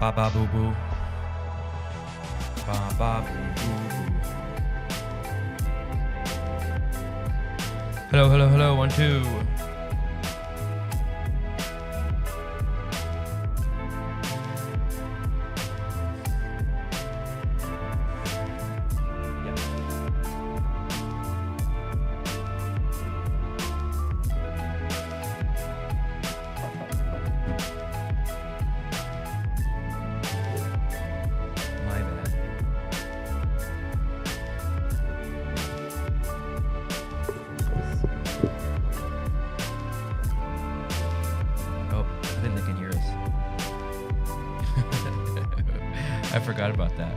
Ba ba boo boo. Ba ba boo boo boo. Hello, hello, hello. 1, 2. My bad. Oh, I think they can hear us. I forgot about that.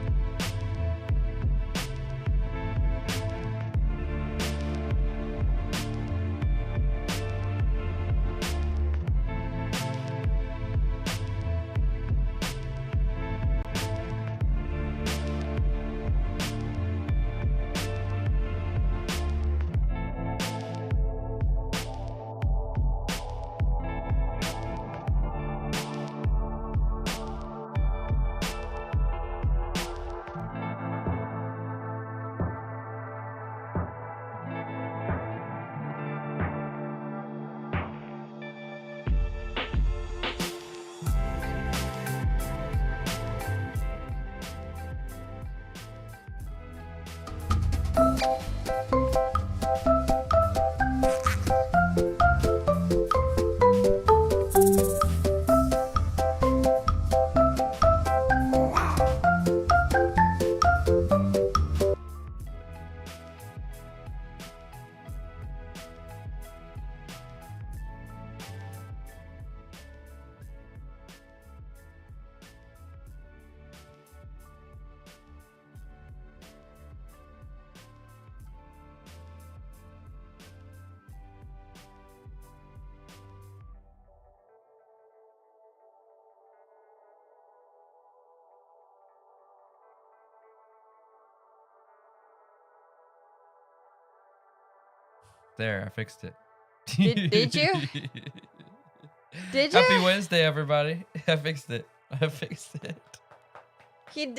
There, I fixed it. Did you? Did you? Happy Wednesday, everybody. I fixed it. He did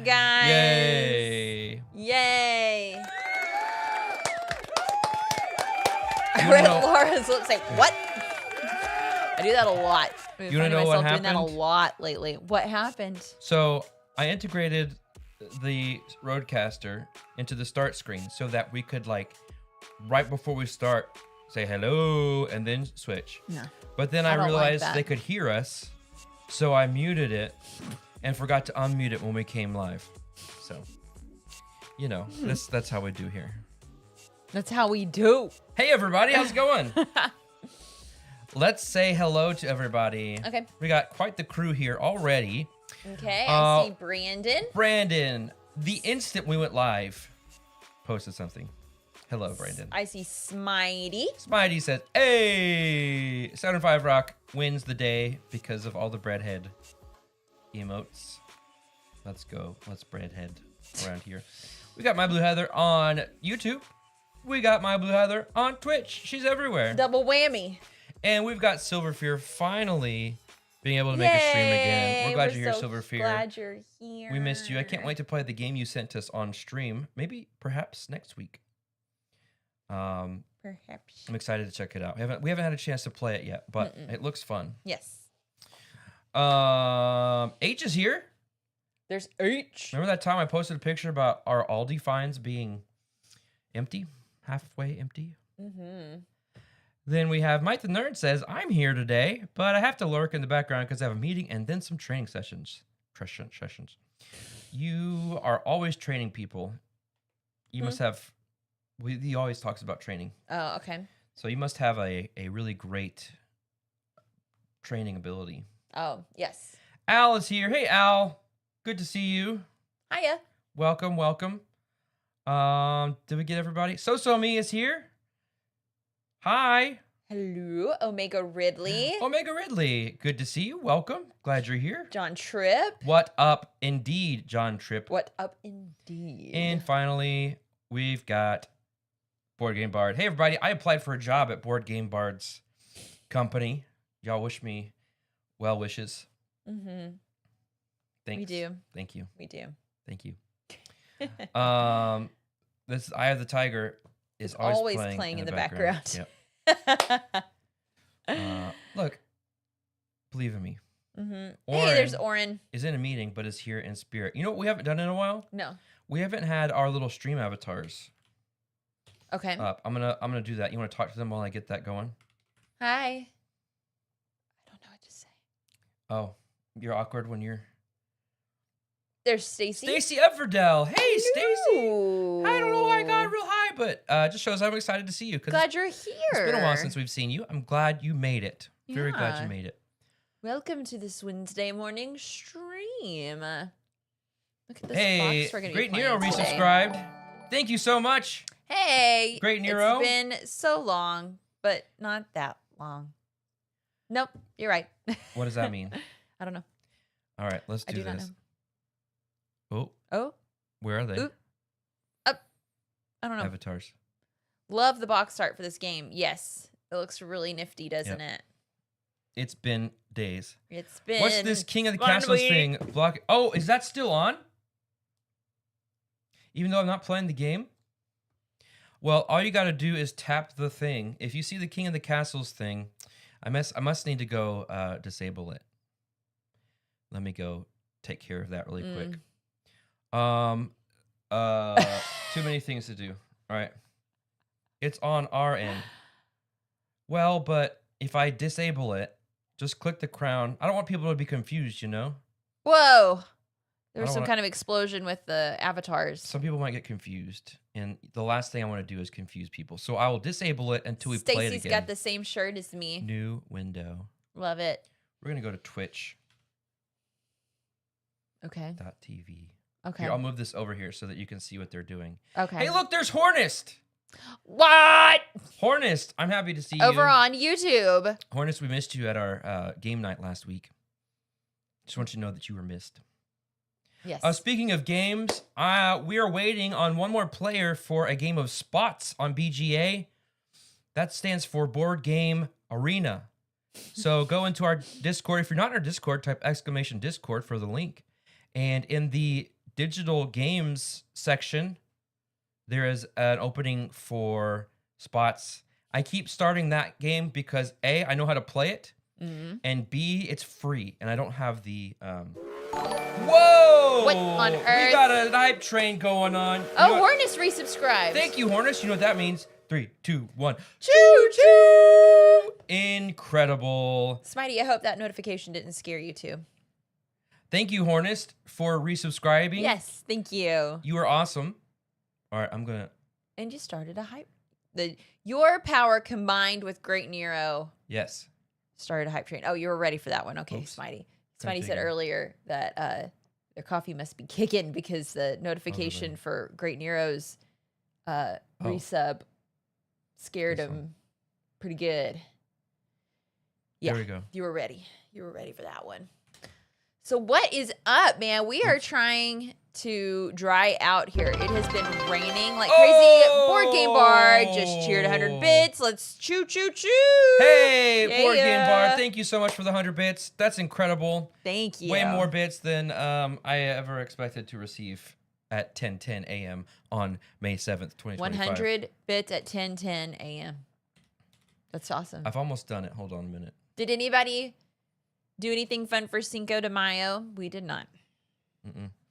it, guys. Yay. Yay. You I wanna read know- Laura's lips say, what? I do that a lot. You wanna know what doing that a happened? lot lately. What happened? So I integrated the Roadcaster into the start screen so that we could, like, right before we start, say hello and then switch. No. But then I I don't like realized that. they could hear us, so I muted it and forgot to unmute it when we came live. So, you know, that's how we do here. That's how we do. Hey everybody, how's it going? Let's say hello to everybody. Okay. We got quite the crew here already. Okay, I Uh, see Brandon. Brandon, the instant we went live, posted something. Hello, Brandon. I see Smitey. Smitey says, hey, 7-5 Rock wins the day because of all the breadhead emotes. Let's go. Let's breadhead around here. We got My Blue Heather on YouTube. We got My Blue Heather on Twitch. She's everywhere. Double whammy. And we've got Silver Fear finally being able to make a stream again. We're glad you're here, so Silver Fear. Glad you're here. We missed you. I can't wait to play the game you sent us on stream. Maybe, perhaps next week. Perhaps. I'm excited to check it out. We haven't had a chance to play it yet, but it looks fun. Yes. H is here. There's H. Remember that time I posted a picture about our Aldi finds being empty, halfway empty? Mm-hmm. Then we have Mike the Nerd says, I'm here today, but I have to lurk in the background because I have a meeting and then some training sessions. You are always training people. You must have, he always talks about training. Oh, okay. So you must have a really great training ability. Oh, yes. Al is here. Hey, Al. Good to see you. Hiya. Welcome, welcome. Did we get everybody? So Me is here. Hi. Hello, Omega Ridley. Omega Ridley. Good to see you. Welcome. Glad you're here. John Tripp. What up, indeed, John Tripp. What up, indeed. And finally, we've got Board Game Bard. Hey, everybody. I applied for a job at Board Game Bard's company. Y'all wish me well wishes. Mm-hmm. Thanks. We do. Thank you. We do. Thank you. This Eye of the Tiger is always playing in the background. Yep. Look, believe in me. Hey, there's Oren. Is in a meeting, but is here in spirit. You know what we haven't done in a while? No. We haven't had our little stream avatars. Okay. I'm gonna do that. You want to talk to them while I get that going? Hi. I don't know what to say. Oh, you're awkward when you're. There's Stacy. Stacy Everdell. Hey, Stacy. I don't know why I got real high, but just shows I'm excited to see you. Glad you're here. It's been a while since we've seen you. I'm glad you made it. Very glad you made it. Welcome to this Wednesday morning stream. Look at this box we're gonna Great be Nero playing today. resubscribed. Thank you so much. Hey. Great Nero. It's been so long, but not that long. Nope, you're right. What does that mean? I don't know. All right, let's do I do this. not know. Oh, where are they? Oop. Up. I don't know. Avatars. Love the box art for this game. Yes, it looks really nifty, doesn't it? It's been days. It's been. What's this King of the Castles thing? Oh, is that still on? Even though I'm not playing the game? Well, all you got to do is tap the thing. If you see the King of the Castles thing, I must need to go disable it. Let me go take care of that really quick. Too many things to do. All right. It's on our end. Well, but if I disable it, just click the crown. I don't want people to be confused, you know? Whoa. There was some kind of explosion with the avatars. Some people might get confused. And the last thing I want to do is confuse people. So I will disable it until we play it again. Stacy's got the same shirt as me. New window. Love it. We're going to go to Twitch. Okay. .tv. Okay. Here, I'll move this over here so that you can see what they're doing. Okay. Hey, look, there's Hornist. What? Hornist, I'm happy to see you. Over on YouTube. Hornist, we missed you at our game night last week. Just want you to know that you were missed. Yes. Speaking of games, we are waiting on one more player for a game of Spots on BGA. That stands for Board Game Arena. So go into our Discord. If you're not in our Discord, type !Discord for the link. And in the digital games section, there is an opening for Spots. I keep starting that game because A, I know how to play it, and B, it's free, and I don't have the... Whoa! What on earth? We got a hype train going on. Oh, Hornist resubscribed. Thank you, Hornist. You know what that means? 3, 2, 1. Choo-choo! Incredible. Smitey, I hope that notification didn't scare you too. Thank you, Hornist, for resubscribing. Yes, thank you. You are awesome. All right, I'm gonna. And you started a hype. Your power combined with Great Nero. Yes. Started a hype train. Oh, you were ready for that one. Okay, Oops. Smitey. Smitey said earlier that their coffee must be kicking because the notification for Great Nero's resub scared him pretty good. Yeah, There we go. you were ready. You were ready for that one. So what is up, man? We are trying to dry out here. It has been raining like crazy. Board Game Bar just cheered 100 bits. Let's choo choo choo. Hey, Yeah. Board Game Bar, thank you so much for the 100 bits. That's incredible. Thank you. Way more bits than I ever expected to receive at 10:10 a.m. on May 7th, 2025. 100 bits at 10:10 a.m. That's awesome. I've almost done it. Hold on a minute. Did anybody do anything fun for Cinco de Mayo? We did not.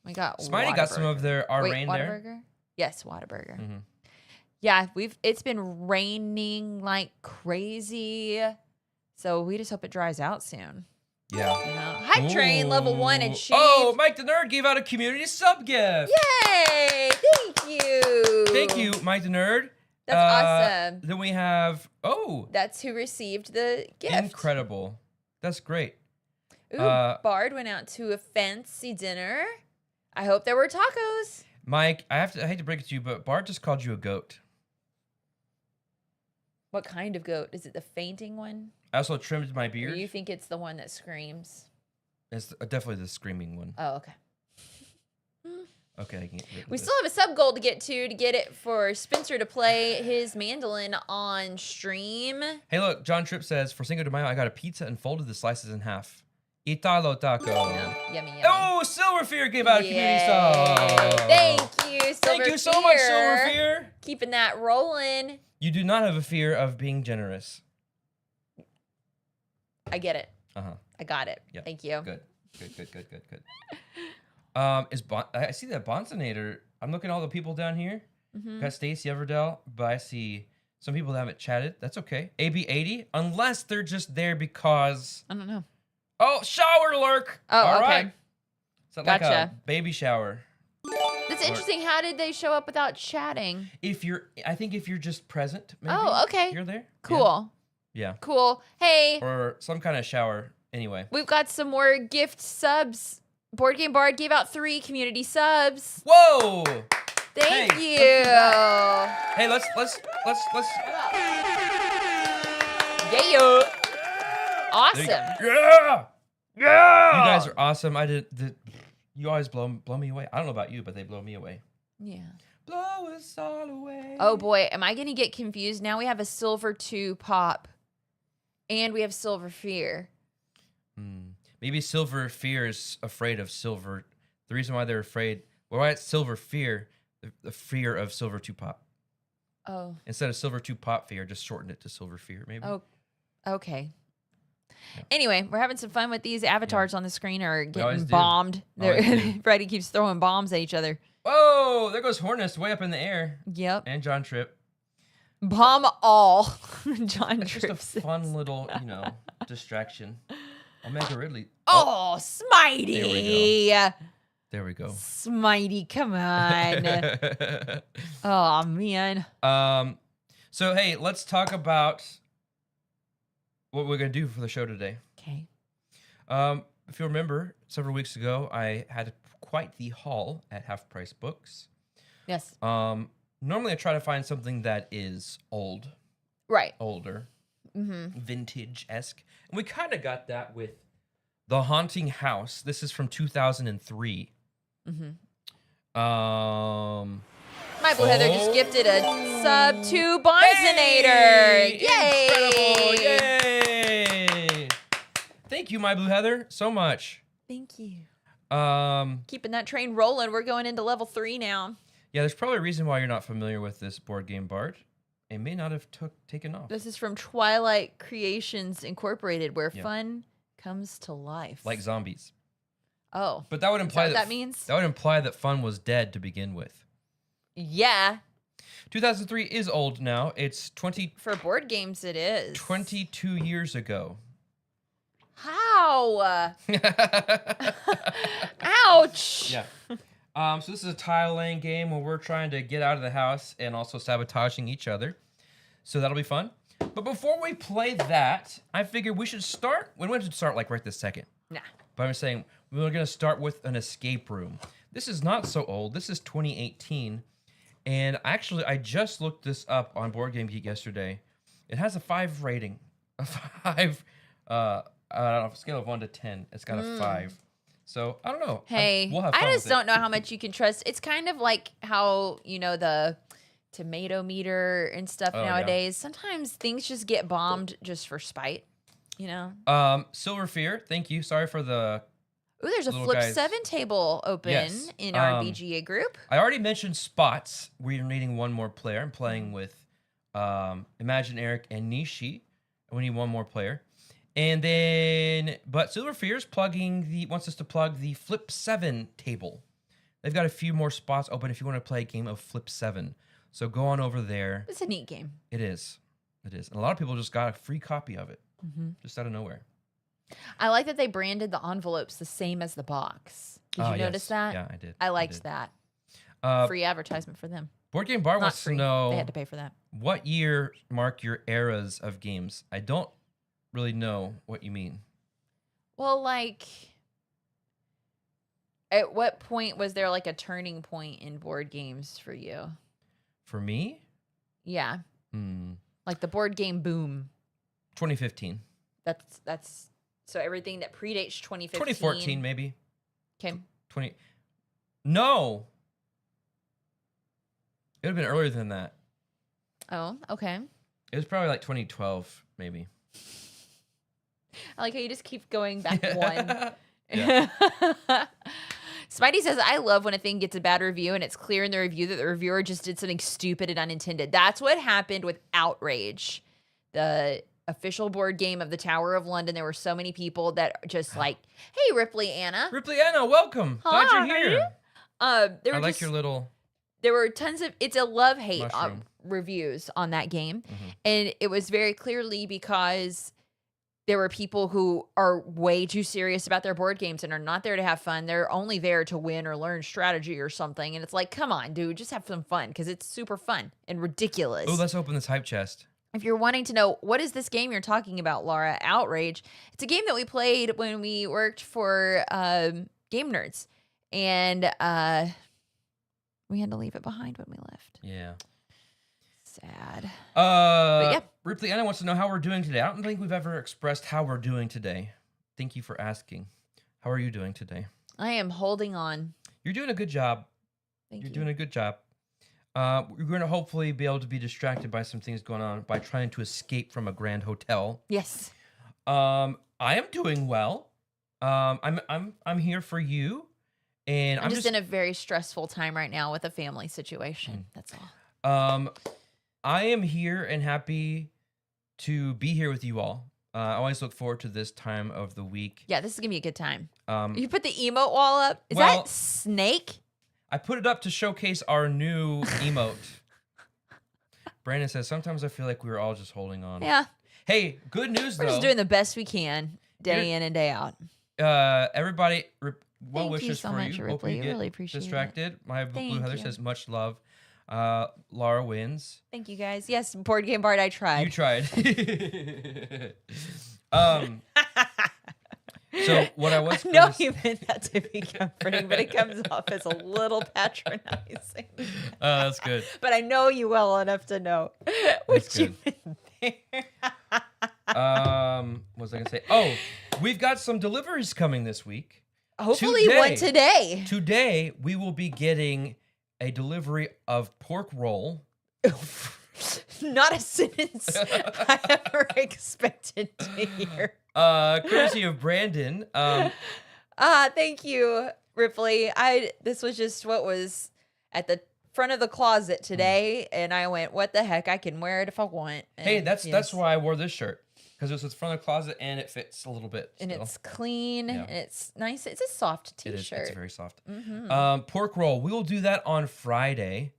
We got Smitey got some of our rain there. Whataburger? Yes, Whataburger. Mm-hmm. Yeah, it's been raining like crazy. So we just hope it dries out soon. Yeah. You know? Hype Train level 1 and achieved. Oh, Mike the Nerd gave out a community sub gift. Yay! Thank you. Thank you, Mike the Nerd. That's awesome. Then we have That's who received the gift. Incredible. That's great. Ooh, Bard went out to a fancy dinner. I hope there were tacos. Mike, I hate to break it to you, but Bart just called you a goat. What kind of goat? Is it the fainting one? I also trimmed my beard. Or you think it's the one that screams? It's definitely the screaming one. Oh, okay. Okay, I can get rid of We this. still have a sub goal to get it for Spencer to play his mandolin on stream. Hey, look, John Tripp says, for Cinco de Mayo, I got a pizza and folded the slices in half. Italo Taco. Yummy, yummy. Oh, Silver Fear gave out a community Yay. sub. Thank you, Silver Thank you so much, Silver Fear. Fear. Keeping that rolling. You do not have a fear of being generous. I get it. Uh-huh. I got it. Yep. Thank you. Good. I see that Bonsonator. I'm looking at all the people down here. Got Stacy Everdell, but I see some people that haven't chatted. That's okay. AB80, unless they're just there because... I don't know. Oh, shower lurk. Oh, all okay. right. So like a Gotcha. baby shower. That's interesting. How did they show up without chatting? I think if you're just present, maybe. Oh, okay. You're there. Cool. Yeah. Cool. Hey, Or some kind of shower. Anyway. we've got some more gift subs. Board Game Bard gave out 3 community subs. Whoa. Thank Hey, you. Hey, let's. Yeah. Awesome. Yeah. Yeah. You guys are awesome. You always blow me away. I don't know about you, but they blow me away. Yeah. Blow us all away. Oh boy, am I gonna get confused? Now we have a Silver 2 pop, and we have Silver Fear. Maybe Silver Fear is afraid of Silver. The reason why they're afraid, why it's Silver Fear, the fear of Silver 2 pop. Oh. Instead of Silver 2 pop fear, just shorten it to Silver Fear, maybe. Oh. Okay. Yeah. Anyway, we're having some fun with these avatars on the screen are getting always do. bombed. Always do. Freddie keeps throwing bombs at each other. Whoa! There goes Hornist way up in the air. Yep. And John Tripp. Bomb all. John It's Tripp. just a fun little, distraction. Omega Ridley. Oh, Smitey. There we go. Smitey, come on. Oh, man. So hey, let's talk about what we're gonna do for the show today. Okay. If you remember, several weeks ago, I had quite the haul at Half Price Books. Yes. Normally I try to find something that is Right. older, Mm-hmm. vintage-esque, and we kind of got that with The Haunting House. This is from 2003. Mm-hmm. My Blue Heather just gifted a sub to Bonsonator. Yay! Incredible! Yay! Thank you, My Blue Heather, so much. Thank you. Yeah, Keeping that train rolling. We're going into level 3 now. there's probably a reason why you're not familiar with this board game, Bard. It may not have taken off. This is from Twilight Creations Incorporated, where Yeah. fun comes to life. Like zombies. Oh. But that would imply what that means? That would imply that fun was dead to begin with. Yeah. 2003 is old now. It's For board games, it is. 22 years ago. How? Ouch. Yeah. So this is a tile laying game where we're trying to get out of the house and also sabotaging each other. So that'll be fun. But before we play that, I figured we should start. We don't have to start like right this second. Nah. But I'm saying we're going to start with an escape room. This is not so old. This is 2018. And actually, I just looked this up on Board Game Geek yesterday. It has a 5 rating. A 5, I don't know, scale of 1 to 10. It's got a 5. So, I don't know. Hey, we'll have fun I just with it. don't know how much you can trust. It's kind of like how, the tomato meter and stuff Oh, yeah. nowadays. Sometimes things just get bombed just for spite, Silver Fear, thank you. Sorry for the... Ooh, there's a Little Flip guys. 7 table open Yes, in our BGA group. I already mentioned spots. We're needing one more player. I'm playing with Imagine Eric and Nishi. We need one more player. And then, but Silver Fear's wants us to plug the Flip 7 table. They've got a few more spots open if you want to play a game of Flip 7. So go on over there. It's a neat game. It is. And a lot of people just got a free copy of it. Just out of nowhere. I like that they branded the envelopes the same as the box. Did you notice yes. that? Yeah, I did. I liked that. Free advertisement for them. Board Game Bar Not wants free. to know They had to pay for that. what year mark your eras of games. I don't really know what you mean. Well, at what point was there a turning point in board games for you? For me, Yeah. Like the board game boom. 2015. That's so everything that predates 2015. 2014 maybe. Okay. 20. No. It would have been earlier than that. Oh, okay. It was probably like 2012 maybe. I like how you just keep going back one. Yeah. Spidey says, I love when a thing gets a bad review and it's clear in the review that the reviewer just did something stupid and unintended. That's what happened with Outrage, the official board game of the Tower of London. There were so many people that just like, hey, Ripley Anna. Ripley Anna, welcome. Glad you're here. There I were like your little... There were tons of, it's a love-hate mushroom. reviews on that game. Mhm. And it was very clearly because there were people who are way too serious about their board games and are not there to have fun. They're only there to win or learn strategy or something. And it's like, come on, dude, just have some fun because it's super fun and ridiculous. Oh, let's open this hype chest. If you're wanting to know, what is this game you're talking about, Laura? Outrage. It's a game that we played when we worked for Game Nerds. And we had to leave it behind when we left. Yeah. Sad. But yeah. Ripley Anna wants to know how we're doing today. I don't think we've ever expressed how we're doing today. Thank you for asking. How are you doing today? I am holding on. You're doing a good job. Thank You're you. doing a good job. We're going to hopefully be able to be distracted by some things going on by trying to escape from a grand hotel. Yes. I am doing well. I'm here for you, and I'm just in a very stressful time right now with a family situation. That's all. I am here and happy to be here with you all. I always look forward to this time of the week. Yeah, this is gonna be a good time. You put the emote wall up. Is that Snake? I put it up to showcase our new emote. Brandon says, sometimes I feel like we were all just holding on. Yeah. Hey, good news, We're though. just doing the best we can, day in and day out. Everybody, well Thank wishes you so for much, you. Ripley. Hope you I get really appreciate distracted. My Blue Thank Heather you. says, much love. Laura wins. Thank you, guys. Yes, Board Game Bard, I tried. You tried. So what I was... No, you meant that to be comforting, but it comes off as a little patronizing. That's good. But I know you well enough to know what That's you meant there. What was I going to say? Oh, we've got some deliveries coming this week. Hopefully one today. Today, we will be getting a delivery of pork roll. Not a sentence I ever expected to hear. Courtesy of Brandon. Thank you, Ripley. This was just what was at the front of the closet today, and I went, what the heck? I can wear it if I want. And hey, that's why I wore this shirt. Because it was at the front of the closet and it fits a little bit. And still. it's clean and it's nice. It's a soft t-shirt. It's very soft. Mm-hmm. Pork roll. We will do that on Friday.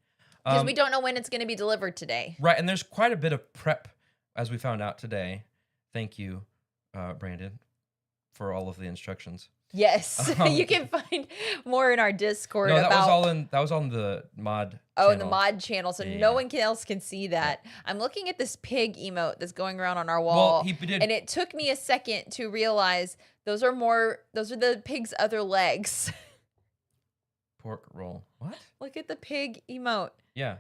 Because we don't know when it's going to be delivered today. Right, and there's quite a bit of prep, as we found out today. Thank you, Brandon, for all of the instructions. Yes, you can find more in our Discord. No, that was on the mod. Oh, channel. in the mod channel, so no one else can see that. I'm looking at this pig emote that's going around on our wall, and it took me a second to realize those are the pig's other legs. Pork roll. What? Look at the pig emote. Yeah.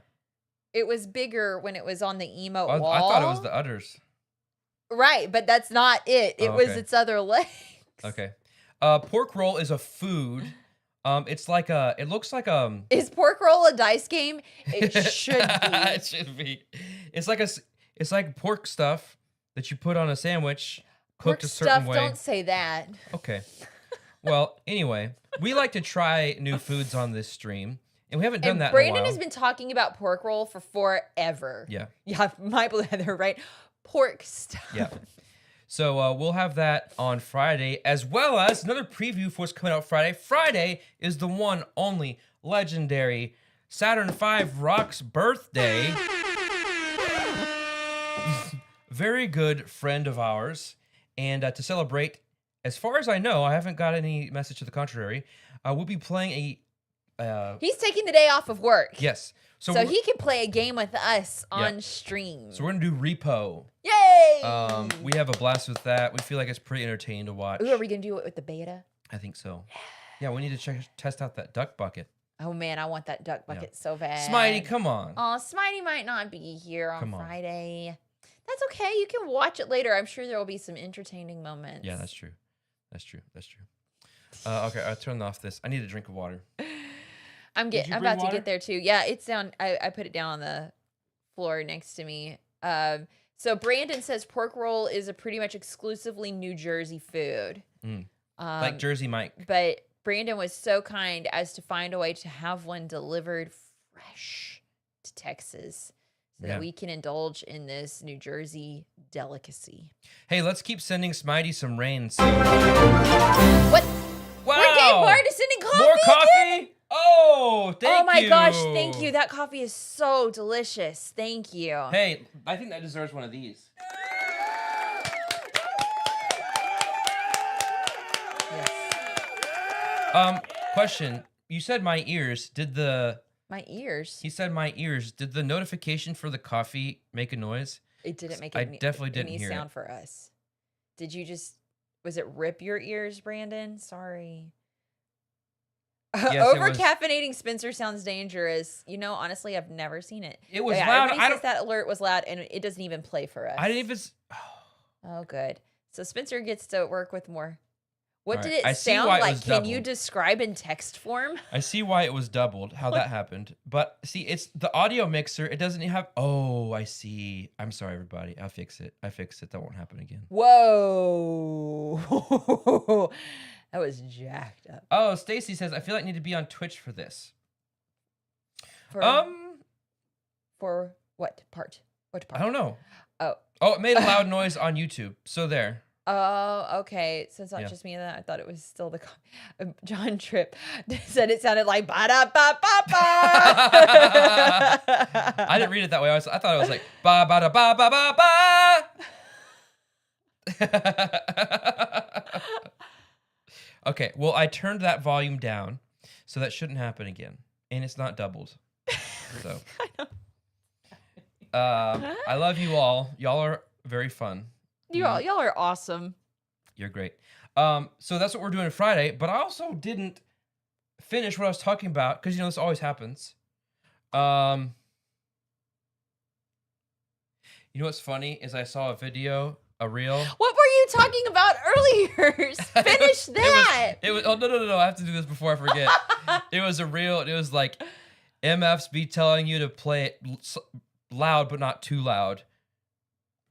It was bigger when it was on the emote wall. I thought it was the udders. Right, but that's not it. It was its other legs. Okay. Pork roll is a food. It looks like Is pork roll a dice game? It should be. It should be. It's like pork stuff that you put on a sandwich, cooked a certain way. Don't say that. Okay. Well, anyway, we like to try new foods on this stream, and we haven't done that in a while. Brandon has been talking about pork roll for forever. Yeah. Yeah, my Blue Heather, right? Pork stuff. Yeah. So we'll have that on Friday, as well as another preview for what's coming out Friday. Friday is the one, only, legendary Saturn V Rock's birthday. Very good friend of ours. And to celebrate, as far as I know, I haven't got any message to the contrary, we'll be playing a... He's taking the day off of work. Yes. So he can play a game with us on stream. So we're going to do Repo. Yay! We have a blast with that. We feel like it's pretty entertaining to watch. Ooh, are we going to do it with the beta? I think so. Yeah, we need to test out that duck bucket. Oh, man, I want that duck bucket so bad. Smitey, come on. Oh, Smitey might not be here on Friday. That's okay. You can watch it later. I'm sure there will be some entertaining moments. Yeah, that's true. That's true. Okay, I'll turn off this. I need a drink of water. I'm about to get there too. Yeah, it's down. I put it down on the floor next to me. So Brandon says pork roll is a pretty much exclusively New Jersey food. Like Jersey Mike. But Brandon was so kind as to find a way to have one delivered fresh to Texas so that we can indulge in this New Jersey delicacy. Hey, let's keep sending Smitey some rain. What? Wow! We're getting Bard is sending coffee. More coffee? Again? Oh, thank you. Oh my gosh, thank you. That coffee is so delicious. Thank you. Hey, I think that deserves one of these. Yes. Question. You said my ears. My ears? He said my ears. Did the notification for the coffee make a noise? It didn't make I definitely didn't any hear sound it. for us. Did you just, was it rip your ears, Brandon? Sorry. Yes, Over-caffeinating Spencer sounds dangerous. You know, honestly, I've never seen it. It was loud. Everybody says that alert was loud, and it doesn't even play for us. I didn't even... Oh, good. So Spencer gets to work with more. What All did right. it sound like? Can you doubled. describe in text form? I see why it was doubled, how that happened. But see, it's the audio mixer. It doesn't have... Oh, I see. I'm sorry, everybody. I'll fix it. I fixed it. That won't happen again. Whoa. That was jacked up. Oh, Stacy says, I feel like I need to be on Twitch for this. For what part? What part? I don't know. Oh, it made a loud noise on YouTube. So there. Oh, okay. So it's not just me that I thought it was still the John Tripp said it sounded like ba da ba ba ba. I didn't read it that way. I thought it was like ba ba da ba ba ba ba. Okay, well, I turned that volume down, so that shouldn't happen again, and it's not doubled. So, I love you all. Y'all are very fun. Y'all are awesome. You're great. So that's what we're doing Friday, but I also didn't finish what I was talking about, because, this always happens. You know what's funny is I saw a video, a reel. What were you talking about earlier? Finish that. It was. Oh no! I have to do this before I forget. It was a reel. It was like MFs be telling you to play it loud, but not too loud.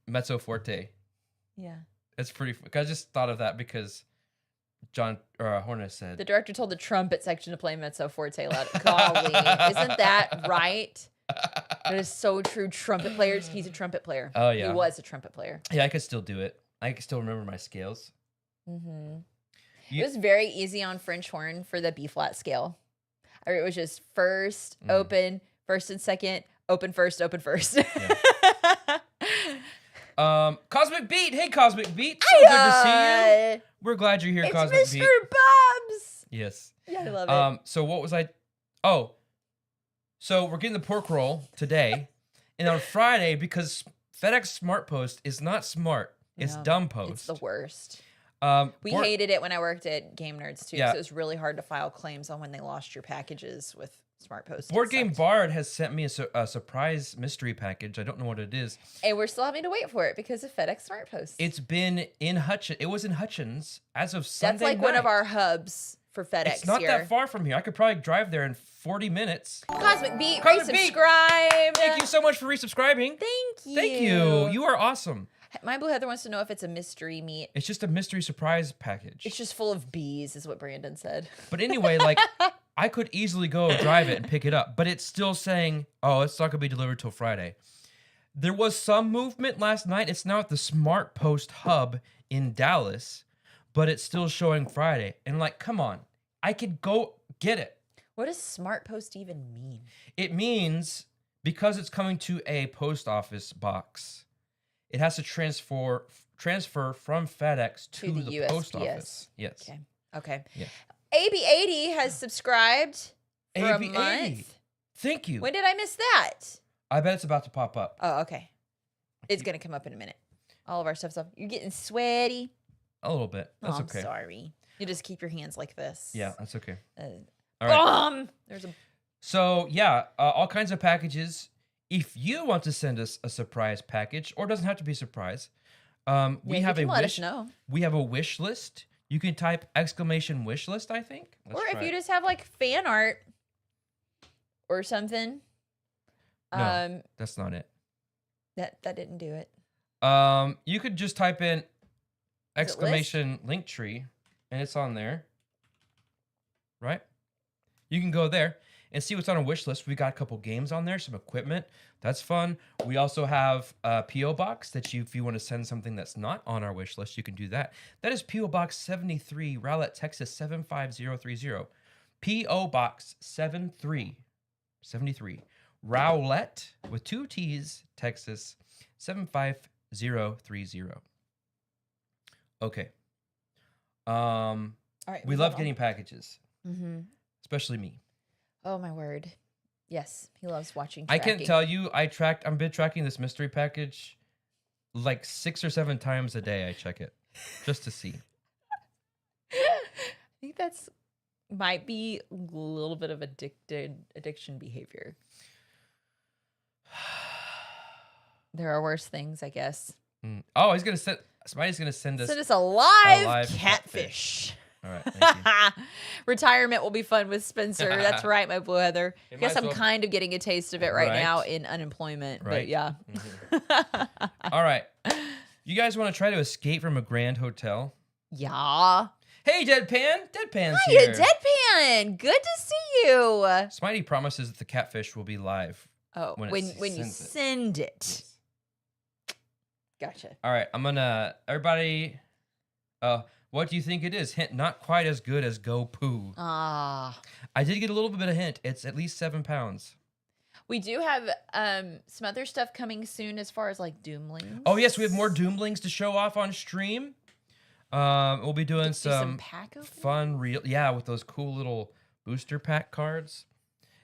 Mezzo forte. Yeah. It's pretty. I just thought of that because John Horner said the director told the trumpet section to play mezzo forte loud. Golly, isn't that right? That is so true. Trumpet players. He's a trumpet player. Oh yeah. He was a trumpet player. Yeah, I could still do it. I can still remember my scales. Mm-hmm. It was very easy on French horn for the B flat scale. Or it was just first, open, first and second, open first, open first. Yeah. Cosmic Beat. Hey, Cosmic Beat. So good to see you. We're glad you're here, it's Cosmic Mr. Beat. Bubs. Yes. Yeah, I love it. So what was I? Oh, so we're getting the pork roll today, and on Friday, because FedEx Smart Post is not smart, it's dumb post. It's the worst. We Board- hated it when I worked at Game Nerds too. Yeah. So it was really hard to file claims on when they lost your packages with Smart Post. Board Game Bard has sent me a surprise mystery package. I don't know what it is. And we're still having to wait for it because of FedEx Smart Post. It's been in Hutchins. It was in Hutchins as of Sunday That's like night. one of our hubs for FedEx. It's not that far from here. I could probably drive there in 40 minutes. Cosmic Beat, Cosmic Beat. resubscribe. Thank you so much for resubscribing. Thank you. Thank you. You are awesome. My Blue Heather wants to know if it's a mystery meat. It's just a mystery surprise package. It's just full of bees, is what Brandon said. But anyway, like, I could easily go drive it and pick it up, but it's still saying, oh, it's not going to be delivered till Friday. There was some movement last night. It's now at the Smart Post hub in Dallas, but it's still showing Friday. And like, come on, I could go get it. What does Smart Post even mean? It means because it's coming to a post office box, it has to transfer from FedEx to the USPS. post office. Yes. Okay. Yeah. AB80 has subscribed for a AB80. month. Thank you. When did I miss that? I bet it's about to pop up. Oh, okay. It's going to come up in a minute. All of our stuff's up. You're getting sweaty. A little bit. That's I'm okay. sorry. You just keep your hands like this. Yeah, that's okay. All right. There's a... So, yeah, all kinds of packages. If you want to send us a surprise package, or it doesn't have to be a surprise, we have a let wish. us know. We have a wish list. You can type exclamation wish list, I think. Or if you just have like fan art or something. No, that's not it. That didn't do it. You could just type in Is it exclamation link tree, and it's on there. Right? You can go there and see what's on our wish list. We got a couple games on there, some equipment. That's fun. We also have a P.O. Box that if you want to send something that's not on our wish list, you can do that. That is P.O. Box 73, Rowlett, Texas 75030. P.O. Box 73, Rowlett with 2 T's, Texas 75030. Okay. All right. We love getting packages, especially me. Oh my word. Yes, he loves watching I tracking. can tell you, I've been tracking this mystery package like 6 or 7 times a day. I check it just to see. I think that's might be a little bit of addiction behavior. There are worse things, I guess. Oh, somebody's gonna send us a live catfish. catfish. All right, thank you. Retirement will be fun with Spencer. That's right, my blue heather. It Guess might I'm as well- kind of getting a taste of it right Right. now in unemployment. But Right. yeah. All right, you guys want to try to escape from a grand hotel? Yeah. Hey, Deadpan's Hi, here. Deadpan. Good to see you. Smitey promises that the catfish will be live. Oh, When when it you sends it. send it. Gotcha. All right, I'm gonna everybody. What do you think it is? Hint: not quite as good as Go Poo. Ah. I did get a little bit of hint. It's at least 7 pounds. We do have some other stuff coming soon as far as like Doomlings. Oh yes, we have more Doomlings to show off on stream. We'll be doing Do some pack opening? fun with those cool little booster pack cards.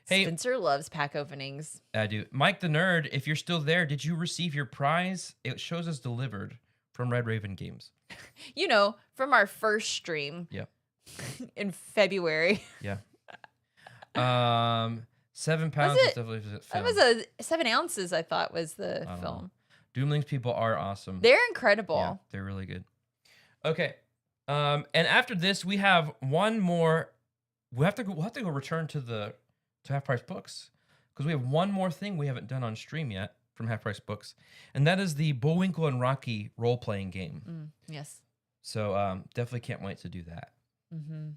Hey, Spencer loves pack openings. I do. Mike the Nerd, if you're still there, did you receive your prize? It shows us delivered from Red Raven Games. You know, from our first stream. Yeah. In February. Yeah. 7 pounds. it? Is definitely That film. was 7 ounces, I thought, was the I don't film. know. Doomlings people are awesome. They're incredible. Yeah, they're really good. Okay. And after this, we have one more. We'll have to go return to Half Price Books because we have one more thing we haven't done on stream yet from Half Price Books, and that is the Bullwinkle and Rocky role playing game. Yes. So definitely can't wait to do that. Mm-hmm.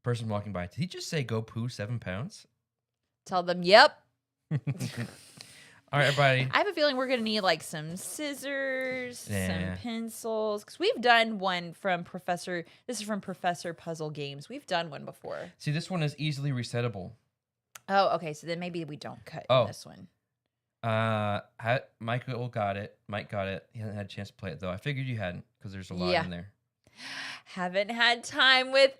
Person walking by, did he just say Go Poo 7 pounds? Tell them, yep. All right, everybody. I have a feeling we're going to need like some scissors, Yeah. some pencils. Because we've done one from Professor. This is from Professor Puzzle Games. We've done one before. See, this one is easily resettable. Oh, okay. So then maybe we don't cut Oh. in this one. Michael got it. Mike got it. He hasn't had a chance to play it though. I figured you hadn't because there's a lot Yeah. in there. Haven't had time with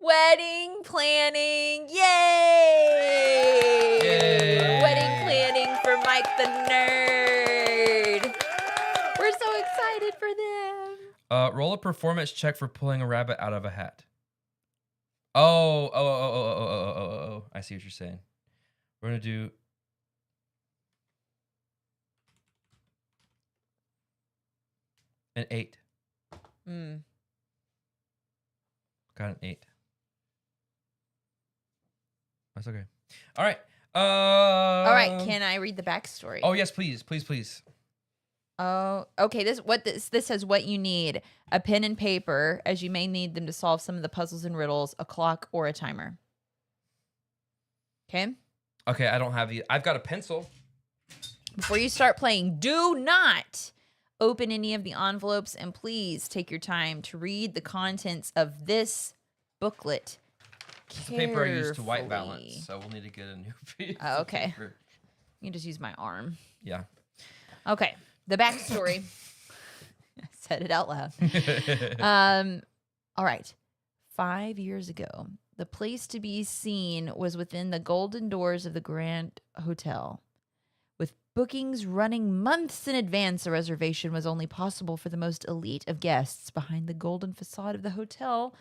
wedding planning. Yay! Yay! Wedding planning for Mike the Nerd. We're so excited for them. Roll a performance check for pulling a rabbit out of a hat. Oh. I see what you're saying. We're gonna do. An 8. Got an 8. That's okay. All right. All right, can I read the backstory? Oh yes, please. Oh, okay. This says what you need: a pen and paper, as you may need them to solve some of the puzzles and riddles, a clock, or a timer. Okay. Okay, I don't have the. I've got a pencil. Before you start playing, do not open any of the envelopes, and please take your time to read the contents of this booklet. It's the paper I used to white carefully. balance, so we'll need to get a new piece. Oh, okay. Of paper. You can just use my arm. Yeah. Okay. The backstory. I said it out loud. All right. 5 years ago, the place to be seen was within the golden doors of the Grand Hotel. With bookings running months in advance, a reservation was only possible for the most elite of guests. Behind the golden facade of the hotel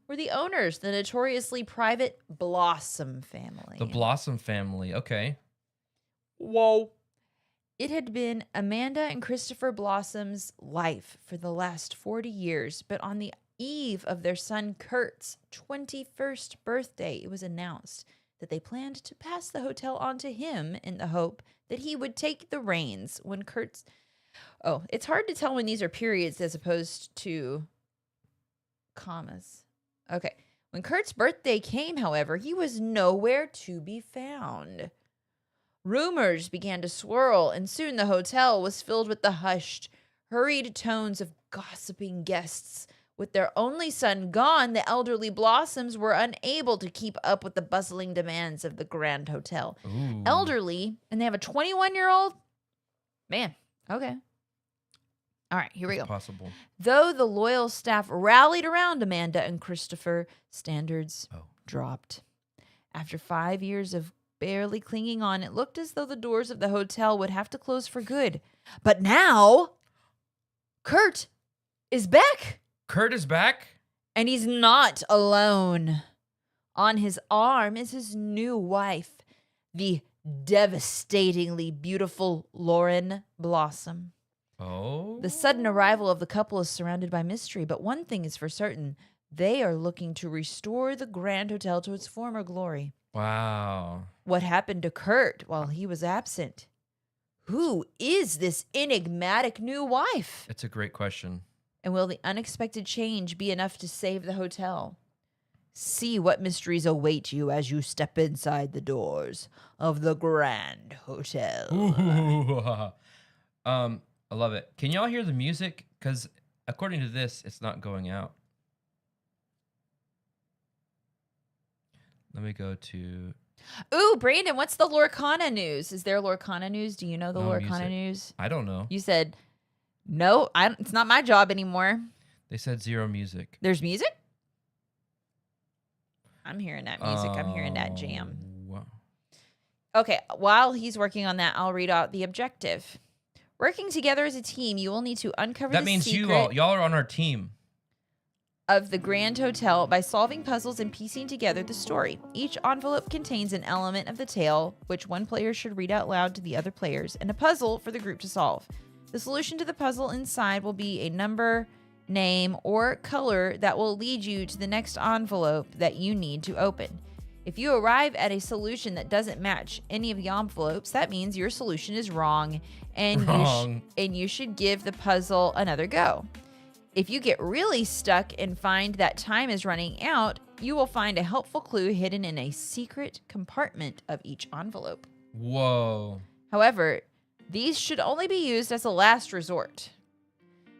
were the owners, the notoriously private Blossom family. The Blossom family. Okay. Whoa. It had been Amanda and Christopher Blossom's life for the last 40 years, but on the eve of their son Kurt's 21st birthday, it was announced that they planned to pass the hotel on to him in the hope that he would take the reins when Kurt's Oh, it's hard to tell when these are periods as opposed to commas. Okay. When Kurt's birthday came, however, he was nowhere to be found. Rumors began to swirl, and soon the hotel was filled with the hushed, hurried tones of gossiping guests. With their only son gone, the elderly Blossoms were unable to keep up with the bustling demands of the Grand Hotel. Ooh. Elderly, and they have a 21-year-old? Man, okay. All right, here we go. Possible. Though the loyal staff rallied around Amanda and Christopher, standards dropped. After 5 years of barely clinging on, it looked as though the doors of the hotel would have to close for good. But now, Kurt is back. Kurt is back? And he's not alone. On his arm is his new wife, the devastatingly beautiful Lauren Blossom. Oh. The sudden arrival of the couple is surrounded by mystery, but one thing is for certain. They are looking to restore the Grand Hotel to its former glory. Wow. What happened to Kurt while he was absent? Who is this enigmatic new wife? It's a great question. And will the unexpected change be enough to save the hotel? See what mysteries await you as you step inside the doors of the Grand Hotel. Ooh. I love it. Can y'all hear the music? Because according to this, it's not going out. Let me go to... Ooh, Brandon, what's the Lorcana news? Is there Lorcana news? Do you know the No Lorcana music. news? I don't know. You said, no, it's not my job anymore. They said zero music. There's music? I'm hearing that music. I'm hearing that jam. Wow. Okay, while he's working on that, I'll read out the objective. Working together as a team, you will need to uncover That the means secret y'all are on our team. of the Grand Hotel by solving puzzles and piecing together the story. Each envelope contains an element of the tale, which one player should read out loud to the other players, and a puzzle for the group to solve. The solution to the puzzle inside will be a number, name, or color that will lead you to the next envelope that you need to open. If you arrive at a solution that doesn't match any of the envelopes, that means your solution is wrong, and you should give the puzzle another go. If you get really stuck and find that time is running out, you will find a helpful clue hidden in a secret compartment of each envelope. Whoa. However, these should only be used as a last resort.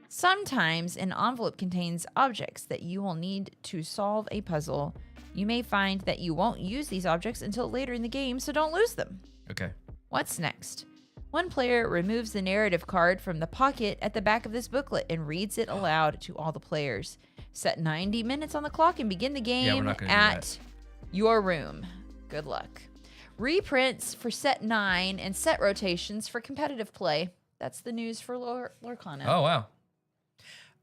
Sometimes an envelope contains objects that you will need to solve a puzzle. You may find that you won't use these objects until later in the game, so don't lose them. Okay. What's next? One player removes the narrative card from the pocket at the back of this booklet and reads it aloud to all the players. Set 90 minutes on the clock and begin the game at your room. Good luck. Reprints for set 9 and set rotations for competitive play. That's the news for Lorcana. Oh, wow.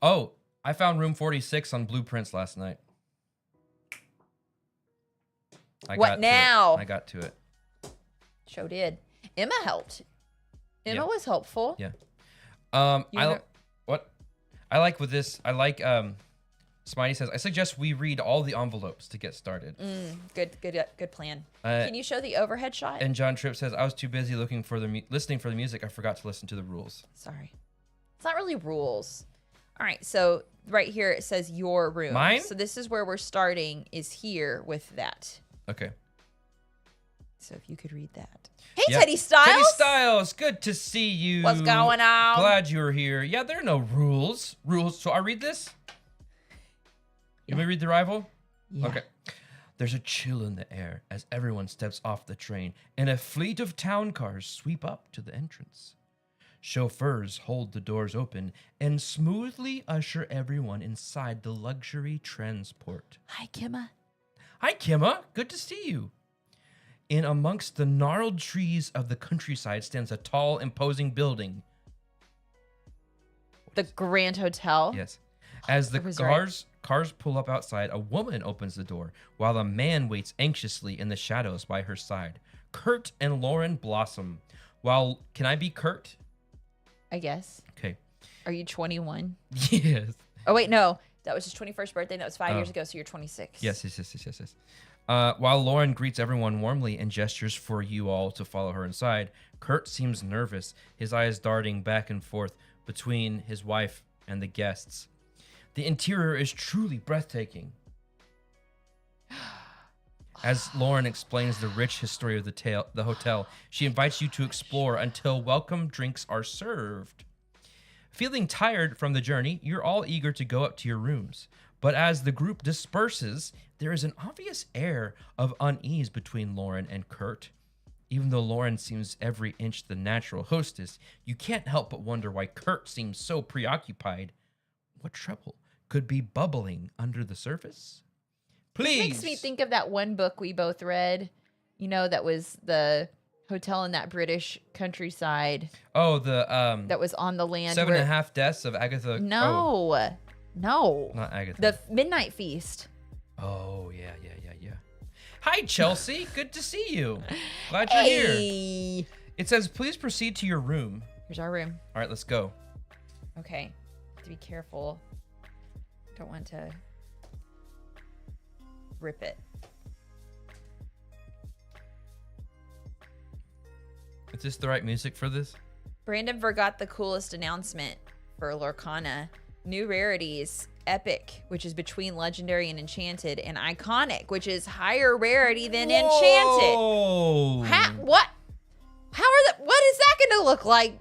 Oh, I found room 46 on Blueprints last night. I got to it. Sure did. Emma helped. Emma Yeah. was helpful. Yeah. What? I like with this. I like Smiley says, I suggest we read all the envelopes to get started. Good plan. Can you show the overhead shot? And John Tripp says, I was too busy listening for the music. I forgot to listen to the rules. Sorry. It's not really rules. All right. So right here, it says your room. Mine? So this is where we're starting, is here with that. Okay. So if you could read that. Hey, yeah. Teddy Styles. Teddy Styles, good to see you. What's going on? Glad you were here. Yeah, there are no rules. So I read this? You may read the rival? Yeah. Okay. There's a chill in the air as everyone steps off the train and a fleet of town cars sweep up to the entrance. Chauffeurs hold the doors open and smoothly usher everyone inside the luxury transport. Hi, Kimma. Hi, Kimma. Good to see you. In amongst the gnarled trees of the countryside stands a tall, imposing building. The Grand Hotel? Yes. As the cars pull up outside, a woman opens the door, while a man waits anxiously in the shadows by her side. Kurt and Lauren Blossom. Can I be Kurt? I guess. Okay. Are you 21? Yes. Oh, wait, no. That was his 21st birthday. That was 5 years ago, so you're 26. Yes. While Lauren greets everyone warmly and gestures for you all to follow her inside, Kurt seems nervous, his eyes darting back and forth between his wife and the guests. The interior is truly breathtaking. As Lauren explains the rich history of the hotel, she invites you to explore until welcome drinks are served. Feeling tired from the journey, you're all eager to go up to your rooms. But as the group disperses, there is an obvious air of unease between Lauren and Kurt. Even though Lauren seems every inch the natural hostess, you can't help but wonder why Kurt seems so preoccupied. What trouble could be bubbling under the surface? Please. It makes me think of that one book we both read, that was the hotel in that British countryside. Oh, the that was on the land. 7.5 Deaths of Agatha. No, no, not Agatha. The Midnight Feast. Oh yeah. Hi Chelsea, good to see you. Glad you're here. It says, please proceed to your room. Here's our room. All right, let's go. Okay, have to be careful. Don't want to rip it. Is this the right music for this? Brandon forgot the coolest announcement for Lorcana. New rarities, epic, which is between legendary and enchanted, and iconic, which is higher rarity than enchanted. What? What is that going to look like?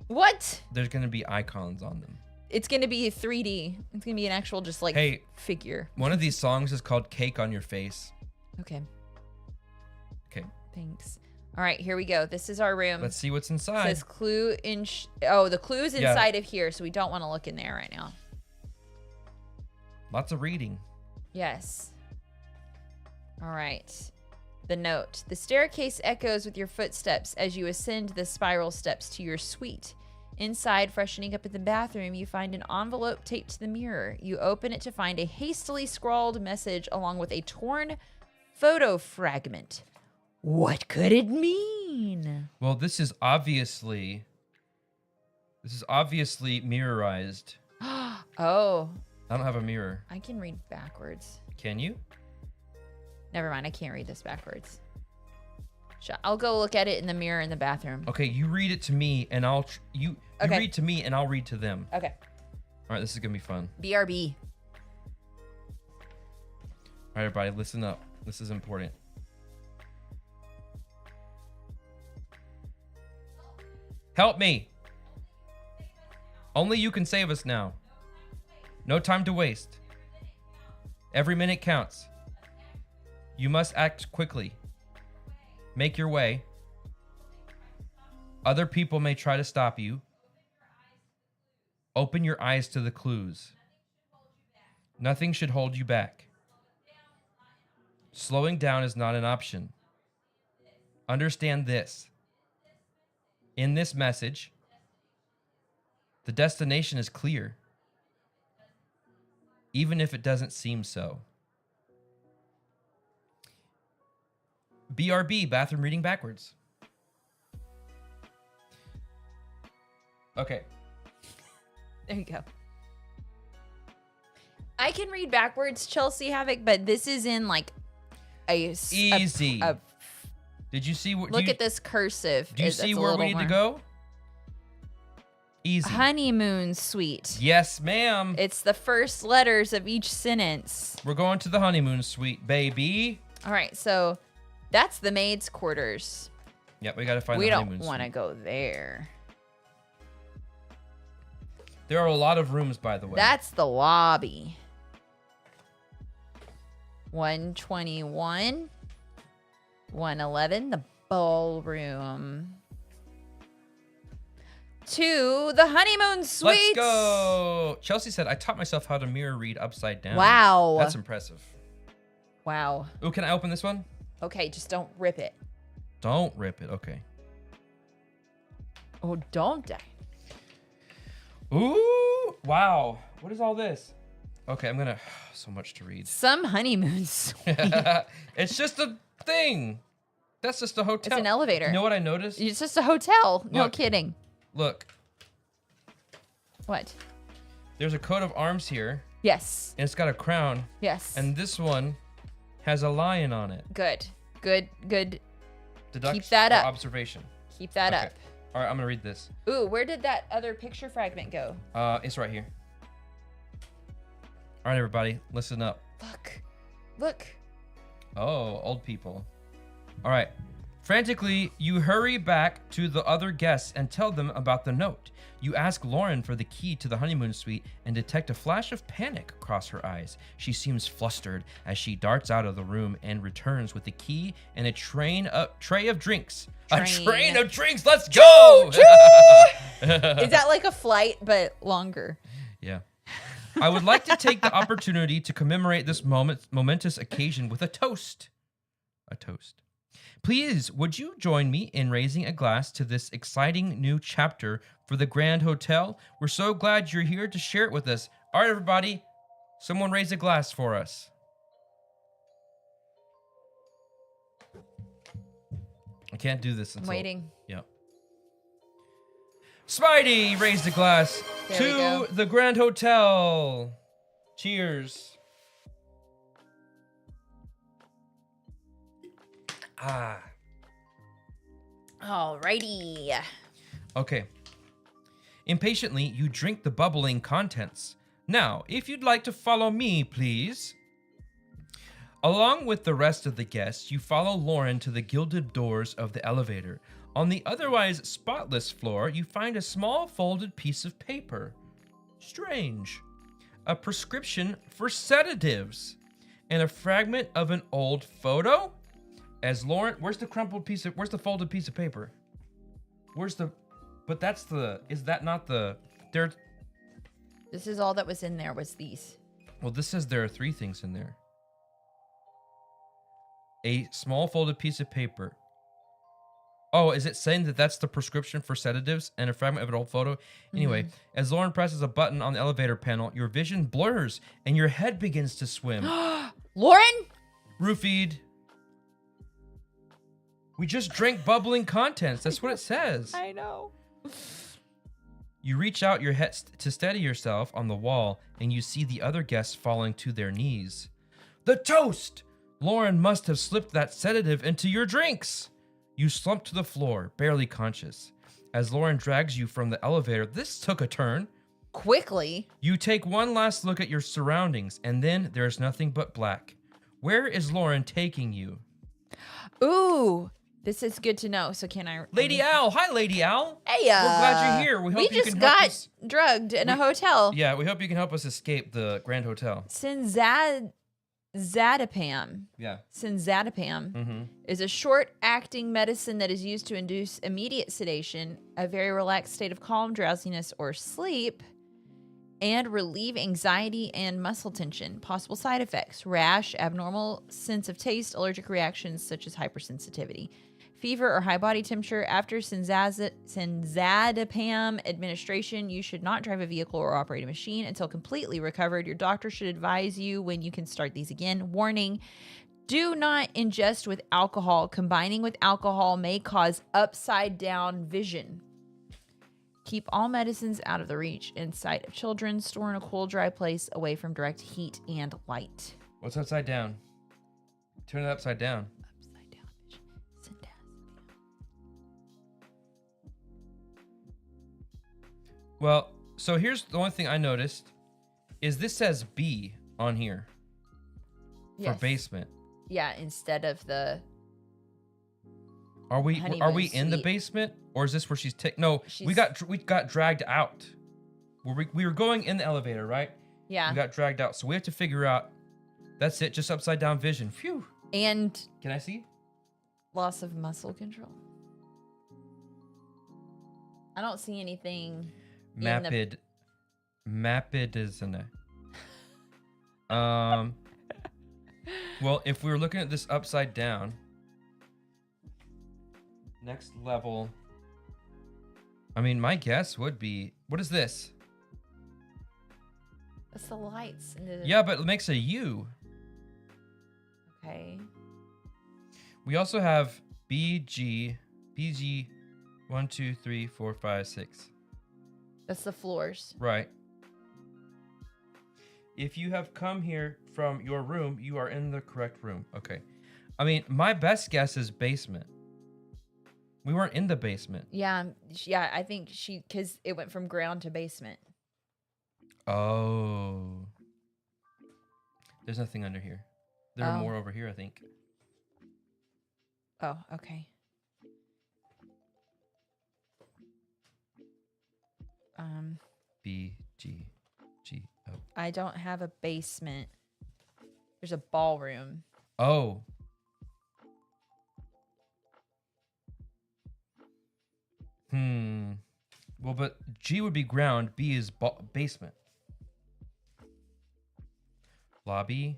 What? There's going to be icons on them. It's going to be 3D. It's going to be an actual just like figure. One of these songs is called Cake on Your Face. Okay. Thanks. All right, here we go. This is our room. Let's see what's inside. It says clue in. The clue's inside of here, so we don't want to look in there right now. Lots of reading. Yes. All right. The note. The staircase echoes with your footsteps as you ascend the spiral steps to your suite. Inside, freshening up in the bathroom, you find an envelope taped to the mirror. You open it to find a hastily scrawled message along with a torn photo fragment. What could it mean? Well, this is obviously mirrorized. Oh. I don't have a mirror. I can read backwards. Can you? Never mind. I can't read this backwards. I'll go look at it in the mirror in the bathroom. Okay, you read it to me, and you read to me, and I'll read to them. Okay. All right, this is gonna be fun. BRB. All right, everybody, listen up. This is important. Help me. Only you can save us now. No time to waste. Every minute counts. You must act quickly. Make your way. Other people may try to stop you. Open your eyes to the clues. Nothing should hold you back. Slowing down is not an option. Understand this. In this message, the destination is clear, even if it doesn't seem so. BRB, bathroom reading backwards. Okay. There you go. I can read backwards, Chelsea Havoc, but this is in like easy. Did you see what? Look at this cursive. Do you see where we need to go? Easy. Honeymoon suite. Yes, ma'am. It's the first letters of each sentence. We're going to the honeymoon suite, baby. All right, so that's the maid's quarters. Yep, we got to find the honeymoon suite. We don't want to go there. There are a lot of rooms, by the way. That's the lobby. 121. 111, the ballroom. 2, the honeymoon suite. Let's go. Chelsea said, I taught myself how to mirror read upside down. Wow. That's impressive. Wow. Ooh, can I open this one? Okay, just don't rip it. Don't rip it. Okay. Oh, don't die. Ooh, wow. What is all this? Okay, I'm gonna, so much to read. Some honeymoon suite. It's just a thing. That's just a hotel. It's an elevator. You know what I noticed? It's just a hotel. No kidding. Look. What? There's a coat of arms here. Yes. And it's got a crown. Yes. And this one has a lion on it. Good. Deduction Keep that or up. observation. Keep that Okay. up. All right, I'm gonna read this. Ooh, where did that other picture fragment go? It's right here. All right, everybody, listen up. Look. Oh, old people. All right. Frantically, you hurry back to the other guests and tell them about the note. You ask Lauren for the key to the honeymoon suite and detect a flash of panic cross her eyes. She seems flustered as she darts out of the room and returns with the key and a tray of drinks. A train of drinks. Let's go. Is that like a flight but longer? Yeah. I would like to take the opportunity to commemorate this momentous occasion with a toast. A toast. Please, would you join me in raising a glass to this exciting new chapter for the Grand Hotel? We're so glad you're here to share it with us. All right, everybody, someone raise a glass for us. I can't do this until... I'm waiting. Yeah. Spidey raised a glass to the Grand Hotel. Cheers. Alrighty. Okay. Impatiently, you drink the bubbling contents. Now, if you'd like to follow me, please. Along with the rest of the guests, you follow Lauren to the gilded doors of the elevator. On the otherwise spotless floor, you find a small folded piece of paper. Strange. A prescription for sedatives. And a fragment of an old photo? As Lauren, where's the folded piece of paper? Is that not the, This is all that was in there was these. well, this says there are 3 things in there. A small folded piece of paper. Oh, is it saying that that's the prescription for sedatives and a fragment of an old photo? Anyway, as Lauren presses a button on the elevator panel, your vision blurs and your head begins to swim. Lauren? Roofied. We just drank bubbling contents. That's what it says. I know. You reach out your head to steady yourself on the wall, and you see the other guests falling to their knees. The toast! Lauren must have slipped that sedative into your drinks. You slump to the floor, barely conscious. As Lauren drags you from the elevator, this took a turn. Quickly. You take one last look at your surroundings, and then there's nothing but black. Where is Lauren taking you? Ooh, this is good to know. So can I... Lady Owl. Hi, Lady Owl. Hey, We're glad you're here. We hope you just can help got us. drugged in a hotel. Yeah, we hope you can help us escape the Grand Hotel. Sinzadipam. Yeah. Sinzadipam is a short-acting medicine that is used to induce immediate sedation, a very relaxed state of calm, drowsiness, or sleep, and relieve anxiety and muscle tension. Possible side effects: rash, abnormal sense of taste, allergic reactions such as hypersensitivity, fever or high body temperature. After Sinzadipam administration, you should not drive a vehicle or operate a machine until completely recovered. Your doctor should advise you when you can start these again. Warning: do not ingest with alcohol. Combining with alcohol may cause upside down vision. Keep all medicines out of the reach and sight of children. Store in a cool, dry place away from direct heat and light. What's upside down? Turn it upside down. Upside down vision. Well, so here's the only thing I noticed is this says B on here for Yes. basement. Yeah, instead of the... Are we honeymoon in the suite. basement, or is this where she's taking? No, we She's- got dragged out. We were going in the elevator, right? Yeah. We got dragged out, so we have to figure out. That's it, just upside down vision. Phew. And Can I see? loss of muscle control. I don't see anything. Mapid isn't it? Well, if we were looking at this upside down, next level. I mean, my guess would be, what is this? That's the lights. Yeah, but it makes a U. Okay. We also have BG 1, 2, 3, 4, 5, 6. That's the floors. Right. If you have come here from your room, you are in the correct room. Okay. I mean, my best guess is basement. We weren't in the basement. Yeah, I think because it went from ground to basement. Oh. There's nothing under here. There are more over here, I think. Oh, okay. B, G, G, O. I don't have a basement. There's a ballroom. Oh. Well, but G would be ground. B is basement. Lobby.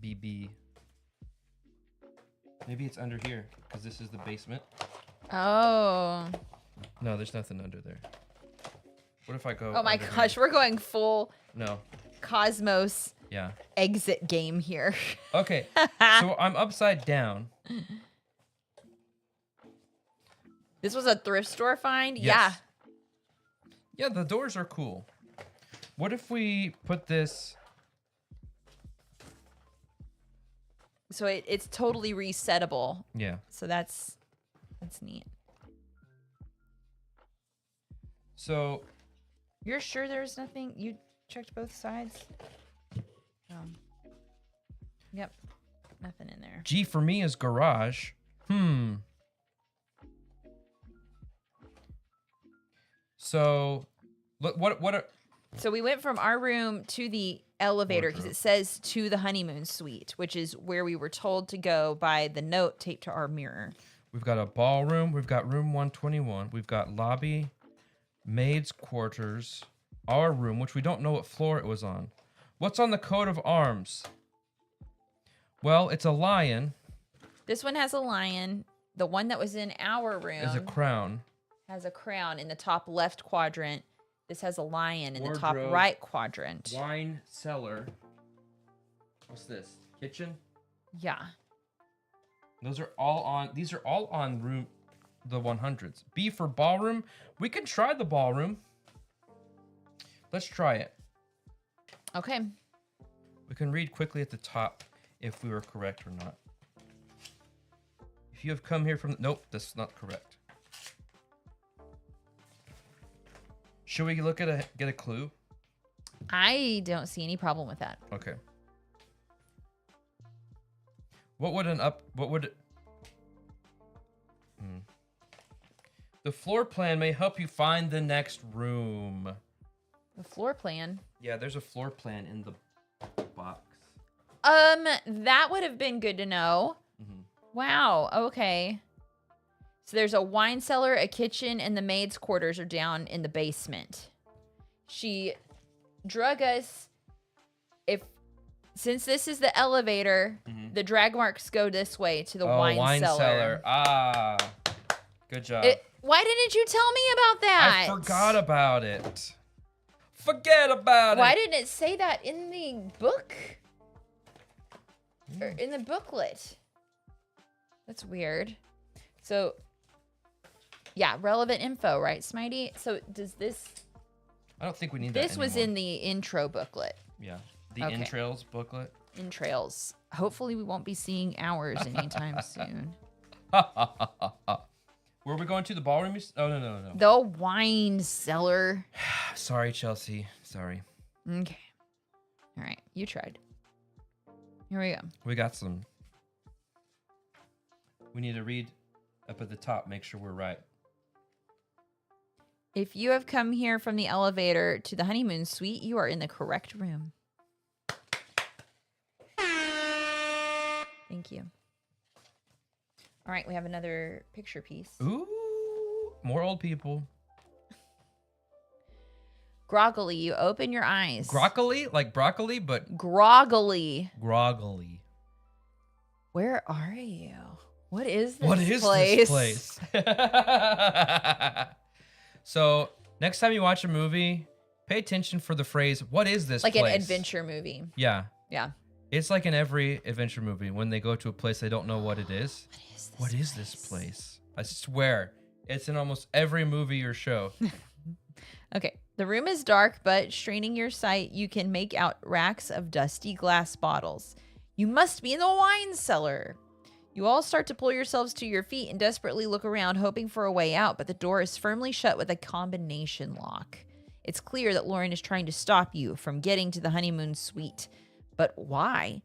BB. Maybe it's under here because this is the basement. Oh. No, there's nothing under there. What if I go? Oh my gosh, we're going full No. Cosmos Yeah. exit game here. Okay. So I'm upside down. This was a thrift store find? Yes. Yeah, the doors are cool. What if we put this? So it's totally resettable. Yeah. So that's neat. So You're sure there's nothing? You checked both sides? Yep. Nothing in there. G for me is garage. So what So we went from our room to the elevator because it says to the honeymoon suite, which is where we were told to go by the note taped to our mirror. we've got a ballroom, we've got room 121, we've got lobby, maid's quarters, our room, which we don't know what floor it was on. What's on the coat of arms? Well, it's a lion. This one has a lion. The one that was in our room Is a crown. has a crown in the top left quadrant. This has a lion in the top Wardrobe. right quadrant. Wine cellar. What's this? Kitchen? Yeah. These are all on room the 100s. B for ballroom. We can try the ballroom. Let's try it. Okay. We can read quickly at the top if we were correct or not. If you have come here from... Nope, that's not correct. Should we get a clue? I don't see any problem with that. Okay. What would The floor plan may help you find the next room. The floor plan. Yeah, there's a floor plan in the box. That would have been good to know. Wow. Okay. So there's a wine cellar, a kitchen, and the maid's quarters are down in the basement. She drug us. Since this is the elevator, the drag marks go this way to the wine cellar. Ah, good job. Why didn't you tell me about that? I forgot about it. Forget about it. Why didn't it say that in the book? Or in the booklet? That's weird. So, yeah, relevant info, right, Smitey? So does this... I don't think we need that This was in the intro booklet. Yeah. The entrails booklet. Entrails. Hopefully we won't be seeing ours anytime soon. Where are we going to? The ballroom? Oh, no. The wine cellar. Sorry, Chelsea. Sorry. Okay. All right. You tried. Here we go. We got some. We need to read up at the top, make sure we're right. If you have come here from the elevator to the honeymoon suite, you are in the correct room. Thank you. All right, we have another picture piece. Ooh, more old people. Groggily, you open your eyes. Broccoli? Like broccoli, but... Groggily. Groggily. Where are you? What is this What is this place? So, next time you watch a movie, pay attention for the phrase, what is this place? Like an adventure movie. Yeah. Yeah. It's like in every adventure movie. When they go to a place they don't know what it is. What is this This place? I swear. It's in almost every movie or show. Okay. The room is dark, but straining your sight, you can make out racks of dusty glass bottles. You must be in the wine cellar. You all start to pull yourselves to your feet and desperately look around, hoping for a way out, but the door is firmly shut with a combination lock. It's clear that Lauren is trying to stop you from getting to the honeymoon suite. But why?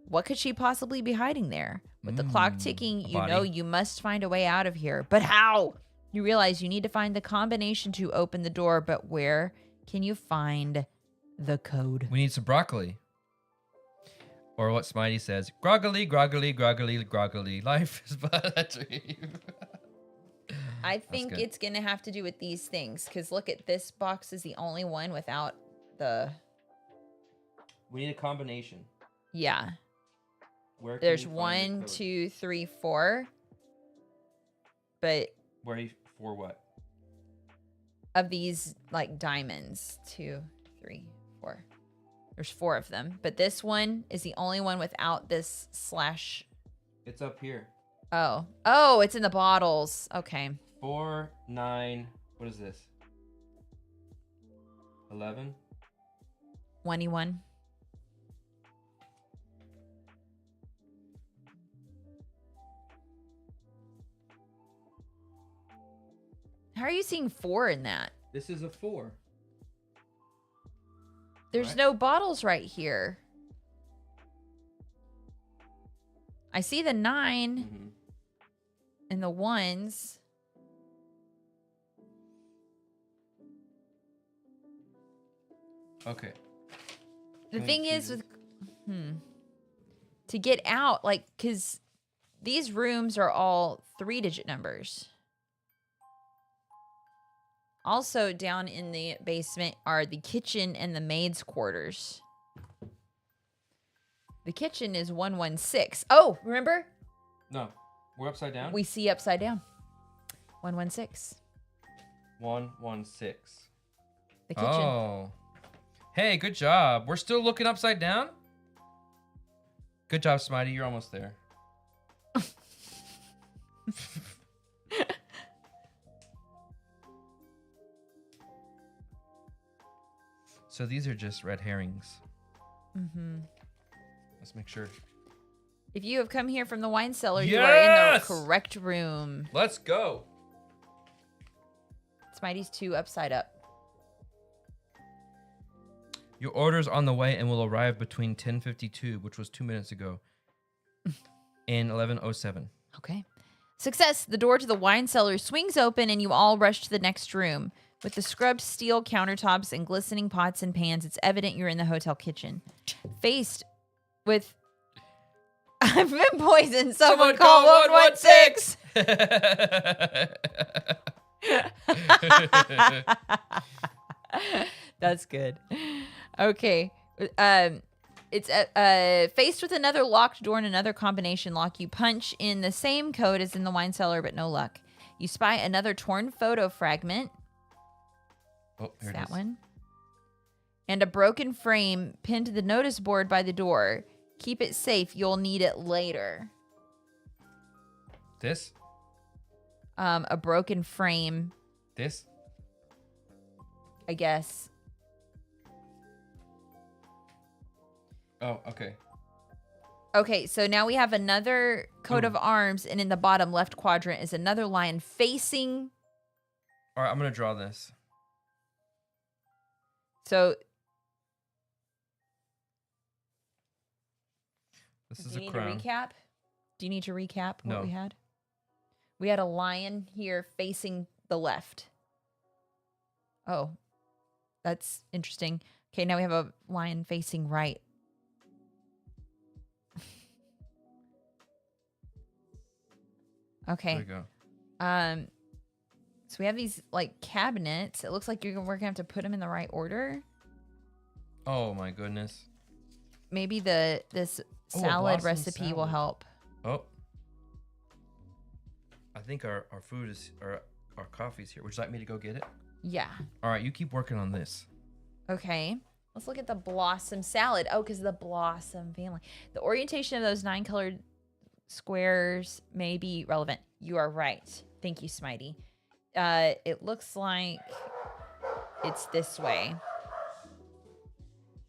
What could she possibly be hiding there? With the clock ticking, you know you must find a way out of here. But how? You realize you need to find the combination to open the door, but where can you find the code? We need some broccoli. Or what Smitey says, groggily, groggily, groggily, groggily. Life is but a dream. I think it's going to have to do with these things. Because look at this box is the only one without the... We need a combination. Yeah. Where can There's you find 1, the code? 2, 3, 4. But... Where are you, for what? Of these, like, diamonds. 2, 3, 4. There's 4 of them. But this one is the only one without this slash. It's up here. Oh. Oh, it's in the bottles. Okay. 4, 9. What is this? 11. 21. How are you seeing 4 in that? This is a 4. There's Right. no bottles right here. I see the 9 Mm-hmm. and the 1s. Okay. The Can we thing see is this? with to get out, like, because these rooms are all 3-digit numbers. Also, down in the basement are the kitchen and the maid's quarters. The kitchen is 116. Oh, remember? No. We're upside down? We see upside down. 116. 116. The kitchen. Oh. Hey, good job. We're still looking upside down? Good job, Smitey. You're almost there. So these are just red herrings. Mm-hmm. Let's make sure. If you have come here from the wine cellar, you are in the Yes! correct room. Let's go. Smitey's 2 upside up. Your order's on the way and will arrive between 10:52, which was 2 minutes ago, and 11:07. Okay. Success. The door to the wine cellar swings open and you all rush to the next room. With the scrubbed steel countertops and glistening pots and pans, it's evident you're in the hotel kitchen. Faced with... I've been poisoned. Someone call 116. That's good. Okay. It's faced with another locked door and another combination lock. You punch in the same code as in the wine cellar, but no luck. You spy another torn photo fragment. Oh, here it That is. one. And a broken frame pinned to the notice board by the door. Keep it safe. You'll need it later. This? A broken frame, This? I guess. Oh, okay. Okay, so now we have another coat Ooh. of arms, and in the bottom left quadrant is another lion facing. All right, I'm going to draw this. So This do is you a need crown. to recap? Do you need to recap what No. we had? We had a lion here facing the left. Oh, that's interesting. Okay, now we have a lion facing right. Okay. There we go. So we have these like cabinets. It looks like we're gonna have to put them in the right order. Oh my goodness. Maybe this Oh, a salad blossom recipe will salad. help. Oh. I think our food is, our coffee's here. Would you like me to go get it? Yeah. All right, you keep working on this. Okay. Let's look at the blossom salad. Oh, because the blossom family. The orientation of those 9 colored squares may be relevant. You are right. Thank you, Smitey. It looks like it's this way.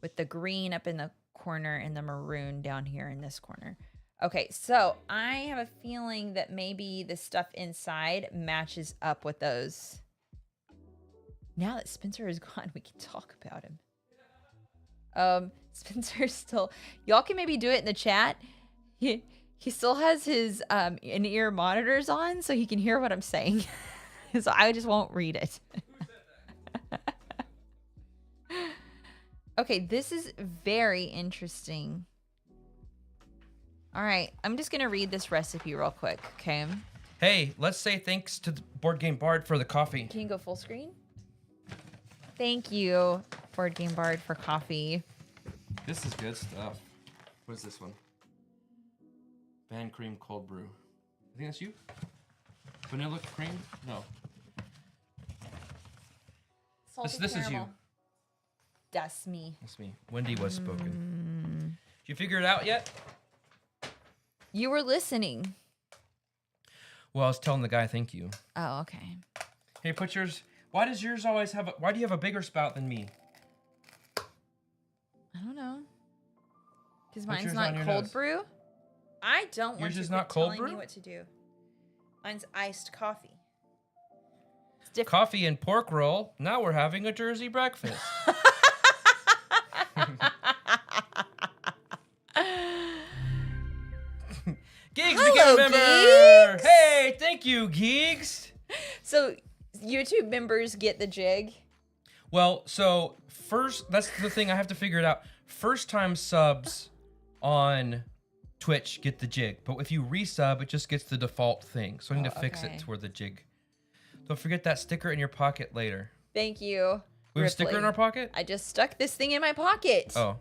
With the green up in the corner and the maroon down here in this corner. Okay, so I have a feeling that maybe the stuff inside matches up with those. Now that Spencer is gone, we can talk about him. Spencer's still... Y'all can maybe do it in the chat. He still has his in-ear monitors on, so he can hear what I'm saying. So I just won't read it. Okay, this is very interesting. All right, I'm just going to read this recipe real quick, okay? Hey, let's say thanks to the Board Game Bard for the coffee. Can you go full screen? Thank you, Board Game Bard, for coffee. This is good stuff. What is this one? Band cream cold brew. I think that's you? Vanilla cream? No. This is you. That's me. That's me. Wendy was spoken. Did you figure it out yet? You were listening. Well, I was telling the guy thank you. Oh, okay. Hey, put yours... Why does yours always have why do you have a bigger spout than me? I don't know. Because Put mine's yours not on your cold nose. brew. I don't want Yours you is to not quit cold telling brew? me what to do. Mine's iced coffee. It's different. Coffee and pork roll. Now we're having a Jersey breakfast. Geeks Hello, became a member. Geeks. Hey, thank you, Geeks. So YouTube members get the jig. Well, so first, that's the thing I have to figure it out. First time subs on Twitch get the jig, but if you resub, it just gets the default thing. So I need to fix okay. it to where the jig. Don't forget that sticker in your pocket later. Thank you. We have a sticker in our pocket? I just stuck this thing in my pocket. Oh.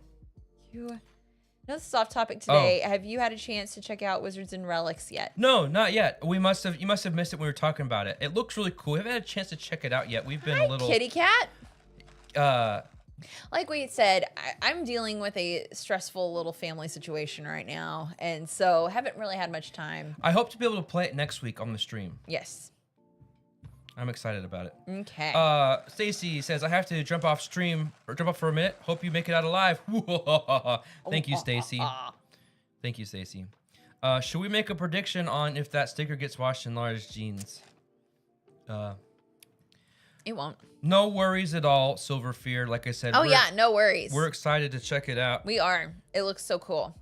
No, this is off topic today. Have you had a chance to check out Wizards and Relics yet? No, not yet. You must have missed it when we were talking about it. It looks really cool. We haven't had a chance to check it out yet. We've been a little kitty cat. Like we said, I'm dealing with a stressful little family situation right now, and so haven't really had much time. I hope to be able to play it next week on the stream. Yes. I'm excited about it. Okay. Stacy says I have to jump off stream or jump off for a minute. Hope you make it out alive. Thank you, Stacy. Thank you, Stacy. Should we make a prediction on if that sticker gets washed in large jeans? It won't. No worries at all, Silver Fear. Like I said. Oh yeah, no worries. We're excited to check it out. We are. It looks so cool.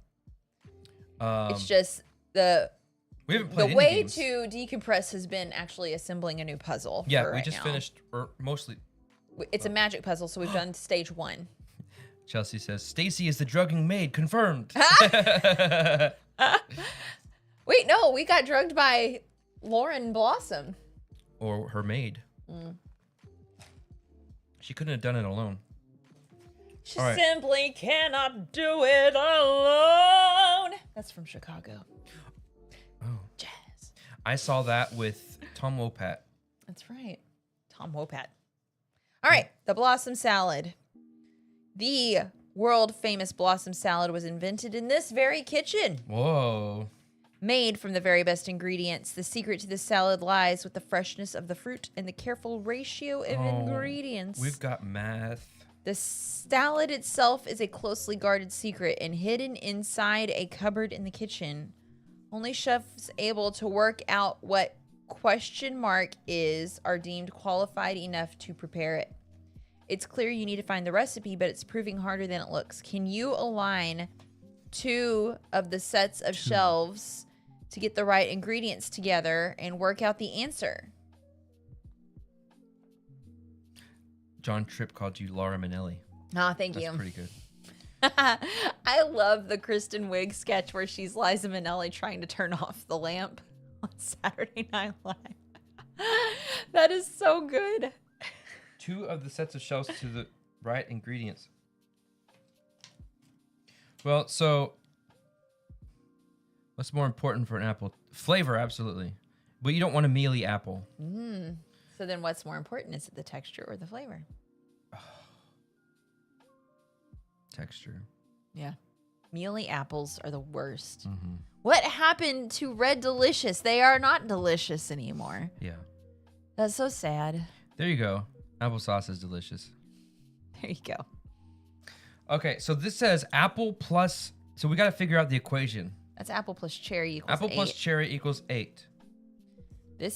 It's just we haven't played the way games. to decompress has been actually assembling a new puzzle. Yeah, for we right just now. finished, or mostly. It's a magic puzzle, so we've done stage 1. Chelsea says Stacy is the drugging maid. Confirmed. Wait, no, we got drugged by Lauren Blossom. Or her maid. She couldn't have done it alone. She simply cannot do it alone. That's from Chicago. Oh. Jazz. I saw that with Tom Wopat. That's right. Tom Wopat. All right, the blossom salad. The world famous blossom salad was invented in this very kitchen. Whoa. Made from the very best ingredients, the secret to this salad lies with the freshness of the fruit and the careful ratio of ingredients. We've got math. The salad itself is a closely guarded secret and hidden inside a cupboard in the kitchen. Only chefs able to work out what question mark is are deemed qualified enough to prepare it. It's clear you need to find the recipe, but it's proving harder than it looks. Can you align 2 of the sets of shelves to get the right ingredients together and work out the answer? John Tripp called you Laura Minnelli. Ah, thank you. That's pretty good. I love the Kristen Wiig sketch where she's Liza Minnelli trying to turn off the lamp on Saturday Night Live. That is so good. 2 of the sets of shelves to the right ingredients. Well, so what's more important for an apple? Flavor, absolutely. But you don't want a mealy apple. So then what's more important? Is it the texture or the flavor? Texture. Yeah. Mealy apples are the worst. Mm-hmm. What happened to Red Delicious? They are not delicious anymore. Yeah. That's so sad. There you go. Applesauce is delicious. There you go. Okay, so this says apple plus. So we got to figure out the equation. That's apple plus cherry equals Apple 8. plus cherry equals 8. This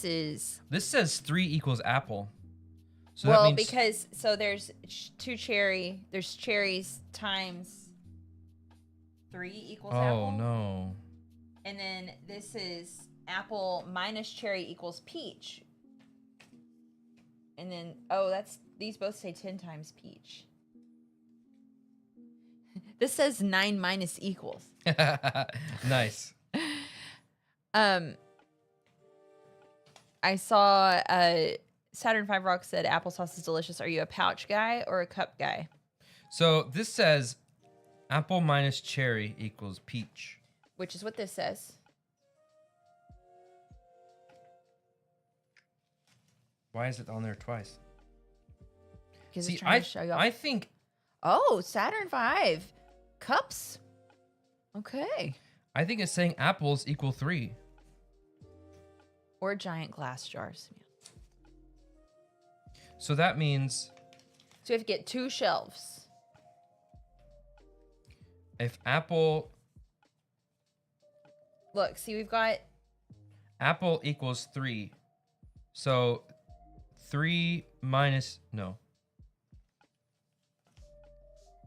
says 3 equals apple. So well, that means, because so there's there's cherries times 3 equals apple. Oh no. And then this is apple minus cherry equals peach. And then these both say 10 times peach. This says 9 minus equals. Nice. I saw Saturn 5 Rock said applesauce is delicious. Are you a pouch guy or a cup guy? So this says apple minus cherry equals peach. Which is what this says. Why is it on there twice? Because it's trying to show you off. I think. Oh, Saturn 5 cups. Okay. I think it's saying apples equal 3. Or giant glass jars. So that means So we have to get 2 shelves. if apple Look, see, we've got apple equals 3. So 3 minus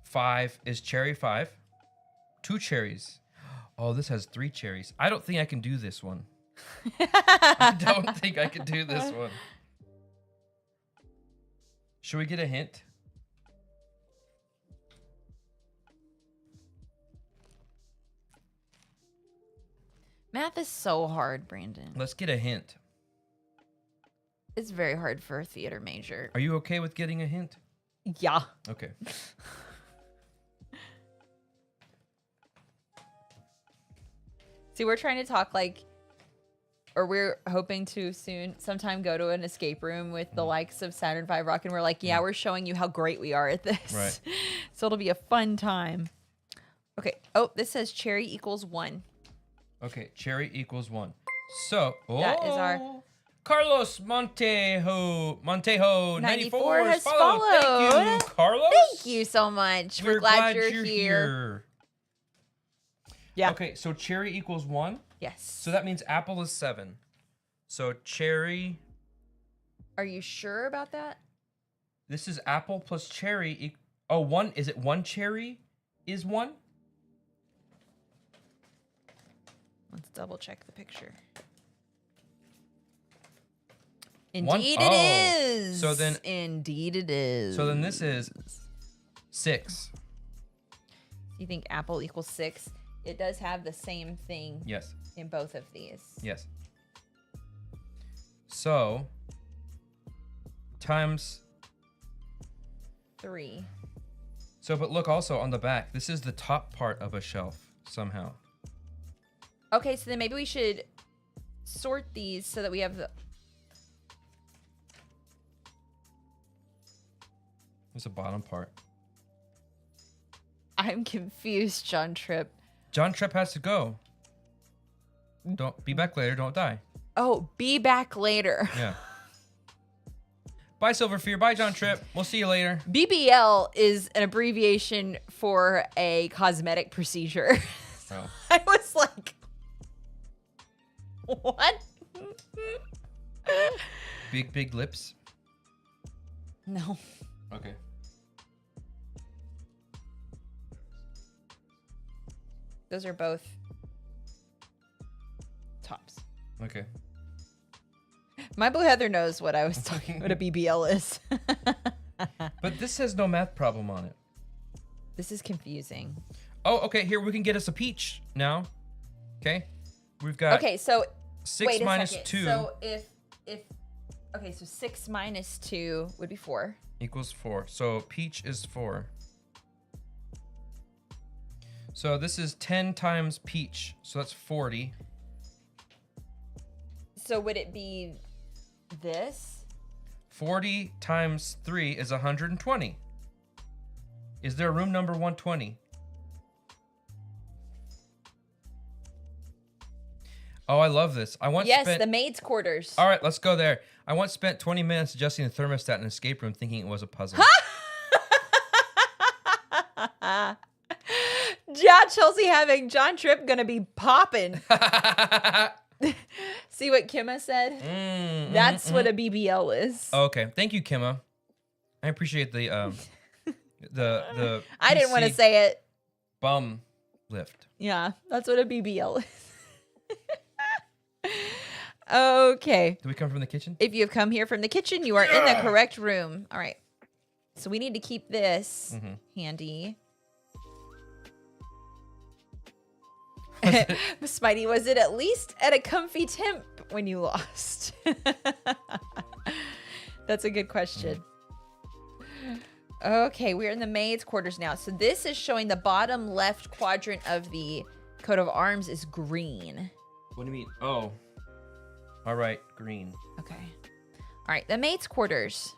5 is cherry 5. 2 cherries. Oh, this has 3 cherries. I don't think I can do this one. I don't think I can do this one. Should we get a hint? math is so hard, Brandon. Let's get a hint. It's very hard for a theater major. Are you okay with getting a hint? Yeah. Okay. See, we're trying to talk or we're hoping to sometime go to an escape room with the likes of Saturn 5 Rock, and we're like, yeah, we're showing you how great we are at this. Right. So it'll be a fun time. Okay. Oh, this says cherry equals 1. Okay, cherry equals 1. So, That is our... Carlos Montejo 94 has followed. Thank you, Carlos. Thank you so much. We're glad you're here. Yeah. Okay, so cherry equals 1. Yes. So that means apple is 7. So cherry. Are you sure about that? This is apple plus cherry. Oh, 1. Is it 1 cherry is 1? Let's double check the picture. Indeed it is. So then. Indeed it is. So then this is 6. You think apple equals 6? It does have the same thing. Yes. In both of these. Yes. So times 3. So, but look also on the back. This is the top part of a shelf somehow. Okay, so then maybe we should sort these so that we have the... There's a bottom part. I'm confused, John Tripp. John Tripp has to go. Don't be back later. Don't die. Oh, be back later. Yeah. Bye, Silverfear. Bye, John Tripp. We'll see you later. BBL is an abbreviation for a cosmetic procedure. Oh. I was like, what? Big lips. No. Okay. Those are both tops. Okay. My Blue Heather knows what I was talking what a BBL is. But this has no math problem on it. This is confusing. Oh, okay. Here, we can get us a peach now. Okay. We've got Okay, so 6 wait a minus second. 2 So if okay, so 6 minus 2 would be 4. equals 4. So peach is 4. So this is 10 times peach. So that's 40. So would it be this? 40 times 3 is 120. Is there a room number 120? Oh, I love this. I once Yes, spent... the maid's quarters. All right, let's go there. I once spent 20 minutes adjusting the thermostat in an escape room thinking it was a puzzle. Yeah, Chelsea having John Tripp gonna be popping. See what Kimma said? That's what a BBL is. Okay, thank you, Kimma. I appreciate the I didn't want to say it. Bum lift. Yeah, that's what a BBL is. Okay. Do we come from the kitchen? If you have come here from the kitchen, you are in the correct room. All right. So we need to keep this handy. Spidey, was it at least at a comfy temp when you lost? That's a good question. Okay, we're in the maid's quarters now. So this is showing the bottom left quadrant of the coat of arms is green. What do you mean? Oh. All right, green. Okay. All right, the maid's quarters.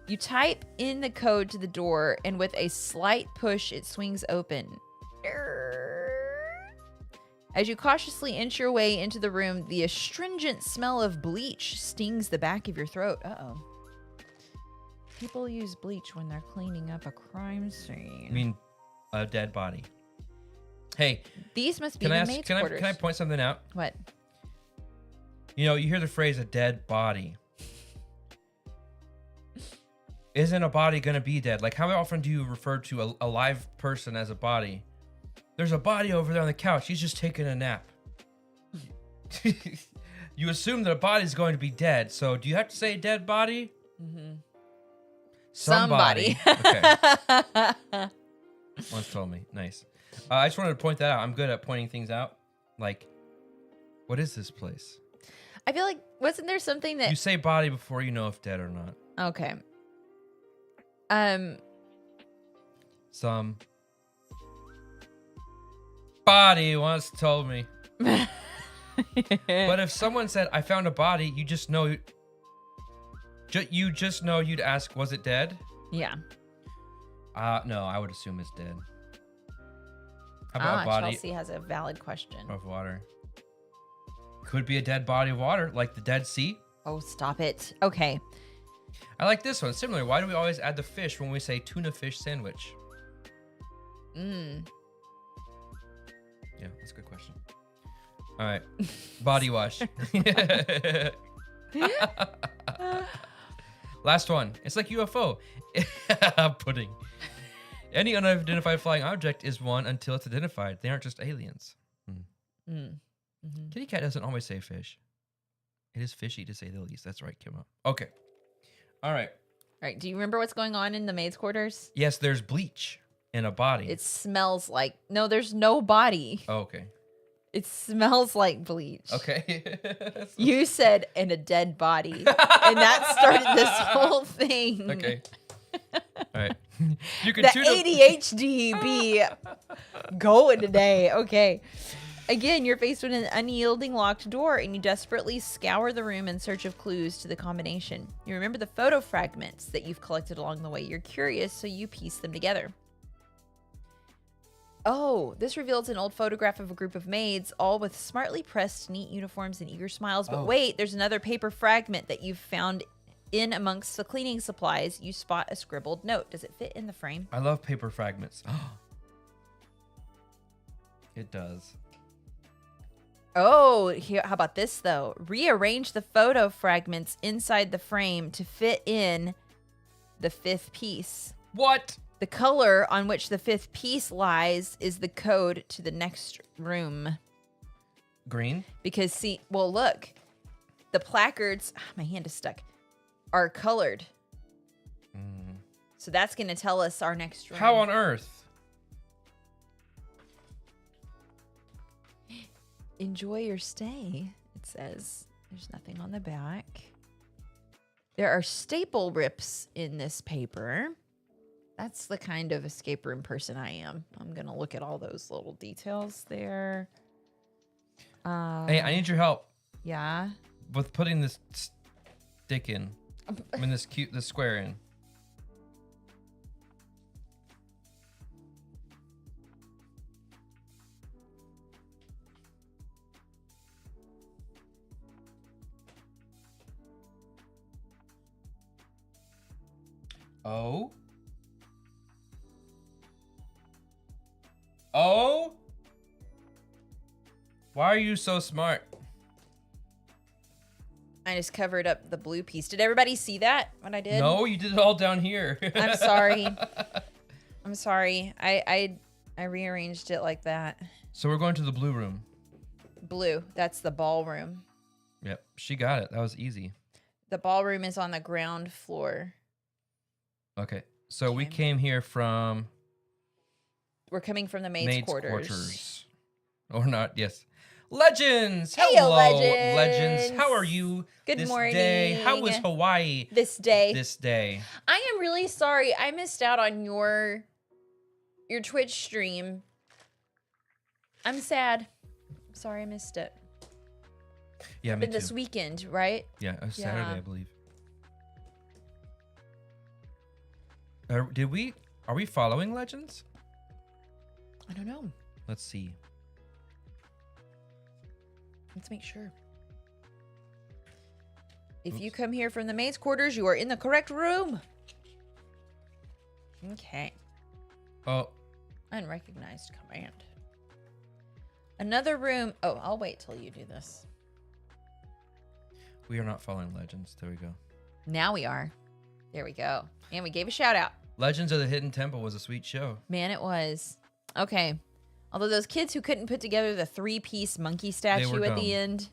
You type in the code to the door, and with a slight push, it swings open. As you cautiously inch your way into the room, the astringent smell of bleach stings the back of your throat. Uh-oh. People use bleach when they're cleaning up a crime scene. I mean, a dead body. Hey. These must be the maid's quarters. Can I point something out? What? You know, you hear the phrase a dead body. Isn't a body going to be dead? Like, how often do you refer to a live person as a body? There's a body over there on the couch. He's just taking a nap. You assume that a body's going to be dead. So do you have to say dead body? Mm-hmm. Somebody. Okay. Once told me. Nice. I just wanted to point that out. I'm good at pointing things out. Like, what is this place? I feel like, wasn't there something that... You say body before you know if dead or not. Okay. Some body once told me. But if someone said, I found a body, you just know... You just know you'd ask, was it dead? Yeah. No, I would assume it's dead. How about a body Chelsea has a valid question. of water? Could be a dead body of water, like the Dead Sea. Oh, stop it. Okay. I like this one. Similar. Why do we always add the fish when we say tuna fish sandwich? Yeah, that's a good question. All right. Body wash. Last one. It's like UFO. Pudding. Any unidentified flying object is one until it's identified. They aren't just aliens. Kitty cat doesn't always say fish. It is fishy to say the least. That's right, Kimmo. Okay. All right. All right. Do you remember what's going on in the maid's quarters? Yes, there's bleach in a body. It smells like... No, there's no body. Oh, okay. It smells like bleach. Okay. You said in a dead body. And that started this whole thing. Okay. All right. You can the tune ADHD be going today. Okay. Again, you're faced with an unyielding locked door, and you desperately scour the room in search of clues to the combination. You remember the photo fragments that you've collected along the way. You're curious, so you piece them together. Oh, this reveals an old photograph of a group of maids, all with smartly pressed, neat uniforms and eager smiles. But wait, there's another paper fragment that you've found in amongst the cleaning supplies. You spot a scribbled note. Does it fit in the frame? I love paper fragments. It does. Oh, here, how about this, though? Rearrange the photo fragments inside the frame to fit in the fifth piece. What? The color on which the fifth piece lies is the code to the next room. Green? Because, see, well, look. The placards, my hand is stuck, are colored. So that's going to tell us our next room. How on earth? Enjoy your stay, it says. There's nothing on the back. There are staple rips in this paper. That's the kind of escape room person I am. I'm going to look at all those little details there. Hey, I need your help. Yeah? With putting this stick in. I mean, this square in. Oh? Oh? Why are you so smart? I just covered up the blue piece. Did everybody see that, what I did? No, you did it all down here. I'm sorry. I'm sorry. I rearranged it like that. So we're going to the blue room. Blue. That's the ballroom. Yep, she got it. That was easy. The ballroom is on the ground floor. Okay, so we Okay. came here from We're coming from the maid's quarters. Or not, yes. Legends! Heyo, Hello, Legends. How are you Good this morning. day? How was Hawaii This day. this day? I am really sorry. I missed out on your Twitch stream. I'm sad. Sorry I missed it. Yeah, me Been too. this weekend, right? Yeah, it was Saturday, Yeah. I believe. Are we following Legends? I don't know. Let's see. Let's make sure. If you come here from the maid's quarters, you are in the correct room. Okay. Oh, Unrecognized command. Another room. Oh, I'll wait till you do this. we are not following Legends. There we go. Now we are. There we go. And we gave a shout out. Legends of the Hidden Temple was a sweet show. Man, it was. Okay. Although those kids who couldn't put together the 3-piece monkey statue at the dumb. end.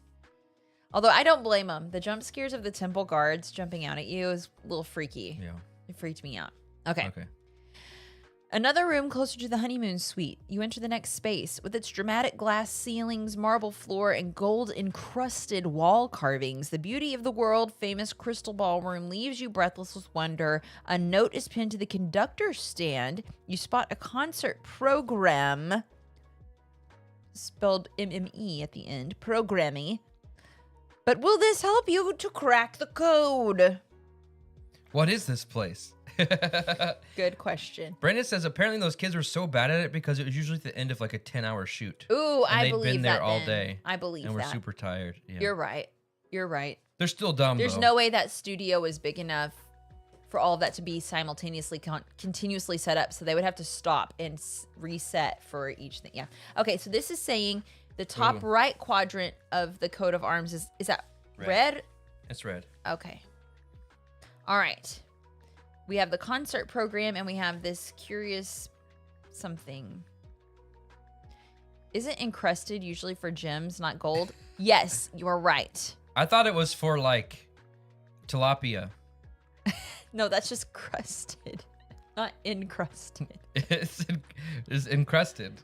Although I don't blame them. The jump scares of the temple guards jumping out at you is a little freaky. Yeah. It freaked me out. Okay. Okay. Another room closer to the honeymoon suite. You enter the next space with its dramatic glass ceilings, marble floor, and gold-encrusted wall carvings. The beauty of the world-famous crystal ballroom leaves you breathless with wonder. A note is pinned to the conductor's stand. You spot a concert program, spelled M-M-E at the end, programmy. But will this help you to crack the code? What is this place? Good question. Brandon says apparently those kids were so bad at it because it was usually at the end of like a 10-hour shoot. Ooh, And I they'd believe been there that all then. day. I believe And we're that. super tired. Yeah. You're right. You're right. They're still dumb, There's though. no way that studio is big enough for all of that to be simultaneously continuously set up. So they would have to stop and reset for each thing. Yeah. Okay. So this is saying the top Ooh. right quadrant of the coat of arms is that red? It's red. Okay. All right. We have the concert program and we have this curious something. Isn't encrusted usually for gems, not gold? Yes, you are right. I thought it was for like tilapia. No, that's just crusted, not encrusted. It's encrusted.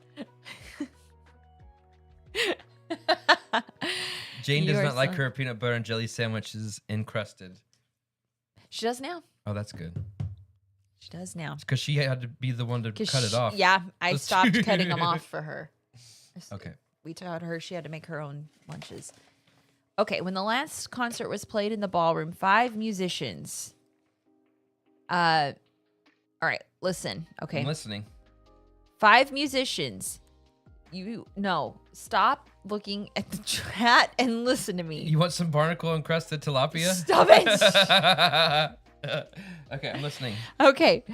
Jane does You are not like so- her peanut butter and jelly sandwiches encrusted. She does now. Oh, that's good. She does now. Because she had to be the one to cut it off. Yeah, I That's- stopped cutting them off for her. Okay. We taught her she had to make her own lunches. Okay, when the last concert was played in the ballroom, 5 musicians. All right, listen. Okay. I'm listening. 5 musicians. Stop looking at the chat and listen to me. You want some barnacle encrusted tilapia? Stop it. Okay, I'm listening. Okay.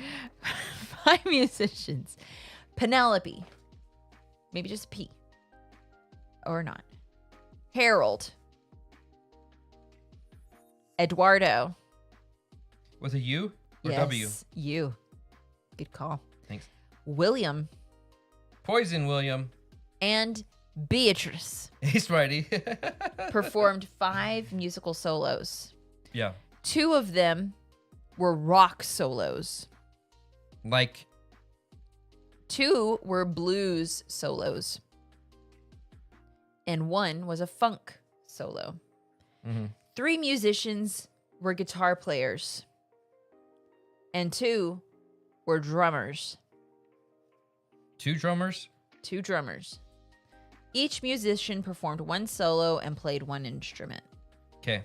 5 musicians. Penelope. Maybe just a P. Or not. Harold. Eduardo. With a U or Yes, W? you. Good call. Thanks. William. Poison William. And Beatrice Ace Righty. performed 5 musical solos. Yeah. 2 of them were rock solos. Like 2 were blues solos. And 1 was a funk solo. mhm. 3 musicians were guitar players. And 2 were drummers. 2 drummers. 2 drummers. Each musician performed 1 solo and played 1 instrument. Okay.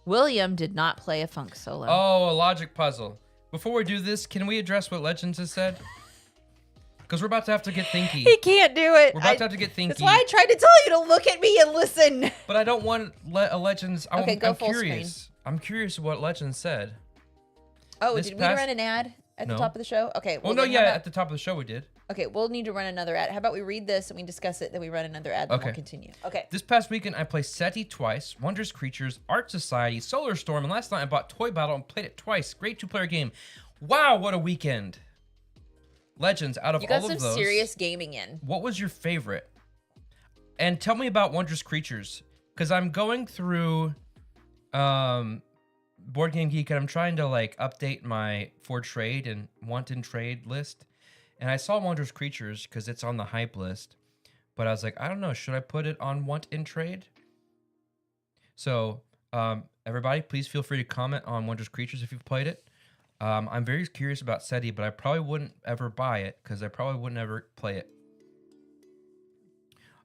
William did not play a funk solo. Oh, a logic puzzle. Before we do this, can we address what Legends has said? Because we're about to have to get thinky. He can't do it. We're about to have to get thinky. That's why I tried to tell you to look at me and listen. But I don't want a Legends. Okay, go I'm full curious. I'm curious what Legends said. Oh, this did we past- run an ad at the No. top of the show? Okay. Well, no, then how yeah, about- at the top of the show we did. Okay, we'll need to run another ad. How about we read this and we discuss it, then we run another ad, then Okay. we'll continue. Okay. This past weekend, I played SETI twice, Wondrous Creatures, Art Society, Solar Storm, and last night I bought Toy Battle and played it twice. Great 2-player game. Wow, what a weekend. Legends, out of You all got of some those, serious gaming in. what was your favorite? And tell me about Wondrous Creatures, because I'm going through Board Game Geek and I'm trying to like update my for trade and want in trade list. And I saw Wondrous Creatures because it's on the hype list. But I was like, I don't know, should I put it on want in trade? So everybody, please feel free to comment on Wondrous Creatures if you've played it. I'm very curious about SETI, but I probably wouldn't ever buy it because I probably wouldn't ever play it.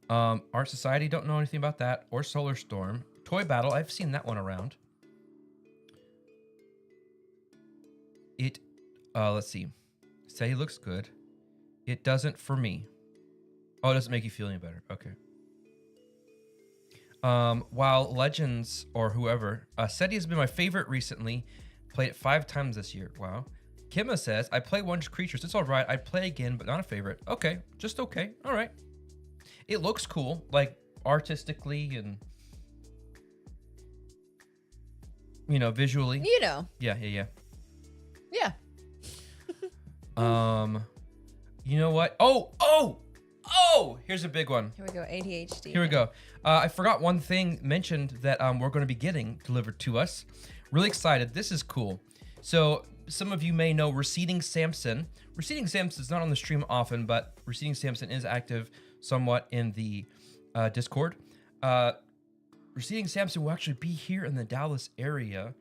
Art Society, don't know anything about that. Or Solar Storm. Toy Battle, I've seen that one around. Let's see. SETI looks good. It doesn't for me. Oh, it doesn't make you feel any better. Okay. While Legends or whoever, SETI has been my favorite recently. Played it 5 times this year. Wow. Kimma says, I play Wondrous Creatures. It's all right. I'd play again, but not a favorite. Okay. Just okay. All right. It looks cool, like artistically and, you know, visually. You know. Yeah. Yeah. You know what? Oh! Here's a big one. Here we go. ADHD. Here we go. I forgot one thing mentioned that we're going to be getting delivered to us. Really excited. This is cool. So some of you may know Receding Samson. Receding Samson is not on the stream often, but Receding Samson is active somewhat in the Discord. Receding Samson will actually be here in the Dallas area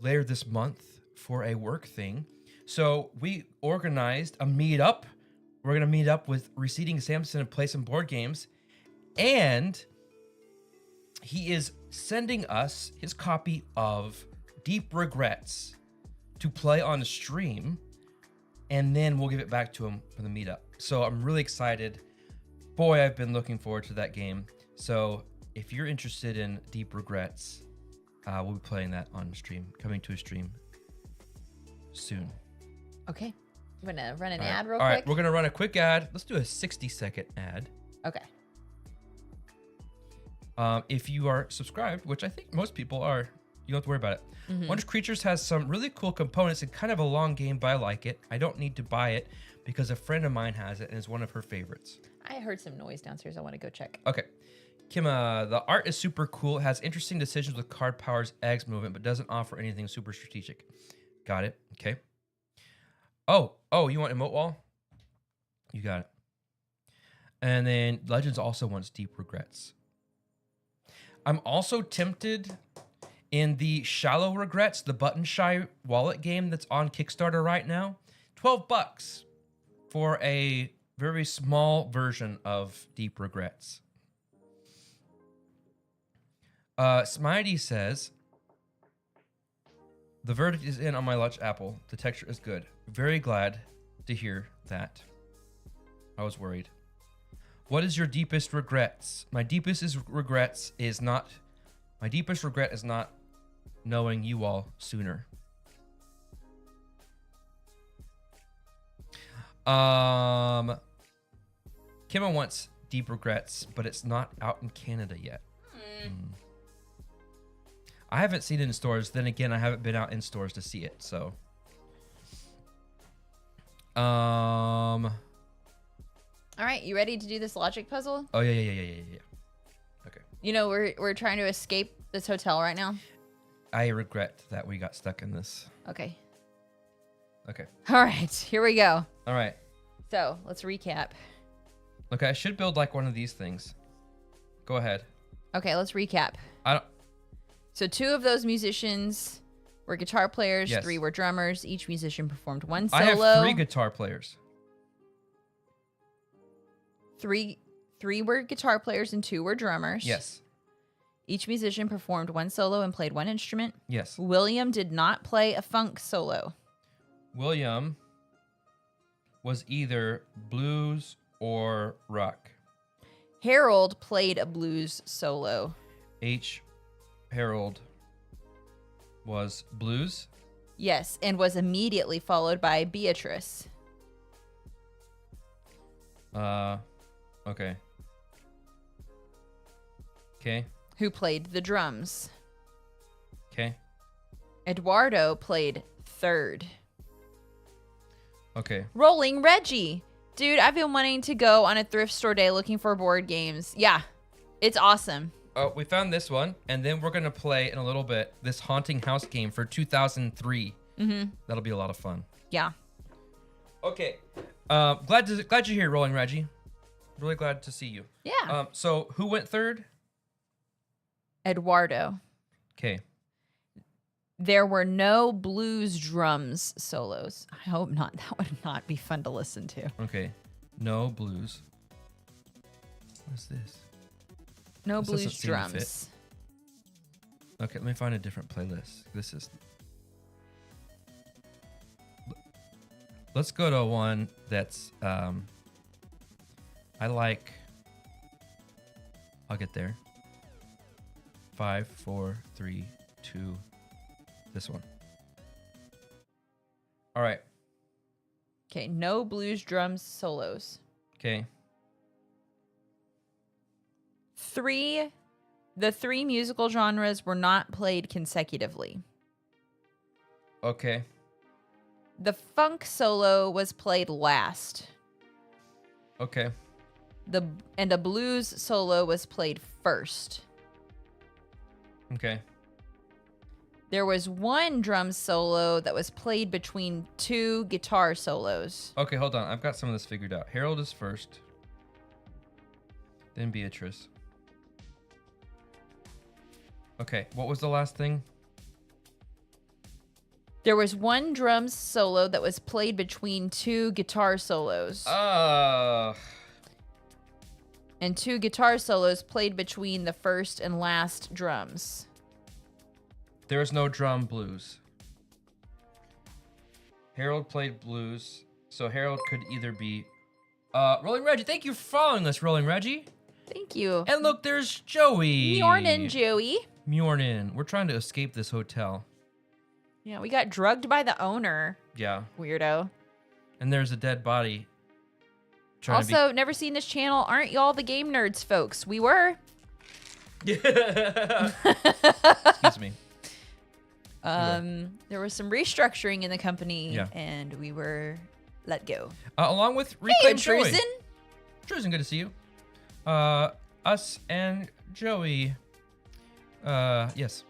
later this month for a work thing. So we organized a meetup. We're going to meet up with Receding Samson and play some board games. And he is sending us his copy of Deep Regrets to play on the stream. And then we'll give it back to him for the meetup. So I'm really excited. Boy, I've been looking forward to that game. So if you're interested in Deep Regrets, we'll be playing that on stream, coming to a stream soon. Okay. I'm going to run an All right. ad real All quick. right, we're going to run a quick ad. Let's do a 60-second ad. Okay. If you are subscribed, which I think most people are, you don't have to worry about it. Wondrous Creatures has some really cool components and kind of a long game, but I like it. I don't need to buy it because a friend of mine has it and it's one of her favorites. I heard some noise downstairs. I want to go check. Okay. Kimma, the art is super cool. It has interesting decisions with card powers, eggs movement, but doesn't offer anything super strategic. Got it. Okay. Oh, you want emote wall? You got it. And then Legends also wants Deep Regrets. I'm also tempted in the Shallow Regrets, the Button Shy wallet game that's on Kickstarter right now. $12 for a very small version of Deep Regrets. Smitey says, the verdict is in on my Lunch Apple. The texture is good. Very glad to hear that. I was worried. What is your deepest regrets? My deepest regret is not knowing you all sooner. Kimma wants Deep Regrets, but it's not out in Canada yet. I haven't seen it in stores. Then again, I haven't been out in stores to see it. So, All right, you ready to do this logic puzzle? Oh yeah. Okay. You know, we're trying to escape this hotel right now. I regret that we got stuck in this. Okay. Okay. All right, here we go. All right. So let's recap. Okay, I should build like one of these things. Go ahead. Okay, let's recap. I don't. So 2 of those musicians were guitar players, Yes. 3 were drummers. Each musician performed one solo. I have 3 guitar players. 3 were guitar players and 2 were drummers. Yes. Each musician performed one solo and played one instrument. Yes. William did not play a funk solo. William was either blues or rock. Harold played a blues solo. Harold was blues. Yes, and was immediately followed by Beatrice. Okay. Okay. Who played the drums. Okay. Eduardo played third. Okay. Rolling Reggie. Dude, I've been wanting to go on a thrift store day looking for board games. Yeah, it's awesome. Oh, we found this one, and then we're gonna play in a little bit this haunting house game for 2003. Mm-hmm. That'll be a lot of fun. Yeah. Okay. Glad you're here, Rolling Reggie. Really glad to see you. Yeah. So who went third? Eduardo. Okay. There were no blues drums solos. I hope not. That would not be fun to listen to. Okay. No blues. What's this? No This blues doesn't seem to fit. drums. Okay, let me find a different playlist. This is. Let's go to one that's. I like. I'll get there. 5, 4, 3, 2. This one. All right. Okay, no blues drums solos. Okay. The three musical genres were not played consecutively. Okay. The funk solo was played last. Okay. And a blues solo was played first. Okay. There was one drum solo that was played between two guitar solos. Okay, hold on. I've got some of this figured out. Harold is first. Then Beatrice. Okay, what was the last thing? There was one drum solo that was played between two guitar solos. And two guitar solos played between the first and last drums. There is no drum blues. Harold played blues, so Harold could either be... Rolling Reggie, thank you for following us, Rolling Reggie. Thank you. And look, there's Joey. Morning, Joey. Morning. We're trying to escape this hotel. Yeah, we got drugged by the owner. Yeah. Weirdo. And there's a dead body. Also, never seen this channel. Aren't y'all the game nerds, folks? We were. Excuse me. There was some restructuring in the company, Yeah. and we were let go. Along with Hey, Reclaim Joey. Intrusion. Intrusion, good to see you. Us and Joey. Yes.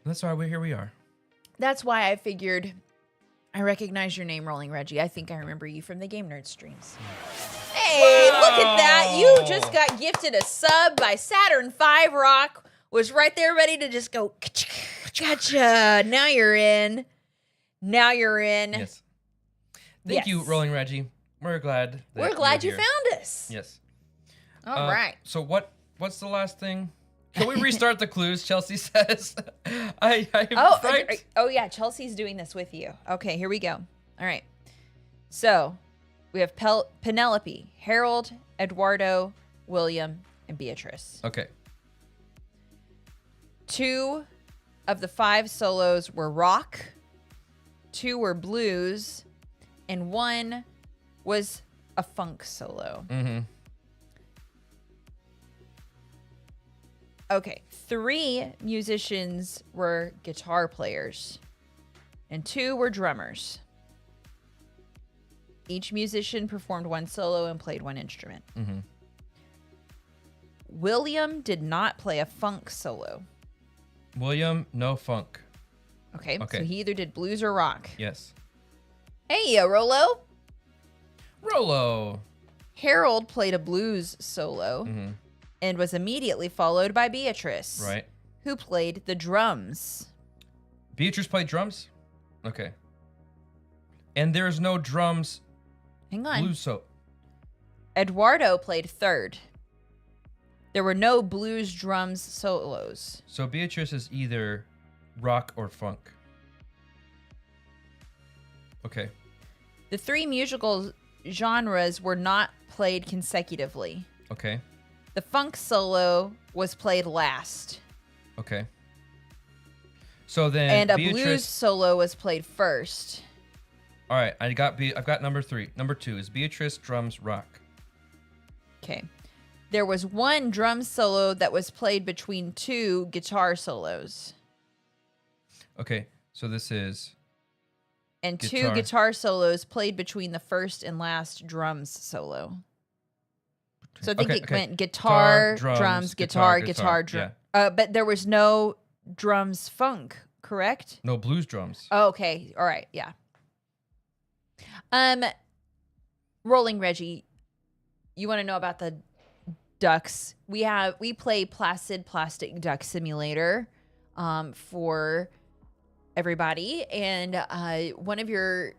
That's why here we are. That's why I figured I recognize your name, Rolling Reggie. I think I remember you from the Game Nerd streams. Hey, Wow. look at that. You just got gifted a sub by Saturn 5 Rock. Was right there ready to just go, gotcha. Now you're in. Yes. Thank you, Yes. Rolling Reggie. We're glad. We're glad you here. found us. Yes. All right. So what's the last thing? Can we restart the clues? Chelsea says. I'm frightened. Oh, yeah. Chelsea's doing this with you. Okay, here we go. All right. So we have Penelope, Harold, Eduardo, William, and Beatrice. Okay. 2 of the 5 solos were rock, 2 were blues, and 1 was a funk solo. Mm-hmm. Okay, 3 musicians were guitar players, and 2 were drummers. Each musician performed 1 solo and played 1 instrument. Mm-hmm. William did not play a funk solo. William, no funk. Okay, Okay. so he either did blues or rock. Yes. Hey, Rolo. Rollo. Harold played a blues solo Mm-hmm. and was immediately followed by Beatrice, Right. who played the drums. Beatrice played drums? Okay. And there's no drums. Hang on. Blues so. Eduardo played third. There were no blues drums solos. So Beatrice is either rock or funk. Okay. The 3 musical genres were not played consecutively. Okay. The funk solo was played last. Okay. So then And a Beatrice, blues solo was played first. All right, I've got number 3. Number 2 is Beatrice drums rock. Okay. There was one drum solo that was played between 2 guitar solos. Okay, so this is And Guitar. 2 guitar solos played between the first and last drums solo. So I think it went guitar, drums, guitar, drum. Yeah. But there was no drums funk, correct? No blues drums. Oh, okay. All right. Yeah. Rolling Reggie, you want to know about the ducks? We play Placid Plastic Duck Simulator for everybody, and one of your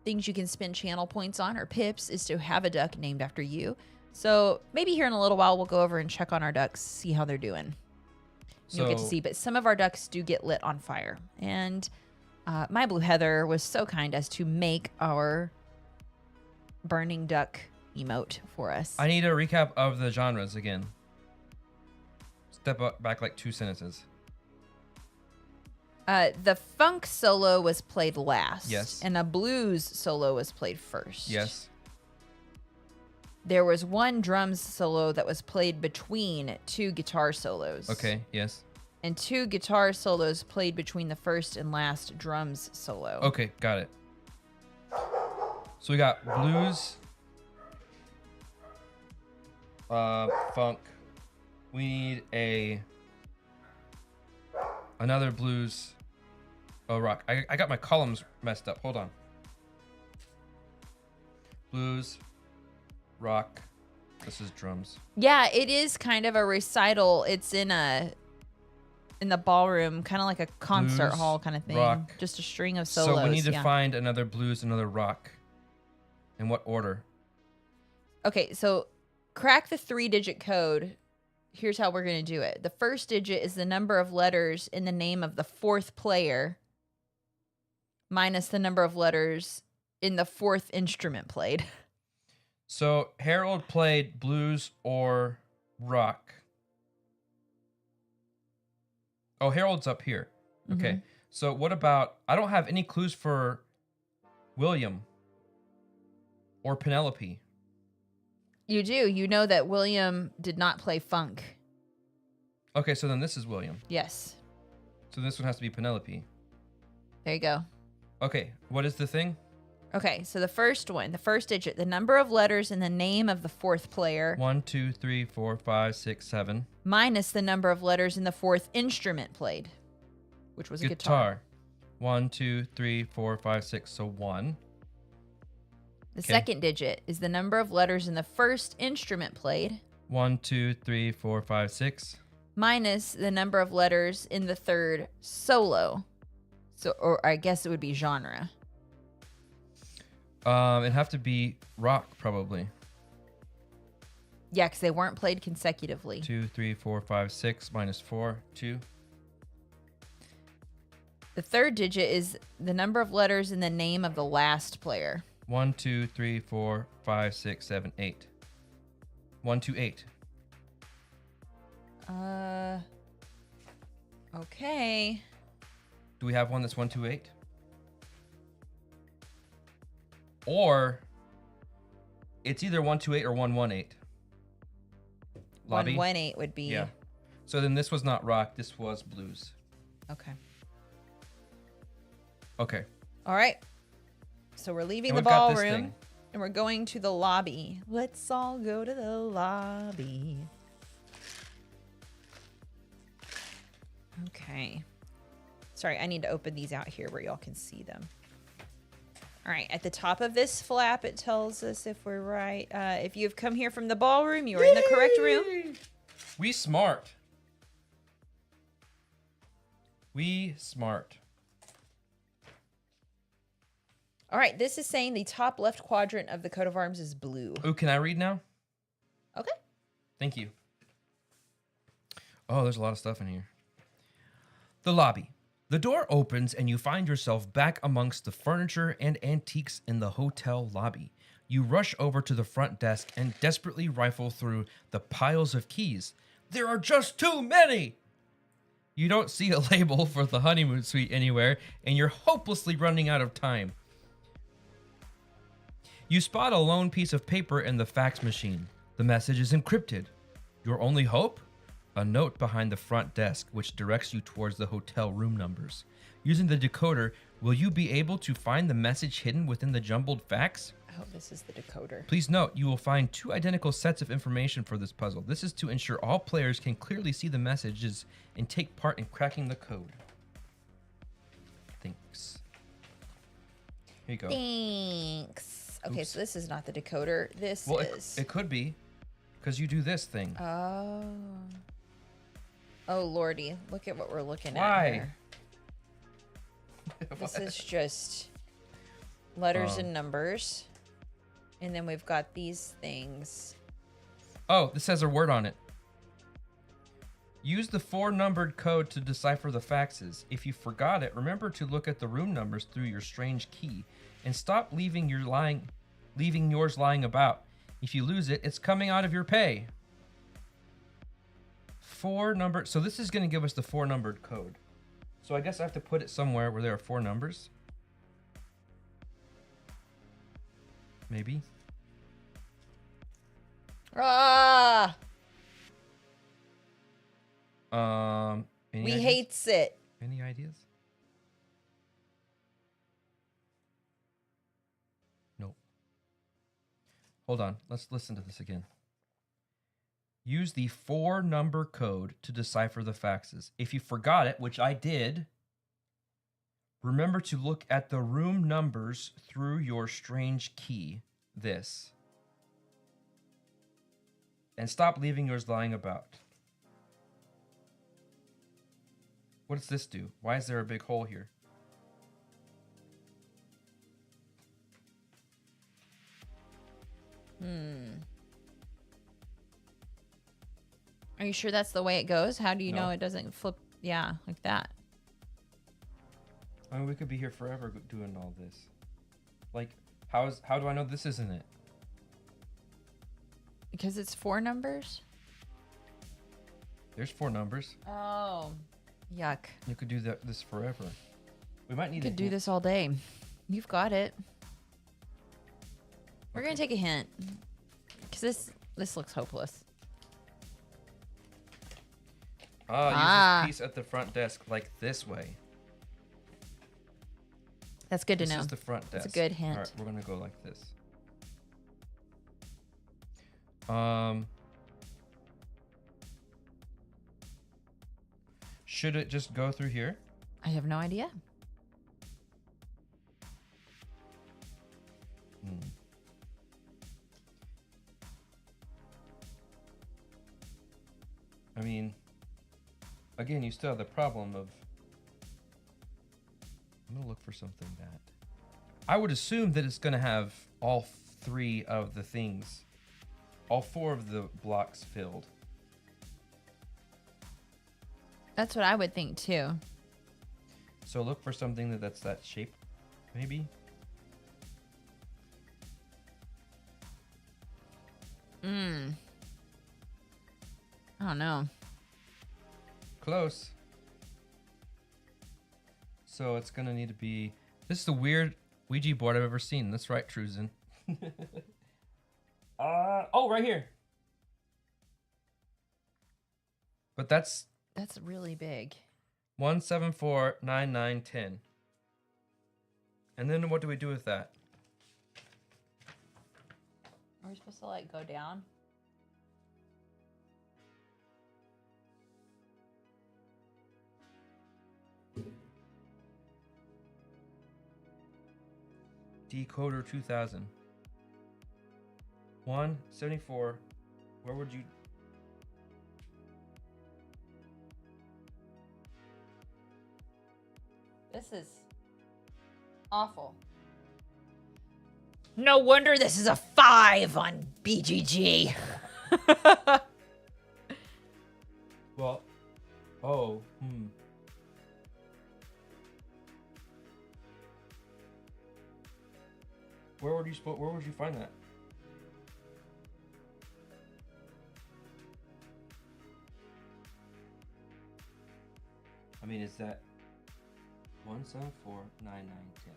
things you can spend channel points on or pips is to have a duck named after you. So maybe here in a little while we'll go over and check on our ducks, see how they're doing. You'll get to see, but some of our ducks do get lit on fire, and My Blue Heather was so kind as to make our burning duck emote for us. I need a recap of the genres again. Step back like 2 sentences. The funk solo was played last. Yes. And a blues solo was played first. Yes. There was one drums solo that was played between 2 guitar solos. Okay, yes. And 2 guitar solos played between the first and last drums solo. Okay, got it. So we got blues, funk. We need another blues. Oh, rock. I got my columns messed up. Hold on. Blues, rock. This is drums. Yeah, it is kind of a recital. It's in the ballroom, kind of like a concert Blues, hall kind of thing. rock. Just a string of solos. So we need to find another blues, another rock. In what order? Okay, so crack the 3-digit code. Here's how we're going to do it. The first digit is the number of letters in the name of the 4th player minus the number of letters in the 4th instrument played. So Harold played blues or rock. Oh, Harold's up here. Okay. Mhm. So what about, I don't have any clues for William or Penelope. You do. You know that William did not play funk. Okay, so then this is William. Yes. So this one has to be Penelope. There you go. Okay, what is the thing? Okay, so the first one, the first digit, the number of letters in the name of the 4th player 1, 2, 3, 4, 5, 6, 7. minus the number of letters in the 4th instrument played, which was a guitar. 1, 2, 3, 4, 5, 6. So 1. The Okay. second digit is the number of letters in the 1st instrument played 1, 2, 3, 4, 5, 6. minus the number of letters in the 3rd solo. So, or I guess it would be genre. It'd have to be rock, probably. Yeah, because they weren't played consecutively. 2, 3, 4, 5, 6 minus 4, 2. The third digit is the number of letters in the name of the last player. 1, 2, 3, 4, 5, 6, 7, 8. 1, 2, 8. Okay. Do we have one that's 1, 2, 8? Or it's either 1, 2, 8 or 1, 1, 8. Lobby? 118 would be. Yeah. So then this was not rock. This was blues. Okay. Okay. All right. So we're leaving And the we've got this ballroom thing. and we're going to the lobby. Let's all go to the lobby. Okay. Sorry, I need to open these out here where y'all can see them. All right, at the top of this flap, it tells us if we're right. If you've come here from the ballroom, you are in the correct room. We smart. We smart. All right, this is saying the top left quadrant of the coat of arms is blue. Oh, can I read now? Okay. Thank you. Oh, there's a lot of stuff in here. The lobby. The door opens and you find yourself back amongst the furniture and antiques in the hotel lobby. You rush over to the front desk and desperately rifle through the piles of keys. There are just too many! You don't see a label for the honeymoon suite anywhere, and you're hopelessly running out of time. You spot a lone piece of paper in the fax machine. The message is encrypted. Your only hope? A note behind the front desk, which directs you towards the hotel room numbers. Using the decoder, will you be able to find the message hidden within the jumbled fax? Oh, this is the decoder. Please note, you will find 2 identical sets of information for this puzzle. This is to ensure all players can clearly see the messages and take part in cracking the code. Thanks. Here you go. Thanks. Okay, Oops. so this is not the decoder. This Well, is. it could be, because you do this thing. Oh. Oh, lordy. Look at what we're looking Why? at here. This is just letters and numbers. And then we've got these things. Oh, this has a word on it. Use the 4-numbered code to decipher the faxes. If you forgot it, remember to look at the room numbers through your strange key and stop leaving yours lying about. If you lose it, it's coming out of your pay. 4 number. So this is going to give us the 4-numbered code. So I guess I have to put it somewhere where there are 4 numbers. Maybe. Ah! Any We ideas? hates it. Any ideas? Nope. Hold on. Let's listen to this again. Use the 4-number code to decipher the faxes. If you forgot it, which I did, remember to look at the room numbers through your strange key. This. And stop leaving yours lying about. What does this do? Why is there a big hole here? Are you sure that's the way it goes? How do you No. know it doesn't flip? Yeah, like that. I mean, we could be here forever doing all this. Like, how do I know this isn't it? Because it's 4 numbers? There's 4 numbers. Oh. Yuck. You could do this forever. We might You need could a do hint. this all day. You've got it. We're going to take a hint. Because this looks hopeless. Use this piece at the front desk like this way. That's good to This know. is the front desk. That's a good hint. All right, we're gonna go like this. Should it just go through here? I have no idea. I mean, again, you still have the problem of. I'm gonna look for something that. I would assume that it's gonna have all 3 of the things, all 4 of the blocks filled. That's what I would think too. So look for something that's that shape, maybe. I don't know. Close. So it's gonna need to be. This is the weird Ouija board I've ever seen. That's right, Truzen. Oh, right here. But that's That's really big. 1, 7, 4, 9, 9, 10. And then what do we do with that? Are we supposed to like go down? Decoder 2000. 174. Where would you? This is awful. No wonder this is a 5 on BGG. Well, oh, Where would you find that? mean, is that 174, 99, 10?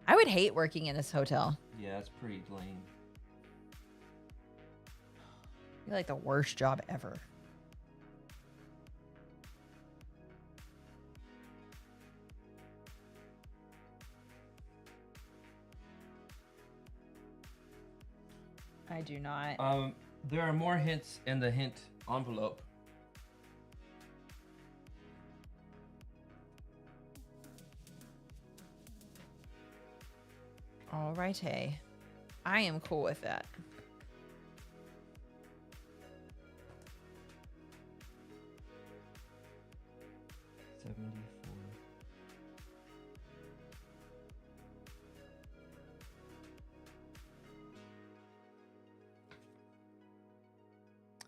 I would hate working in this hotel. Yeah, that's pretty lame. You're like the worst job ever. I do not. There are more hints in the hint envelope. All right, hey. I am cool with that.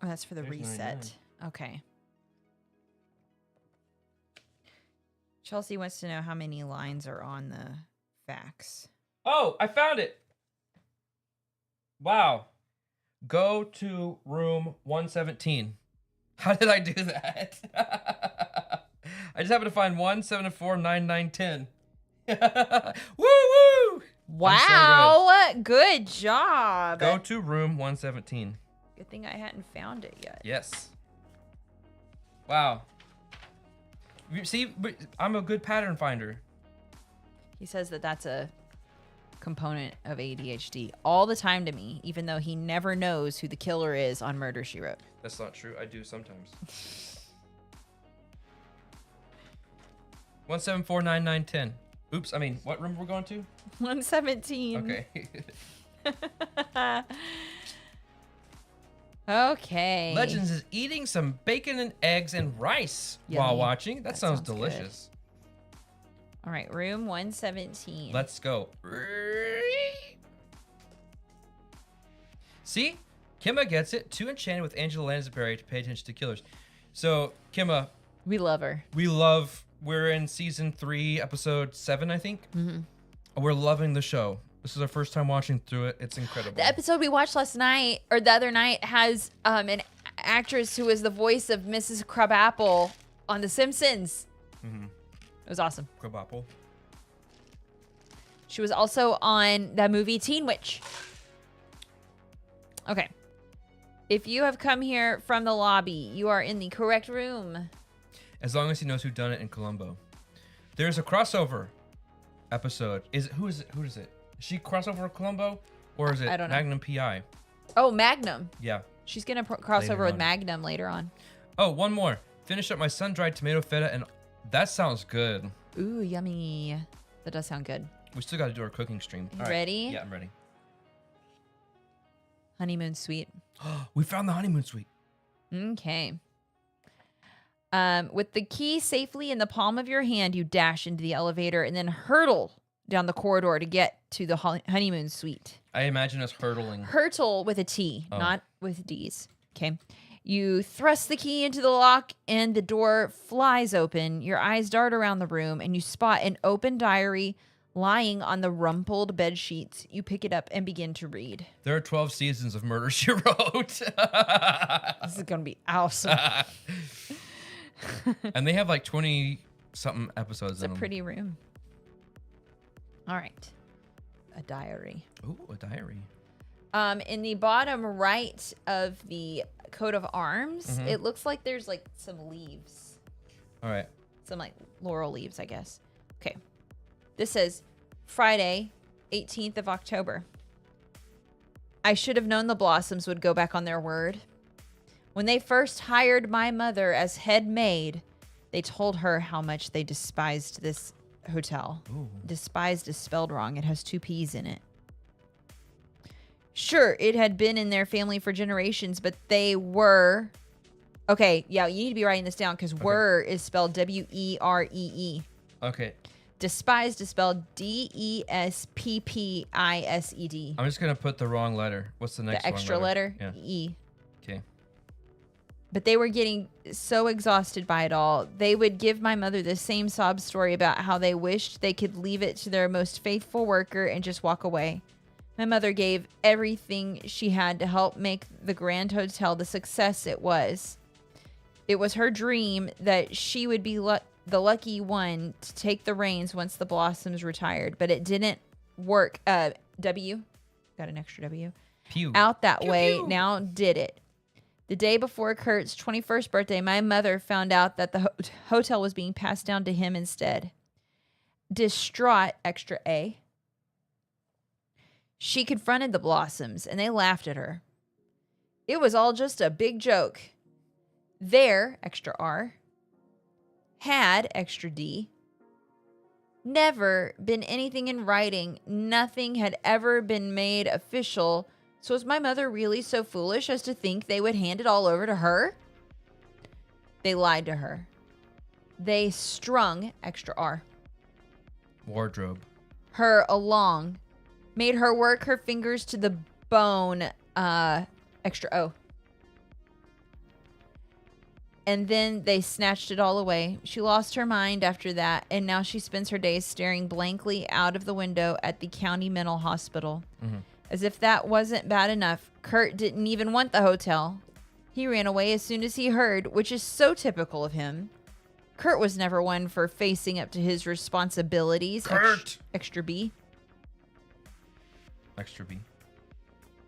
Oh, that's for the There's reset. 99. Okay. Chelsea wants to know how many lines are on the fax. Oh, I found it. Wow. Go to room 117. How did I do that? I just happened to find 174, 99, 10. Woo woo! Wow. Good job. Go to room 117. Good thing I hadn't found it yet. Yes. Wow. You see, I'm a good pattern finder. He says that that's a component of ADHD all the time to me, even though he never knows who the killer is on Murder, She Wrote. That's not true. I do sometimes. 1749910. Oops, I mean, what room we're going to? 117. Okay. Okay. Legends is eating some bacon and eggs and rice while Yummy. watching. That sounds sounds good. delicious. All right, room 117. Let's go. See? Kimma gets it. Too enchanted with Angela Lansbury to pay attention to killers. So, Kimma, We love her. we're in season 3, episode 7, I think. Mm-hmm. We're loving the show. This is our first time watching through it. It's incredible. The episode we watched last night, or the other night, has an actress who was the voice of Mrs. Crabapple on The Simpsons. Mm-hmm. It was awesome. Crabapple. She was also on that movie Teen Witch. Okay. If you have come here from the lobby, you are in the correct room. As long as he knows who done it in Colombo. There's a crossover episode. Who is it? Is she crossover with Colombo? Or is it I don't know. Magnum PI? Oh, Magnum. Yeah. She's going to cross Later over with on. Magnum later on. Oh, one more. Finish up my sun-dried tomato feta, and that sounds good. Ooh, yummy. That does sound good. We still got to do our cooking stream. You All right. ready? Yeah, I'm ready. Honeymoon suite. We found the honeymoon suite. Okay. With the key safely in the palm of your hand, you dash into the elevator and then hurtle down the corridor to get to the honeymoon suite. I imagine us hurtling. Hurtle with a T, Oh. not with D's. Okay. You thrust the key into the lock and the door flies open. Your eyes dart around the room and you spot an open diary lying on the rumpled bed sheets. You pick it up and begin to read. There are 12 seasons of Murder, She Wrote. This is going to be awesome. And they have like 20-something episodes It's in a them. pretty room. All right. A diary. Ooh, a diary. In the bottom right of the coat of arms, Mhm. it looks like there's like some leaves. All right. Some like laurel leaves, I guess. Okay. This says Friday, 18th of October. I should have known the Blossoms would go back on their word. When they first hired my mother as head maid, they told her how much they despised this hotel. Ooh. Despised is spelled wrong. It has 2 P's in it. Sure, it had been in their family for generations, but they were... Okay, yeah, you need to be writing this down because were is spelled W-E-R-E-E. Okay. Despised is spelled D-E-S-P-P-I-S-E-D. I'm just going to put the wrong letter. What's the next The extra wrong letter, Yeah. E. Okay. But they were getting so exhausted by it all. They would give my mother the same sob story about how they wished they could leave it to their most faithful worker and just walk away. My mother gave everything she had to help make the Grand Hotel the success it was. It was her dream that she would be the lucky one to take the reins once the Blossoms retired, but it didn't work. W, got an extra W. Pew. Out that Pew, way, pew. now did it. The day before Kurt's 21st birthday, my mother found out that the hotel was being passed down to him instead. Distraught, extra A, she confronted the Blossoms, and they laughed at her. It was all just a big joke. There, extra R, had, extra D, never been anything in writing. Nothing had ever been made official. So was my mother really so foolish as to think they would hand it all over to her? They lied to her. They strung, extra R, Wardrobe. her along, made her work her fingers to the bone, extra O. And then they snatched it all away. She lost her mind after that, and now she spends her days staring blankly out of the window at the county mental hospital. Mm-hmm. As if that wasn't bad enough, Kurt didn't even want the hotel. He ran away as soon as he heard, which is so typical of him. Kurt was never one for facing up to his responsibilities. Kurt! Extra B. Extra B.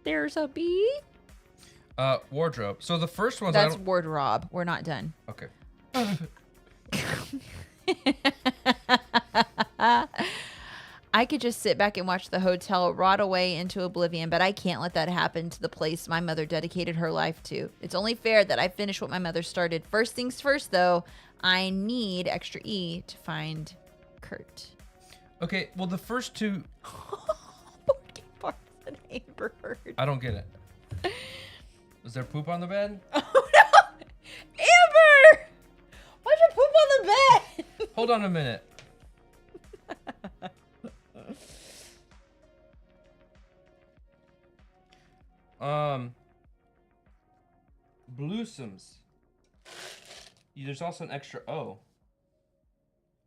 There's a B. Wardrobe. So the first one's That's wardrobe. We're not done. Okay. I could just sit back and watch the hotel rot away into oblivion, but I can't let that happen to the place my mother dedicated her life to. It's only fair that I finish what my mother started. First things first, though, I need extra E to find Kurt. Okay, well, the first two... Barks an Amber Heard. I don't get it. Was there poop on the bed? Oh, no! Amber! Why'd you poop on the bed? Hold on a minute. Bluesomes. There's also an extra O.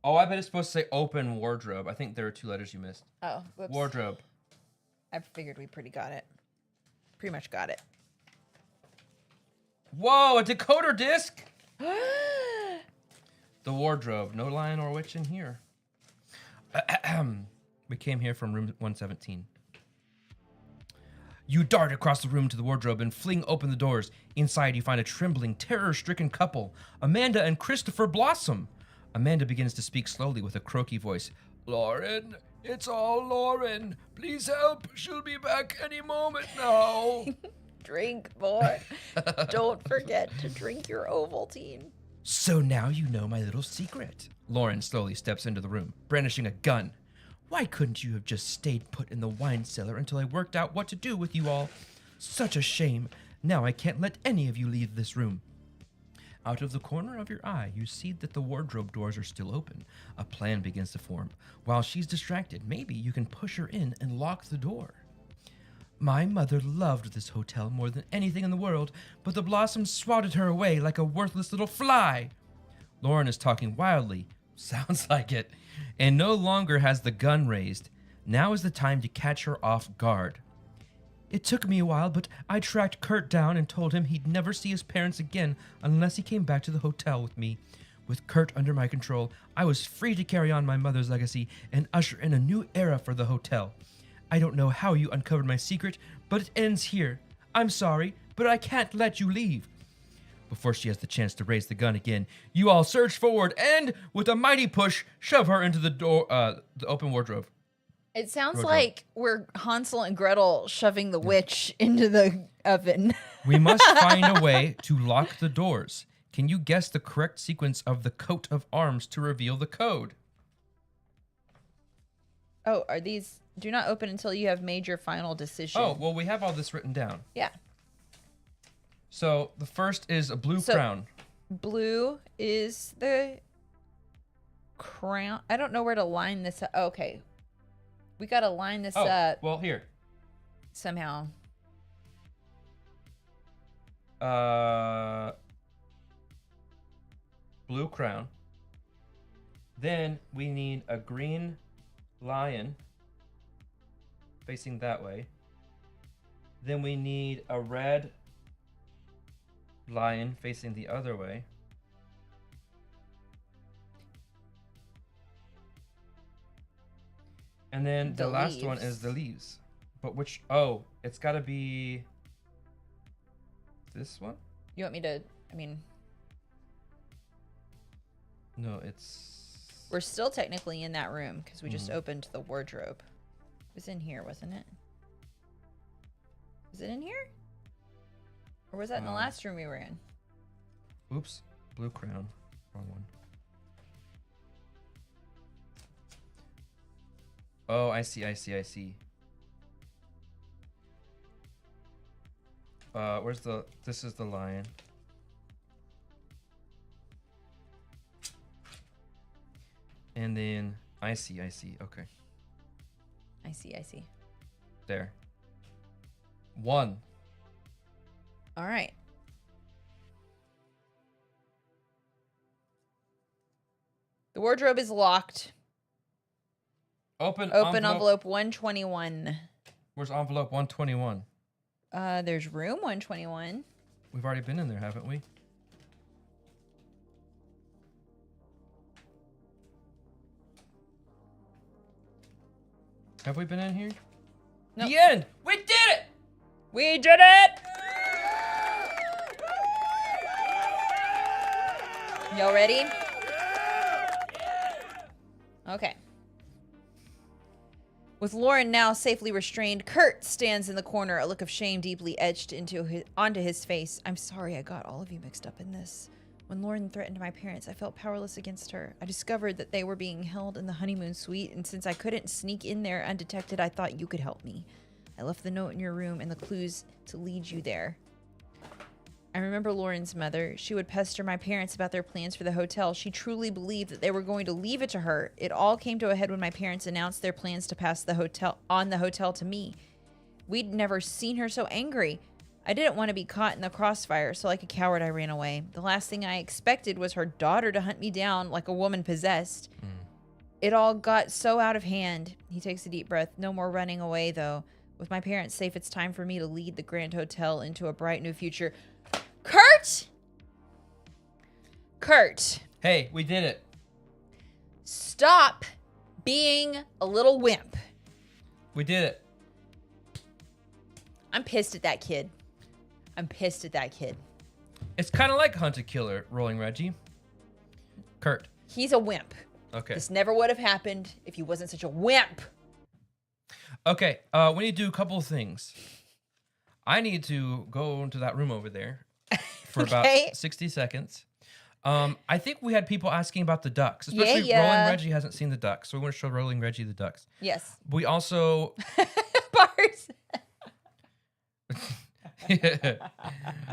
Oh, I bet it's supposed to say open wardrobe. I think there are 2 letters you missed. Oh, whoops. Wardrobe. I figured we pretty much got it. Whoa, a decoder disc? The wardrobe. No lion or witch in here. We came here from room 117. You dart across the room to the wardrobe and fling open the doors. Inside, you find a trembling, terror-stricken couple, Amanda and Christopher Blossom. Amanda begins to speak slowly with a croaky voice. Lauren, it's all Lauren. Please help. She'll be back any moment now. Drink, boy. Don't forget to drink your Ovaltine. So now you know my little secret. Lauren slowly steps into the room, brandishing a gun. Why couldn't you have just stayed put in the wine cellar until I worked out what to do with you all? Such a shame. Now I can't let any of you leave this room. Out of the corner of your eye, you see that the wardrobe doors are still open. A plan begins to form. While she's distracted, maybe you can push her in and lock the door. My mother loved this hotel more than anything in the world, but the Blossoms swatted her away like a worthless little fly. Lauren is talking wildly. Sounds like it. And no longer has the gun raised. Now is the time to catch her off guard. It took me a while, but I tracked Kurt down and told him he'd never see his parents again unless he came back to the hotel with me. With Kurt under my control, I was free to carry on my mother's legacy and usher in a new era for the hotel. I don't know how you uncovered my secret, but it ends here. I'm sorry, but I can't let you leave. Before she has the chance to raise the gun again, you all surge forward and, with a mighty push, shove her into the door, the open wardrobe. It sounds like we're Hansel and Gretel shoving the witch into the oven. We must find a way to lock the doors. Can you guess the correct sequence of the coat of arms to reveal the code? Oh, are these... Do not open until you have made your final decision. Oh, well, we have all this written down. Yeah. So the first is a blue crown. Blue is the crown. I don't know where to line this up. Oh, okay. We got to line this up. Well, here. Somehow. Blue crown. Then we need a green lion facing that way. Then we need a red lion facing the other way. And then the last one leaves. is the leaves. But which? Oh, it's got to be this one. You want me to? I mean, No, it's. we're still technically in that room because we just opened the wardrobe. It was in here, wasn't it? Was it in here? Or was that in the last room we were in? Oops, blue crown, wrong one. Oh, I see. Where's the? This is the lion. And then I see. Okay. I see. There. 1. All right. The wardrobe is locked. Open envelope 121. Where's envelope 121? There's room 121. We've already been in there, haven't we? Have we been in here? Nope. The end! We did it! We did it! Y'all ready? Okay. With Lauren now safely restrained, Kurt stands in the corner, a look of shame deeply etched onto his face. I'm sorry I got all of you mixed up in this. When Lauren threatened my parents, I felt powerless against her. I discovered that they were being held in the honeymoon suite, and since I couldn't sneak in there undetected, I thought you could help me. I left the note in your room and the clues to lead you there. I remember Lauren's mother. She would pester my parents about their plans for the hotel. She truly believed that they were going to leave it to her. It all came to a head when my parents announced their plans to pass the hotel to me. We'd never seen her so angry. I didn't want to be caught in the crossfire, so like a coward, I ran away. The last thing I expected was her daughter to hunt me down like a woman possessed. It all got so out of hand. He takes a deep breath. No more running away, though. With my parents safe, it's time for me to lead the Grand Hotel into a bright new future. Kurt! Hey, we did it. Stop being a little wimp. We did it. I'm pissed at that kid. It's kind of like Hunt a Killer, Rolling Reggie. Kurt. He's a wimp. Okay. This never would have happened if he wasn't such a wimp. Okay, we need to do a couple of things. I need to go into that room over there for about 60 seconds. I think we had people asking about the ducks, especially Rolling Reggie hasn't seen the ducks, so we want to show Rolling Reggie the ducks. Yes. We also... Bars.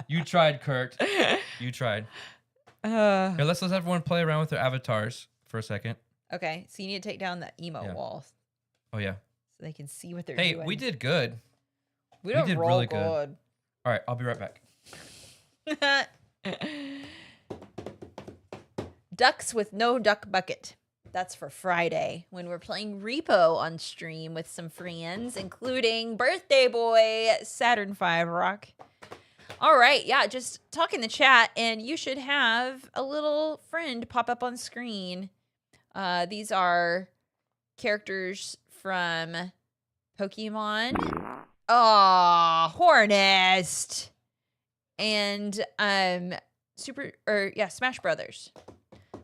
You tried, Kurt. You tried. Here, let's let everyone play around with their avatars for a second. Okay, so you need to take down the emo walls. Oh, yeah. So they can see what they're doing. Hey, we did good. We did really good. All right, I'll be right back. Ducks with no duck bucket. That's for Friday when we're playing Repo on stream with some friends, including birthday boy Saturn 5 Rock. All right, yeah, just talk in the chat, and you should have a little friend pop up on screen. These are characters from Pokemon. Hornest. And Smash Brothers.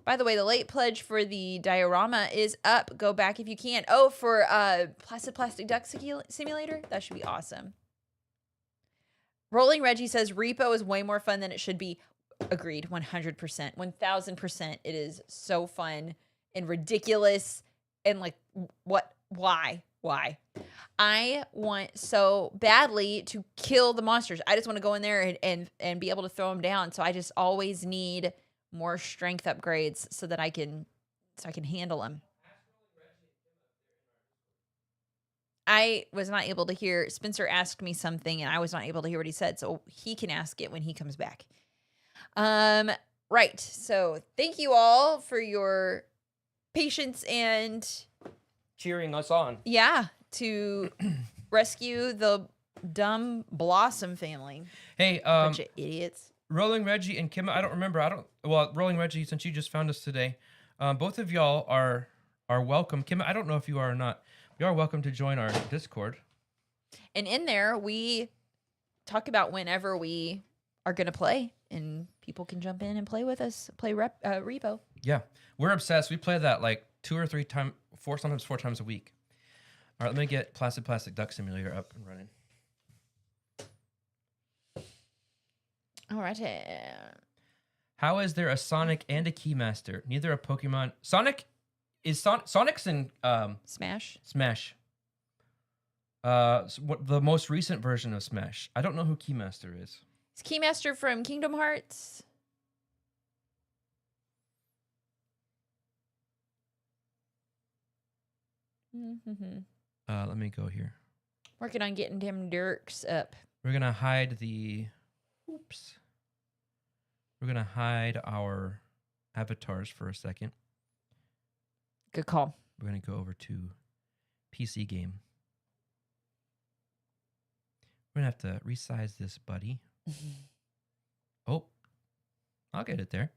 By the way, the late pledge for the diorama is up. Go back if you can. Oh, for Plastic Duck Simulator? That should be awesome. Rolling Reggie says Repo is way more fun than it should be. Agreed, 100%. 1000%. It is so fun and ridiculous. And like, what? Why? I want so badly to kill the monsters. I just want to go in there and be able to throw them down. So I just always need more strength upgrades so that I can handle them. I was not able to hear. Spencer asked me something and I was not able to hear what he said. So he can ask it when he comes back. Right. So thank you all for your patience and cheering us on. Yeah. To rescue the dumb Blossom family. Hey, bunch of idiots. Rolling Reggie and Kim, I don't remember. Rolling Reggie, since you just found us today, both of y'all are welcome. Kim, I don't know if you are or not, You are welcome to join our Discord. And in there, we talk about whenever we are going to play, and people can jump in and play with us, play Repo. Yeah, we're obsessed. We play that like 2 or 3 times, 4, sometimes 4 times a week. All right, let me get Plastic Duck Simulator up and running. All right. How is there a Sonic and a Keymaster? Neither a Pokemon. Sonic's in Smash. Smash. The most recent version of Smash. I don't know who Keymaster is. Is Keymaster from Kingdom Hearts? Let me go here. Working on getting them Dirks up. We're gonna hide the. Oops. We're gonna hide our avatars for a second. Good call. We're gonna go over to PC game. We're gonna have to resize this, buddy. Oh, I'll get it there.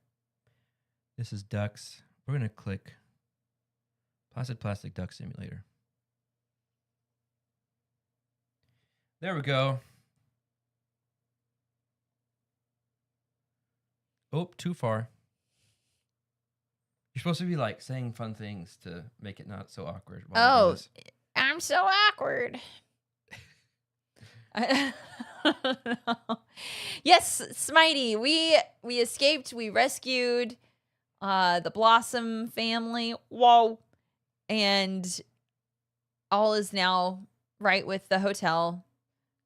This is ducks. We're gonna click Plastic Duck Simulator. There we go. Oh, too far. You're supposed to be like saying fun things to make it not so awkward. Oh, I'm so awkward. Yes, Smitey, we escaped. We rescued the Blossom family. Whoa. And all is now right with the hotel.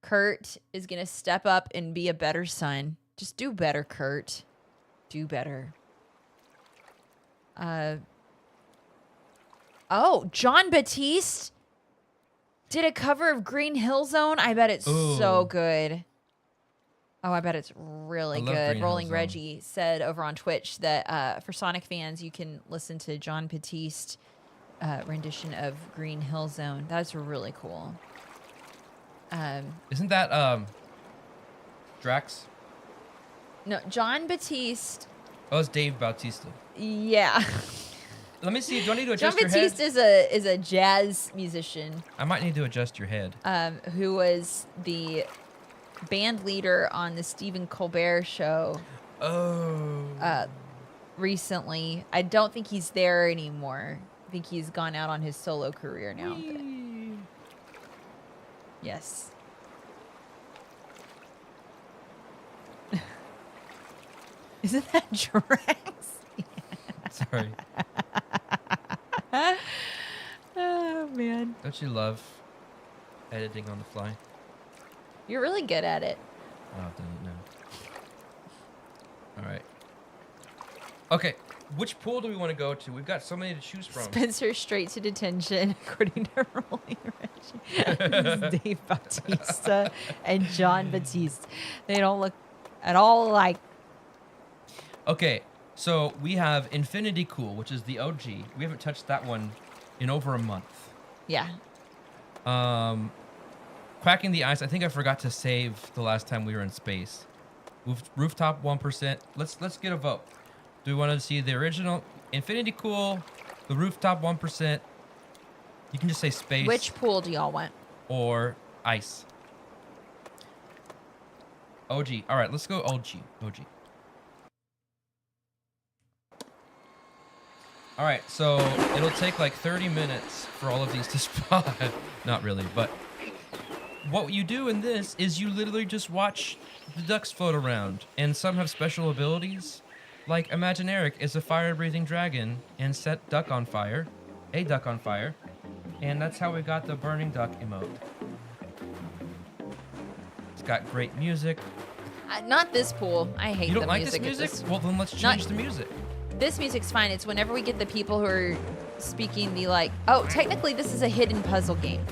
Kurt is going to step up and be a better son. Just do better, Kurt. Do better. Oh, John Batiste did a cover of Green Hill Zone. I bet it's so good. Oh, I bet it's really good. Rolling Reggie said over on Twitch that for Sonic fans, you can listen to John Batiste rendition of Green Hill Zone. That's really cool. Isn't that Drax? No, John Batiste. Oh, it's Dave Bautista. Yeah. Let me see. Do I need to adjust your head? John Batiste is a jazz musician. I might need to adjust your head. Who was the band leader on the Stephen Colbert show. Oh. Recently. I don't think he's there anymore. I think he's gone out on his solo career now. But yes. Isn't that Drax? Sorry. Oh, man. Don't you love editing on the fly? You're really good at it. Oh, I've done it now. All right. Okay, which pool do we want to go to? We've got so many to choose from. Spencer straight to detention, according to Rolling Reggie. This is Dave Bautista and John Batiste. They don't look at all like. Okay, so we have Infinity Cool, which is the OG. We haven't touched that one in over a month. Yeah. Cracking the Ice. I think I forgot to save the last time we were in space. Rooftop 1%. Let's get a vote. Do we want to see the original Infinity Cool, the Rooftop 1%? You can just say space. Which pool do y'all want? Or ice. OG. All right, let's go OG. All right, so it'll take like 30 minutes for all of these to spawn. Not really, but what you do in this is you literally just watch the ducks float around, and some have special abilities. Like Imaginaric is a fire-breathing dragon and set a duck on fire, and that's how we got the burning duck emote. It's got great music. Not this pool. I hate You don't the like music. this music? Well, then let's change the music. This music's fine. It's whenever we get the people who are speaking the like, oh, technically this is a hidden puzzle game.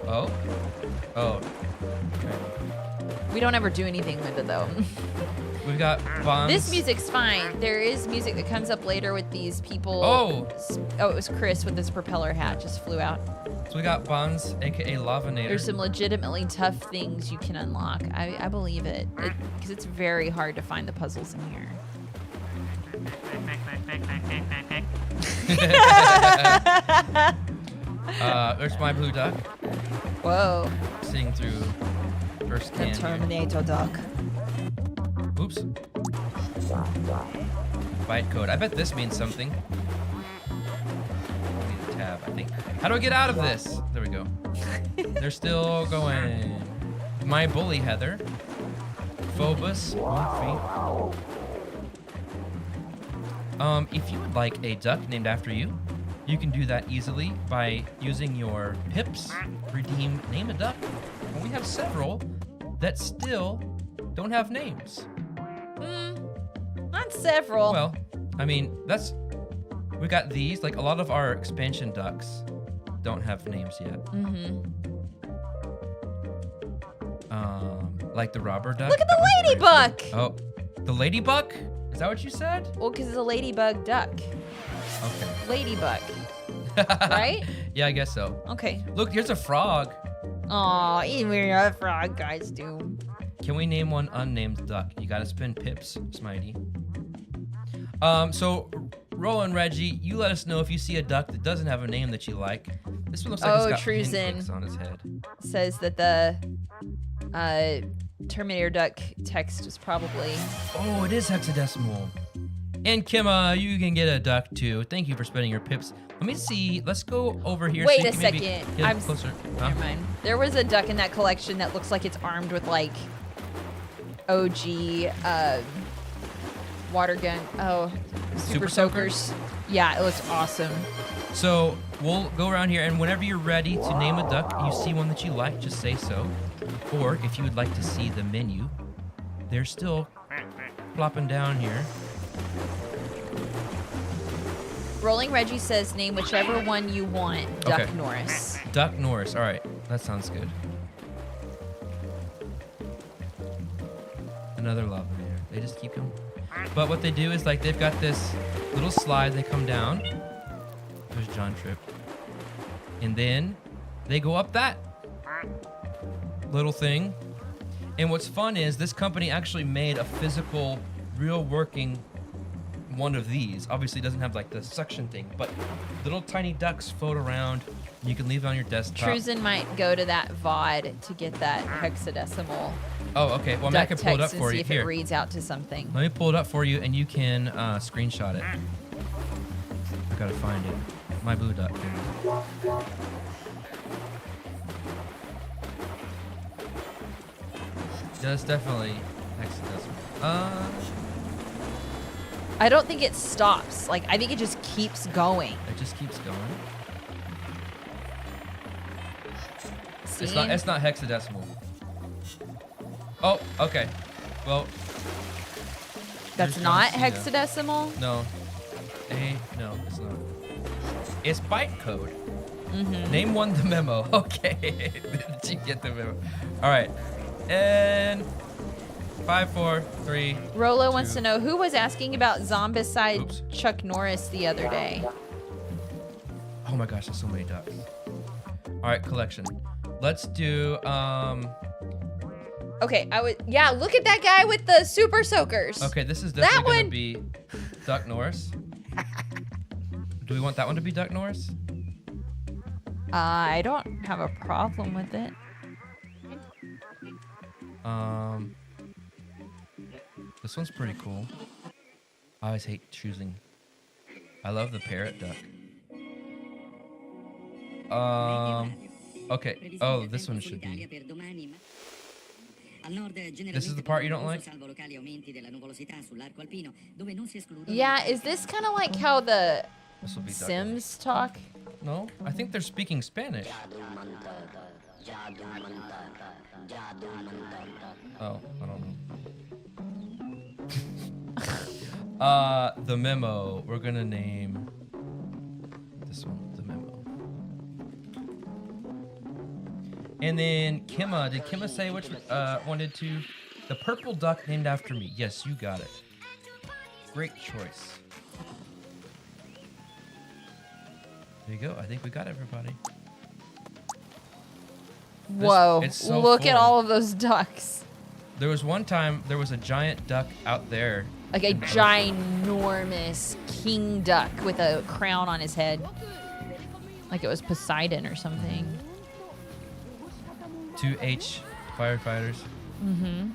Oh. Okay. We don't ever do anything with it though. We've got Bonds. This music's fine. There is music that comes up later with these people. Oh, it was Chris with his propeller hat just flew out. So we got Bonds, aka Lavanator. There's some legitimately tough things you can unlock. I believe it. Because it's very hard to find the puzzles in here. There's my blue duck. Whoa. Seeing through first The can. Here. Terminator duck. Oops. Bytecode. I bet this means something. Need a tab, I think. How do I get out of this? There we go. They're still going. My bully Heather. Phobos. 1 feet. If you would like a duck named after you, you can do that easily by using your pips. Redeem Name a Duck. And we have several that still don't have names. Not several. Well, I mean, we got these. Like a lot of our expansion ducks don't have names yet. Like the robber duck. Look at the ladybug. Oh, the ladybug? Is that what you said? Well, because it's a ladybug duck. Okay. Ladybug. Right? Yeah, I guess so. Okay. Look, here's a frog. Aw, even a frog guys do. Can we name one unnamed duck? You gotta spend pips, Smitey. So Roland, Reggie, you let us know if you see a duck that doesn't have a name that you like. This one looks like it's got pinpricks on his head. Says that the Terminator duck text is probably. Oh, it is hexadecimal. And Kimma, you can get a duck too. Thank you for spending your pips. Let me see. Let's go over here. Wait so a you can maybe second. get closer. Huh? Never mind. There was a duck in that collection that looks like it's armed with like OG water gun. Oh, super soakers. Yeah, it looks awesome. So we'll go around here, and whenever you're ready to name a duck, you see one that you like, just say so. Or if you would like to see the menu, they're still plopping down here. Rolling Reggie says name whichever one you want. Duck Okay. Norris. Duck Norris. All right, that sounds good. Another lava here. They just keep going. But what they do is like they've got this little slide. They come down. There's John Tripp. And then they go up that little thing. And what's fun is this company actually made a physical, real working one of these. Obviously it doesn't have like the suction thing, but little tiny ducks float around. You can leave it on your desktop. Truzen might go to that VOD to get that hexadecimal Oh, okay. Well, I duck can pull it up text for and see you. if Here. it reads out to something. Let me pull it up for you, and you can screenshot it. I gotta find it. My blue duck. That's definitely hexadecimal. I don't think it stops. Like, I think it just keeps going. It just keeps going. See? It's not hexadecimal. Oh, okay. Well, That's there's not John Cena. hexadecimal? No. No, it's not. It's bytecode. Mm-hmm. Name one the memo. Okay. Did you get the memo? All right. And 5, 4, 3. Rolo 2. wants to know who was asking about Zombicide Oops. Chuck Norris the other day. Oh my gosh, there's so many ducks. All right, collection. Let's do Okay, yeah, look at that guy with the super soakers. Okay, this is That definitely gonna one- be Duck Norris. Do we want that one to be Duck Norris? I don't have a problem with it. This one's pretty cool. I always hate choosing. I love the parrot duck. Okay. Oh, this one should be. This is the part you don't like? Yeah, is this kind of like how the This will be Duck Sims talk? No, I think they're speaking Spanish. Oh, I don't know. The memo. We're gonna name this one the memo. And then Kimma. Did Kimma say which wanted to? The purple duck named after me. Yes, you got it. Great choice. There you go. I think we got everybody. Whoa, it's so look at full. all of those ducks. There was one time there was a giant duck out there. Like a ginormous king duck with a crown on his head. Like it was Poseidon or something. 2 H firefighters. Mm-hmm.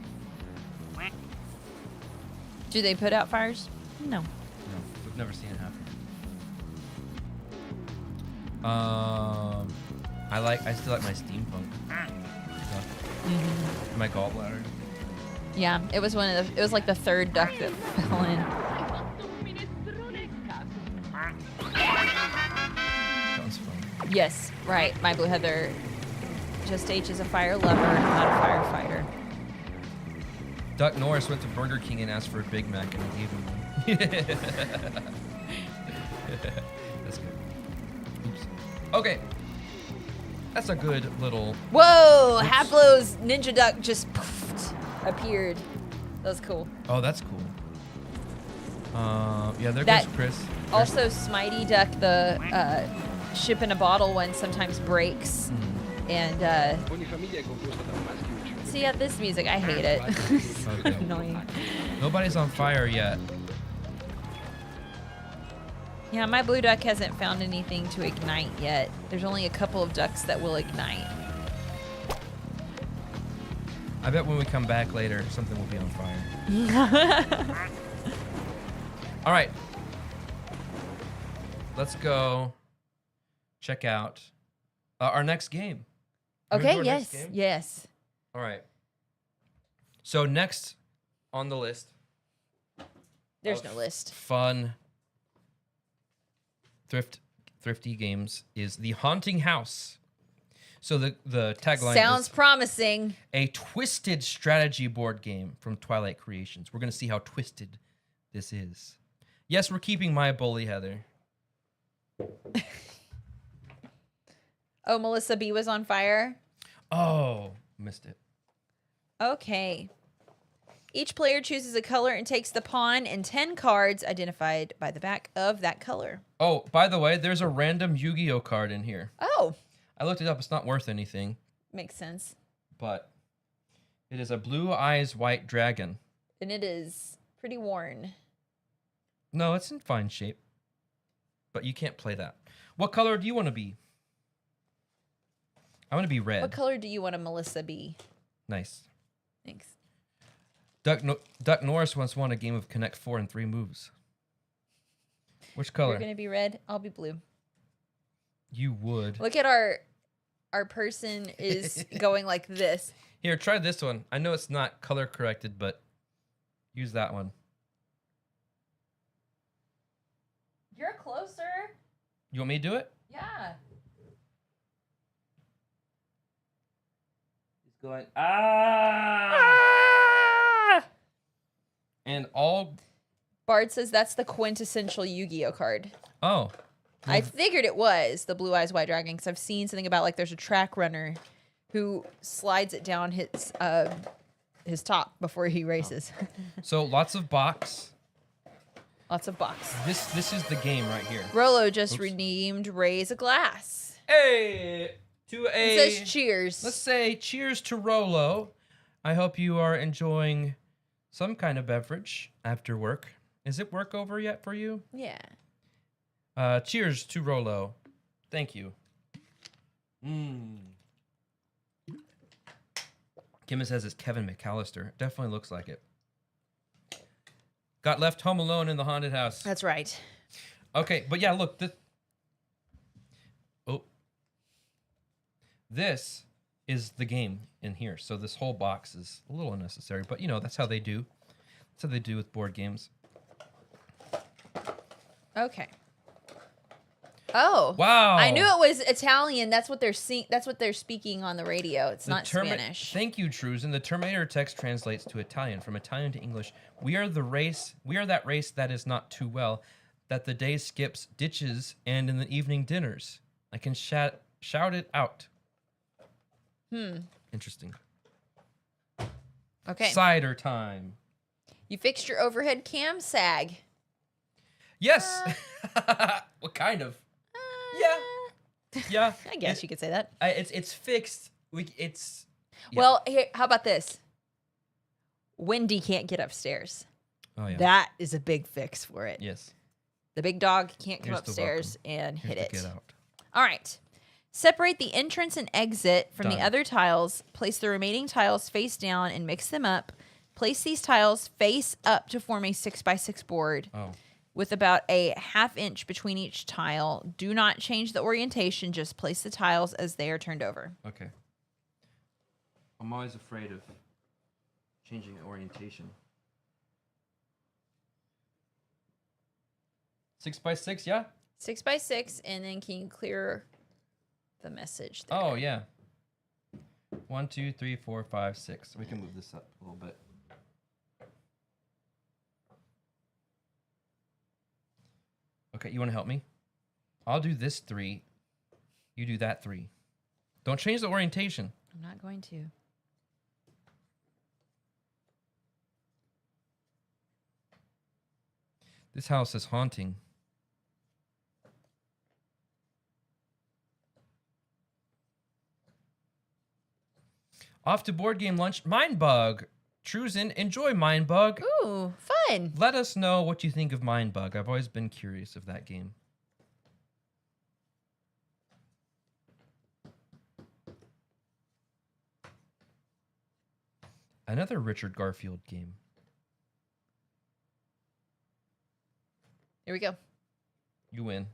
Do they put out fires? No. No, we've never seen it happen. I still like my steampunk stuff. My gallbladder. Yeah, it was it was like the third duck that fell in. That was fun. Yes, right. My Blue Heather. Just H is a fire lover, not a firefighter. Duck Norris went to Burger King and asked for a Big Mac, and I gave him one. That's good. Oops. Okay. That's a good little... Whoa! Oops. Haplo's ninja duck just poofed, appeared. That was cool. Oh, that's cool. Yeah, there That- goes Chris. Also, Smitey Duck, the ship in a bottle one, sometimes breaks. And, see, yeah, this music, I hate it. Okay. Annoying. Nobody's on fire yet. Yeah, my blue duck hasn't found anything to ignite yet. There's only a couple of ducks that will ignite. I bet when we come back later, something will be on fire. All right. Let's go check out our next game. Okay, Our next yes, game? yes. All right. So next on the list. There's of no list. Fun thrifty games is The Haunting House. So the tagline Sounds is promising. a twisted strategy board game from Twilight Creations. We're going to see how twisted this is. Yes, we're keeping my bully, Heather. Oh, Melissa B was on fire. Oh, missed it. Okay. Each player chooses a color and takes the pawn and 10 cards identified by the back of that color. Oh, by the way, there's a random Yu-Gi-Oh card in here. Oh, I looked it up. It's not worth anything, makes sense. but it is a blue eyes white dragon. And it is pretty worn. No, it's in fine shape, but you can't play that. What color do you want to be? I want to be red. What color do you want a Melissa be? Nice. Thanks. Duck Norris once won a game of Connect 4 in 3 moves. Which color? You're going to be red. I'll be blue. You would. Look at our person is going like this. Here, try this one. I know it's not color corrected, but use that one. You're closer. You want me to do it? Yeah. He's going, ah! And all... Bard says that's the quintessential Yu-Gi-Oh card. Oh. I figured it was the Blue Eyes White Dragon because I've seen something about like there's a track runner who slides it down his top before he races. So lots of box. Lots of box. This is the game right here. Rolo just Oops. redeemed Raise a Glass. Hey! To a... It says cheers. Let's say cheers to Rolo. I hope you are enjoying some kind of beverage after work. Is it work over yet for you? Yeah. Cheers to Rolo. Thank you. Kimmy says it's Kevin McAllister. Definitely looks like it. Got left home alone in the haunted house. That's right. Okay, but yeah, look. This is the game in here. So this whole box is a little unnecessary, but you know, that's how they do. That's how they do with board games. Okay. Oh. Wow. I knew it was Italian. That's what they're That's what they're speaking on the radio. It's not Spanish. Thank you, Truzen. The Terminator text translates to Italian. From Italian to English. We are that race that is not too well, that the day skips ditches and in the evening dinners. I can shout it out. Interesting. Okay. Cider time. You fixed your overhead cam sag. Yes. What kind of? Yeah. I guess you could say that. It's fixed. Yeah. Well, here, how about this? Wendy can't get upstairs. Oh yeah. That is a big fix for it. Yes. The big dog can't come Here's the upstairs welcome. and hit Here's it. the get out. All right. Separate the entrance and exit from the Done. other tiles. Place the remaining tiles face down and mix them up. Place these tiles face up to form a 6x6 board with about a 1/2 inch between each tile. Do not change the orientation. Just place the tiles as they are turned over. Okay. I'm always afraid of changing orientation. 6x6, yeah? 6x6, and then can you clear the message there? Oh, yeah. 1, 2, 3, 4, 5, 6. We can move this up a little bit. Okay, you want to help me? I'll do this 3. You do that 3. Don't change the orientation. I'm not going to. This house is haunting. Off to board game lunch. Mindbug. Truzen, enjoy Mindbug. Ooh, fun. Let us know what you think of Mindbug. I've always been curious of that game. Another Richard Garfield game. Here we go. You win.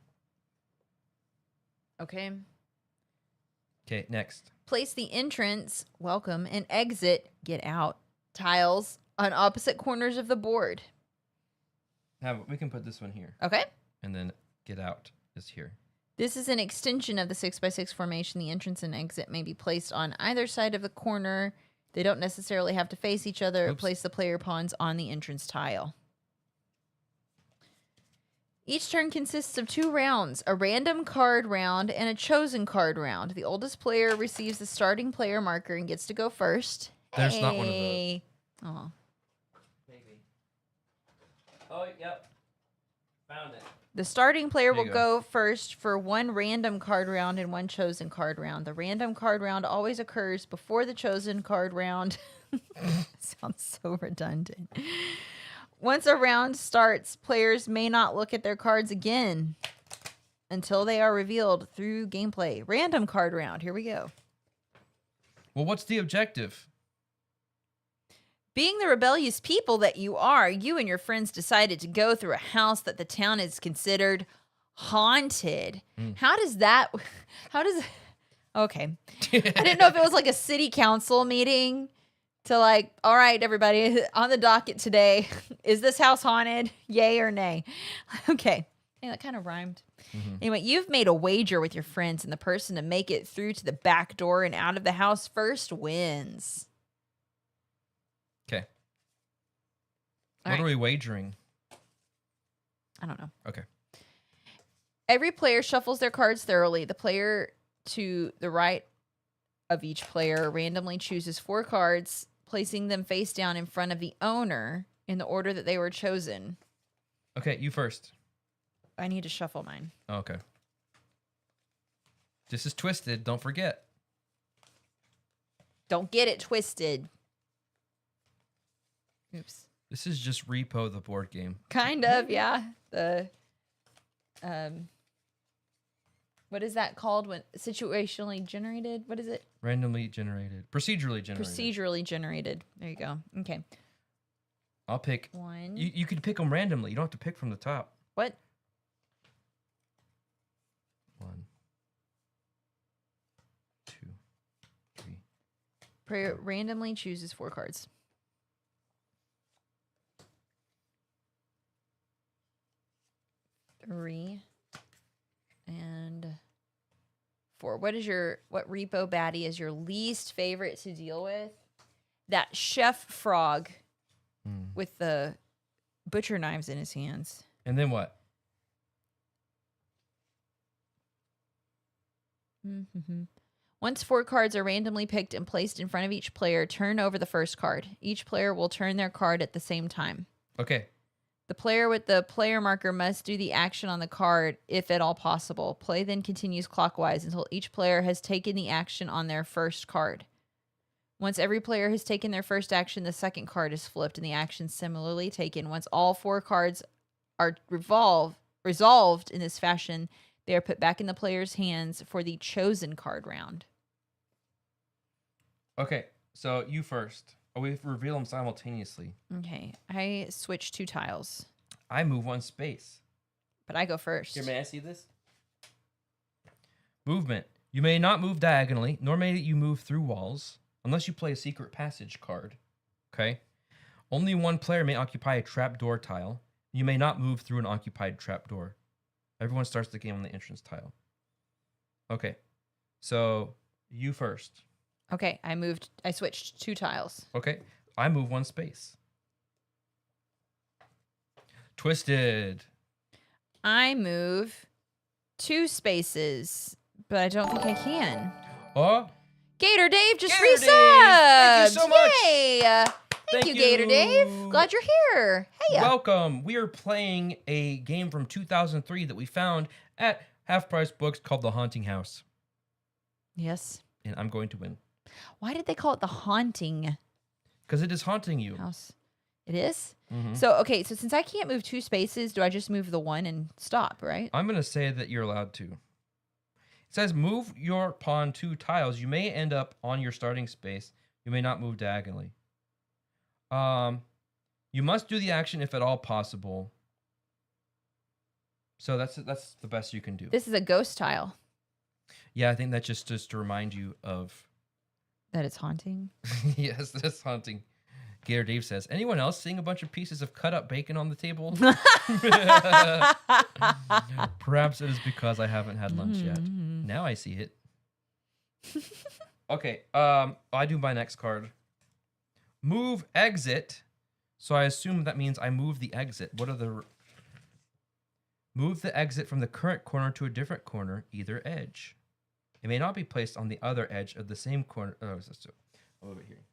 Okay. Okay, next. Place the entrance, welcome, and exit, get out, tiles on opposite corners of the board. We can put this one here. Okay. And then get out is here. This is an extension of the 6x6 formation. The entrance and exit may be placed on either side of the corner. They don't necessarily have to face each other. Oops. Place the player pawns on the entrance tile. Each turn consists of 2 rounds, a random card round and a chosen card round. The oldest player receives the starting player marker and gets to go first. There's not one of those. Oh. Maybe. Oh, yep. Found it. The starting player There will you go first for 1 random card round and 1 chosen card round. The random card round always occurs before the chosen card round. Sounds so redundant. Once a round starts, players may not look at their cards again until they are revealed through gameplay. Random card round. Here we go. Well, what's the objective? Being the rebellious people that you are, you and your friends decided to go through a house that the town is considered haunted. Okay. I didn't know if it was like a city council meeting to like, all right, everybody, on the docket today, is this house haunted? Yay or nay? Okay. Hey, that kind of rhymed. Mm-hmm. Anyway, you've made a wager with your friends, and the person to make it through to the back door and out of the house first wins. Okay. All What right. are we wagering? I don't know. Okay. Every player shuffles their cards thoroughly. The player to the right of each player randomly chooses 4 cards, placing them face down in front of the owner in the order that they were chosen. Okay, you first. I need to shuffle mine. Okay. This is twisted. Don't forget. Don't get it twisted. Oops. This is just Repo the board game. Kind of, yeah. The what is that called when situationally generated? What is it? Randomly generated. Procedurally generated. Procedurally generated. There you go. Okay. I'll pick. 1. You can pick them randomly. You don't have to pick from the top. What? 1, 2, 3. Player randomly chooses 4 cards. 3 and 4. What repo baddie is your least favorite to deal with? That chef frog with the butcher knives in his hands. And then what? Mm-hmm. Once 4 cards are randomly picked and placed in front of each player, turn over the first card. Each player will turn their card at the same time. Okay. The player with the player marker must do the action on the card if at all possible. Play then continues clockwise until each player has taken the action on their first card. Once every player has taken their first action, the second card is flipped and the action similarly taken. Once all 4 cards are resolved in this fashion, They are put back in the player's hands for the chosen card round. Okay, so you first. Oh, we reveal them simultaneously. Okay, I switch 2 tiles, I move 1 space. but I go first. Here, may I see this? Movement. You may not move diagonally, nor may you move through walls, unless you play a secret passage card. Okay? Only 1 player may occupy a trapdoor tile. You may not move through an occupied trapdoor. Everyone starts the game on the entrance tile. Okay. So, you first. Okay, I switched 2 tiles. Okay. I move 1 space. Twisted. I move 2 spaces, but I don't think I can. Oh, Gator Dave just Gator resubbed. Dave, thank you so much. Yay. Thank you, Gator Dave. Glad you're here. Hey. welcome. We are playing a game from 2003 that we found at Half Price Books called The Haunting House. Yes. And I'm going to win. Why did they call it the haunting Because it is haunting you. house? It is? Mhm. So since I can't move 2 spaces, do I just move the 1 and stop, right? I'm going to say that you're allowed to. It says move your pawn 2 tiles. You may end up on your starting space. You may not move diagonally. You must do the action if at all possible. So that's the best you can do. This is a ghost tile. Yeah, I think that's just to remind you of. That it's haunting. Yes, that's haunting. Gator Dave says, anyone else seeing a bunch of pieces of cut up bacon on the table? Perhaps it is because I haven't had lunch yet. Now I see it. Okay, I do my next card. Move exit. So I assume that means I move the exit. What are the... Move the exit from the current corner to a different corner, either edge. It may not be placed on the other edge of the same corner. Oh, so I'll move it here.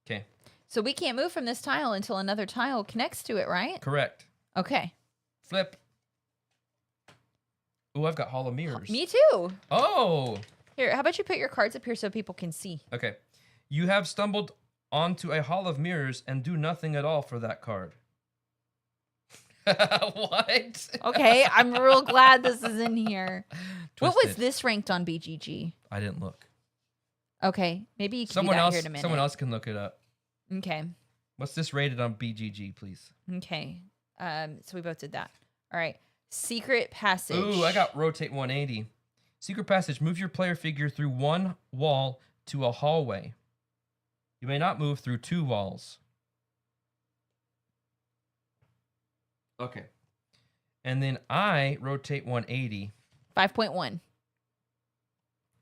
Okay. So we can't move from this tile until another tile connects to it, right? Correct. Okay. Flip. Oh, I've got hollow mirrors. Me too. Oh. Here, how about you put your cards up here so people can see? Okay. You have stumbled onto a hall of mirrors and do nothing at all for that card. What? Okay, I'm real glad this is in here. What was Twisted. this ranked on BGG? I didn't look. Okay, maybe you can Someone do that else. here in a minute. Someone else can look it up. Okay. What's this rated on BGG, please? Okay. So we both did that. All right. Secret passage. Ooh, I got rotate 180. Secret passage. Move your player figure through 1 wall to a hallway. You may not move through 2 walls. Okay. And then I rotate 180. 5.1.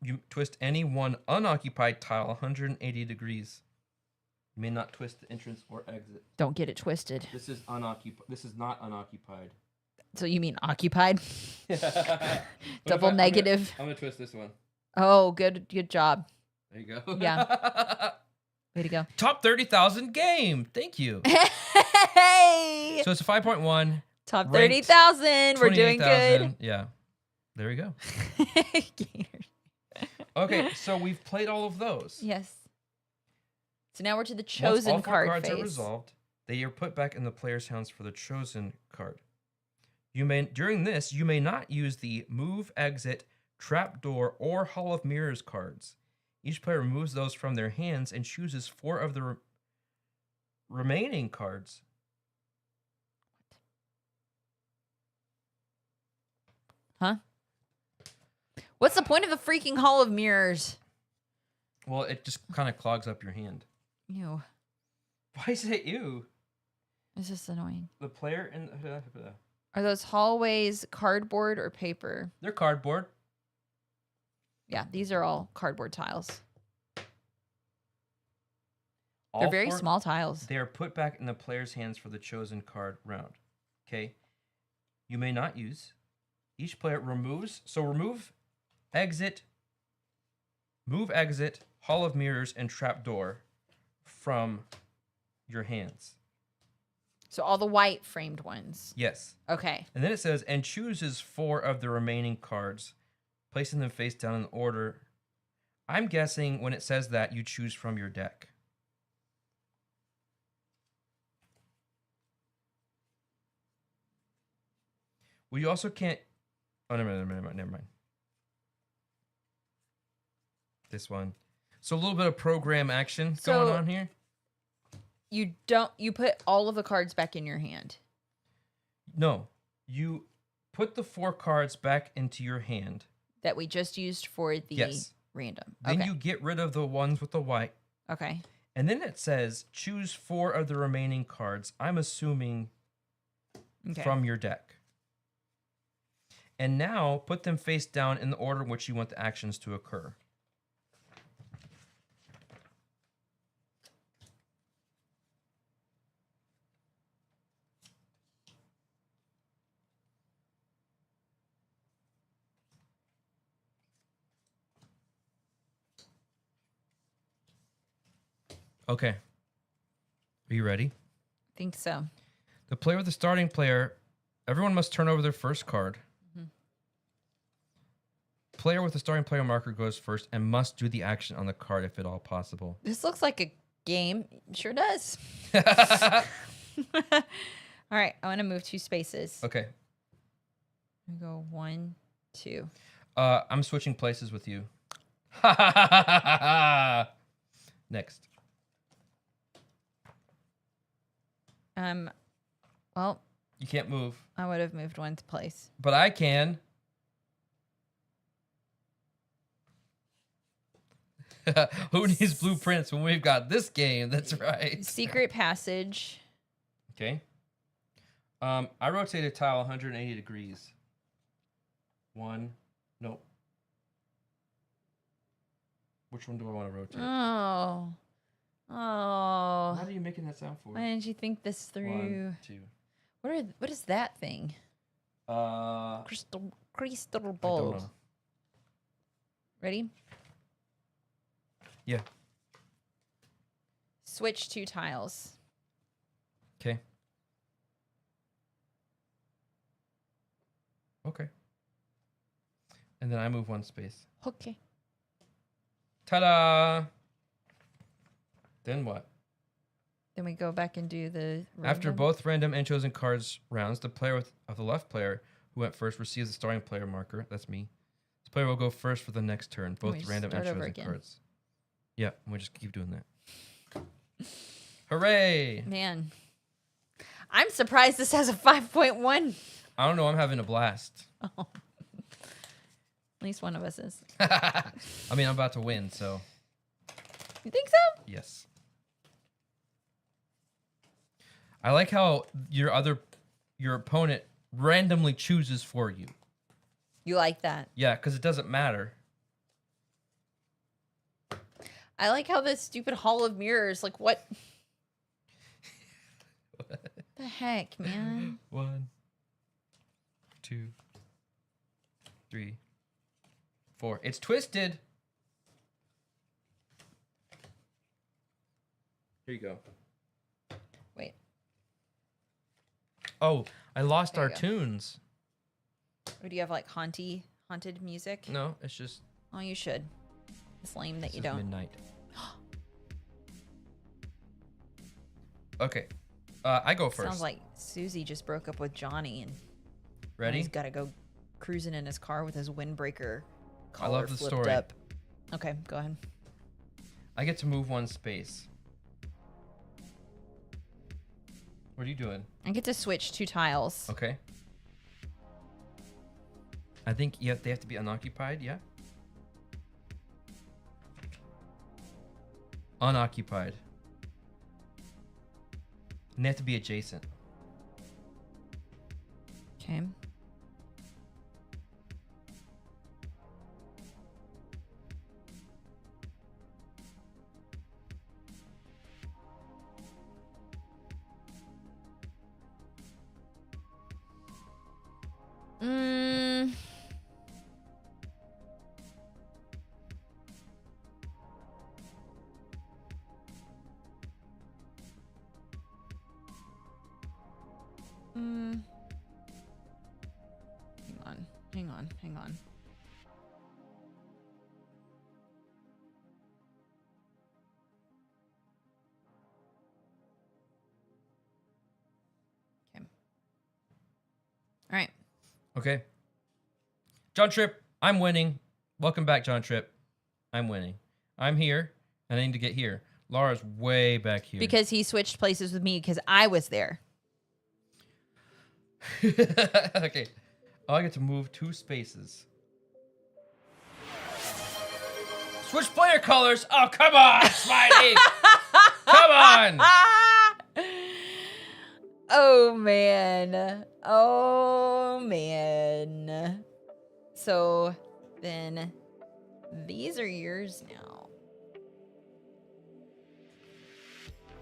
You twist any one unoccupied tile 180 degrees. You may not twist the entrance or exit. Don't get it twisted. This is unoccupied. This is not unoccupied. So you mean occupied? What Double negative. I'm gonna twist this one. Oh, good job. There you go. Yeah. Way to go. Top 30,000 game. Thank you. Hey! So it's a 5.1. Top ranked 30,000. We're doing good. 28,000. Yeah. There we go. Okay, so we've played all of those. Yes. So now we're to the Once chosen all 4 card cards phase. are resolved, they are put back in the player's hands for the chosen card. During this, you may not use the move, exit, trapdoor, or hall of mirrors cards. Each player removes those from their hands and chooses 4 of the remaining cards. Huh? What's the point of the freaking hall of mirrors? Well, it just kind of clogs up your hand. Ew. Why is it you? It's just annoying. The player and Are those hallways cardboard or paper? they're cardboard. Yeah, these are all cardboard tiles. All They're very 4 small tiles. They are put back in the player's hands for the chosen card round. Okay. You may not use. Each player removes. So remove, exit, move, exit, hall of mirrors, and trapdoor from your hands. So all the white framed ones. Yes. Okay. And then it says, and chooses 4 of the remaining cards, placing them face down in order. I'm guessing when it says that, you choose from your deck. Well, you also can't Oh, never mind. This one. So a little bit of program action going on here. You put all of the cards back in your hand. No, you put the 4 cards back into your hand That we just used for the random. Then you get rid of the ones with the white. Okay. And then it says choose 4 of the remaining cards. I'm assuming from your deck. And now put them face down in the order in which you want the actions to occur. Okay. Are you ready? I think so. The player with the starting player, everyone must turn over their first card. Player with the starting player marker goes first and must do the action on the card if at all possible. This looks like a game. It sure does. All right. I want to move 2 spaces. Okay. We go 1, 2. I'm switching places with you. Next. Well, You can't move. I would have moved 1 place. But I can. Who needs blueprints when we've got this game? That's right. Secret passage. Okay. I rotated tile 180 degrees. 1. Nope. Which one do I want to rotate? Oh. What are you making that sound for? Why didn't you think this through? 1, 2. What is that thing? Crystal I don't ball. know. Ready? Yeah. Switch 2 tiles. Okay. Okay. And then I move 1 space. Okay. Ta-da! Then what? Then we go back and do the After random. both random and chosen cards rounds, the player of the left player who went first receives the starting player marker. That's me. This player will go first for the next turn. we Both just random and start over chosen again. cards. Yeah, and we just keep doing that. Hooray! Man. I'm surprised this has a 5.1. I don't know. I'm having a blast. Oh. At least one of us is. I mean, I'm about to win, so You think so? yes. I like how your opponent randomly chooses for you. You like that? Yeah, because it doesn't matter. I like how this stupid Hall of Mirrors, like what? The heck, man? 1, 2, 3, 4. It's twisted. Here you go. Wait. Oh, I lost There our you go. tunes. Or do you have like haunted music? No, it's just Oh, you should. It's lame that this you is don't. midnight. Okay, I go first. Sounds like Susie just broke up with Johnny and now Ready? he's got to go cruising in his car with his windbreaker I collar love the flipped story. up. Okay, go ahead. I get to move 1 space. What are you doing? I get to switch 2 tiles. Okay. I think they have to be unoccupied, yeah? Unoccupied. And they have to be adjacent. Okay. Mm. Mm. Hang on. Okay. All right. Okay. John Tripp, I'm winning. Welcome back, John Tripp. I'm winning. I'm here, and I need to get here. Laura's way back here. Because he switched places with me because I was there. Okay. Oh, I get to move 2 spaces. Switch player colors. Oh, come on, Smiley. Come on. Oh, man. Oh, man. So then these are yours now.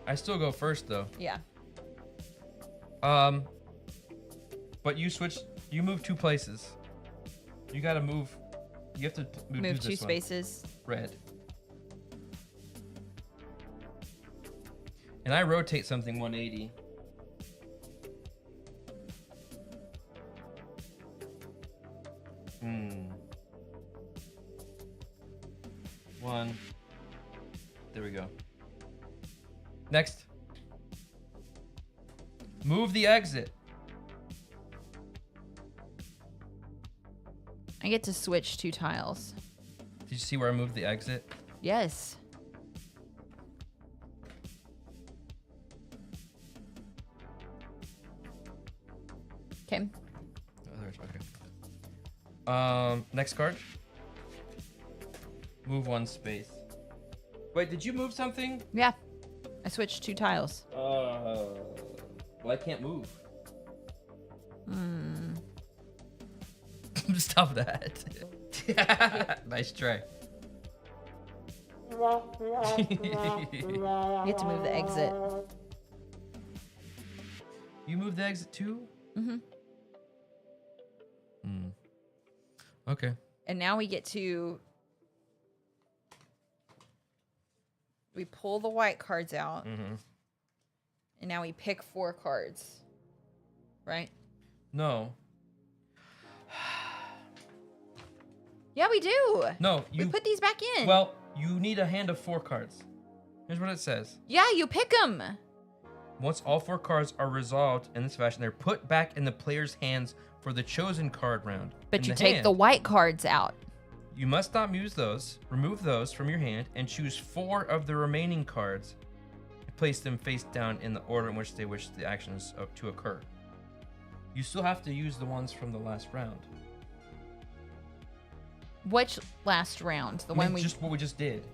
I still go first, though. Yeah. But you switch. You move 2 places. You gotta move. You have to Move do 2 this one. spaces. Red. And I rotate something 180. One. There we go. Next. Move the exit. I get to switch 2 tiles. Did you see where I moved the exit? Yes. Okay. Okay. Next card. Move 1 space. Wait, did you move something? Yeah. I switched 2 tiles. Well, I can't move. Stop that. Nice try. You get to move the exit. You move the exit too? Mm-hmm. Okay. And now we get to... We pull the white cards out. Mm-hmm. And now we pick 4 cards. Right? No. Yeah, we do. No, We put these back in. Well, you need a hand of 4 cards. Here's what it says. Yeah, you pick them. Once all 4 cards are resolved in this fashion, they're put back in the player's hands for the chosen card round. But In you the take hand, the white cards out. You must not use those. Remove those from your hand and choose 4 of the remaining cards. Place them face down in the order in which they wish the actions to occur. You still have to use the ones from the last round. Which last round? The one we... Just what we just did.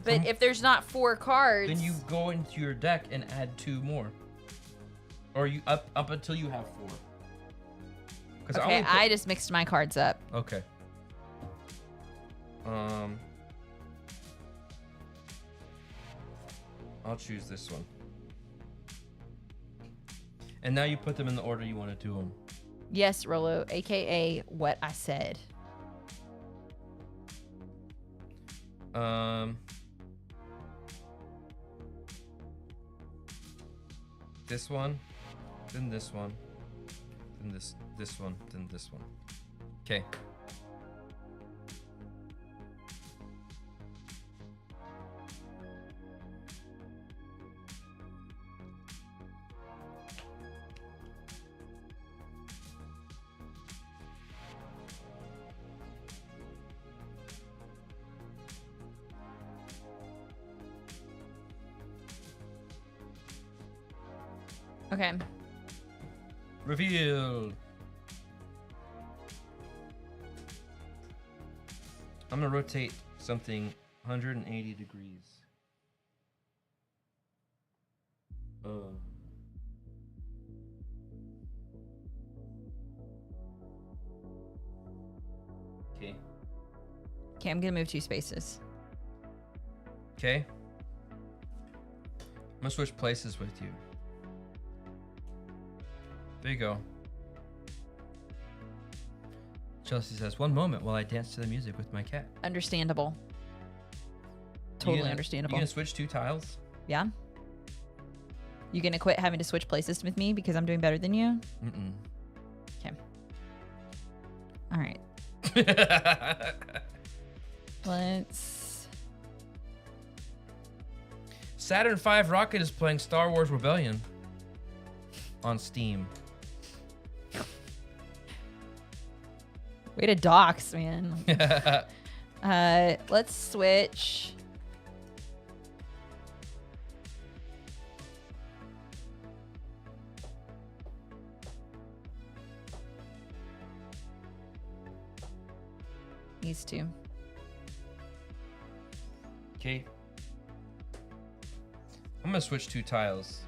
But if there's not 4 cards... Then you go into your deck and add 2 more. Or you up until you have 4. Okay, I just mixed my cards up. Okay. I'll choose this one. And now you put them in the order you want to do them. Yes, Rolo, aka what I said. This one, then this one, then this one, then this one. Okay. Okay. Reveal. I'm gonna rotate something 180 degrees. Okay. Okay, I'm gonna move 2 spaces. Okay. I'm gonna switch places with you. There you go. Chelsea says, "One moment while I dance to the music with my cat." Understandable. Totally understandable. You gonna switch 2 tiles? Yeah? You gonna quit having to switch places with me because I'm doing better than you? Mm-mm. Okay. All right. Let's... Saturn V Rocket is playing Star Wars Rebellion on Steam. Way to dox, man. Let's switch. These two. Okay. I'm gonna switch 2 tiles.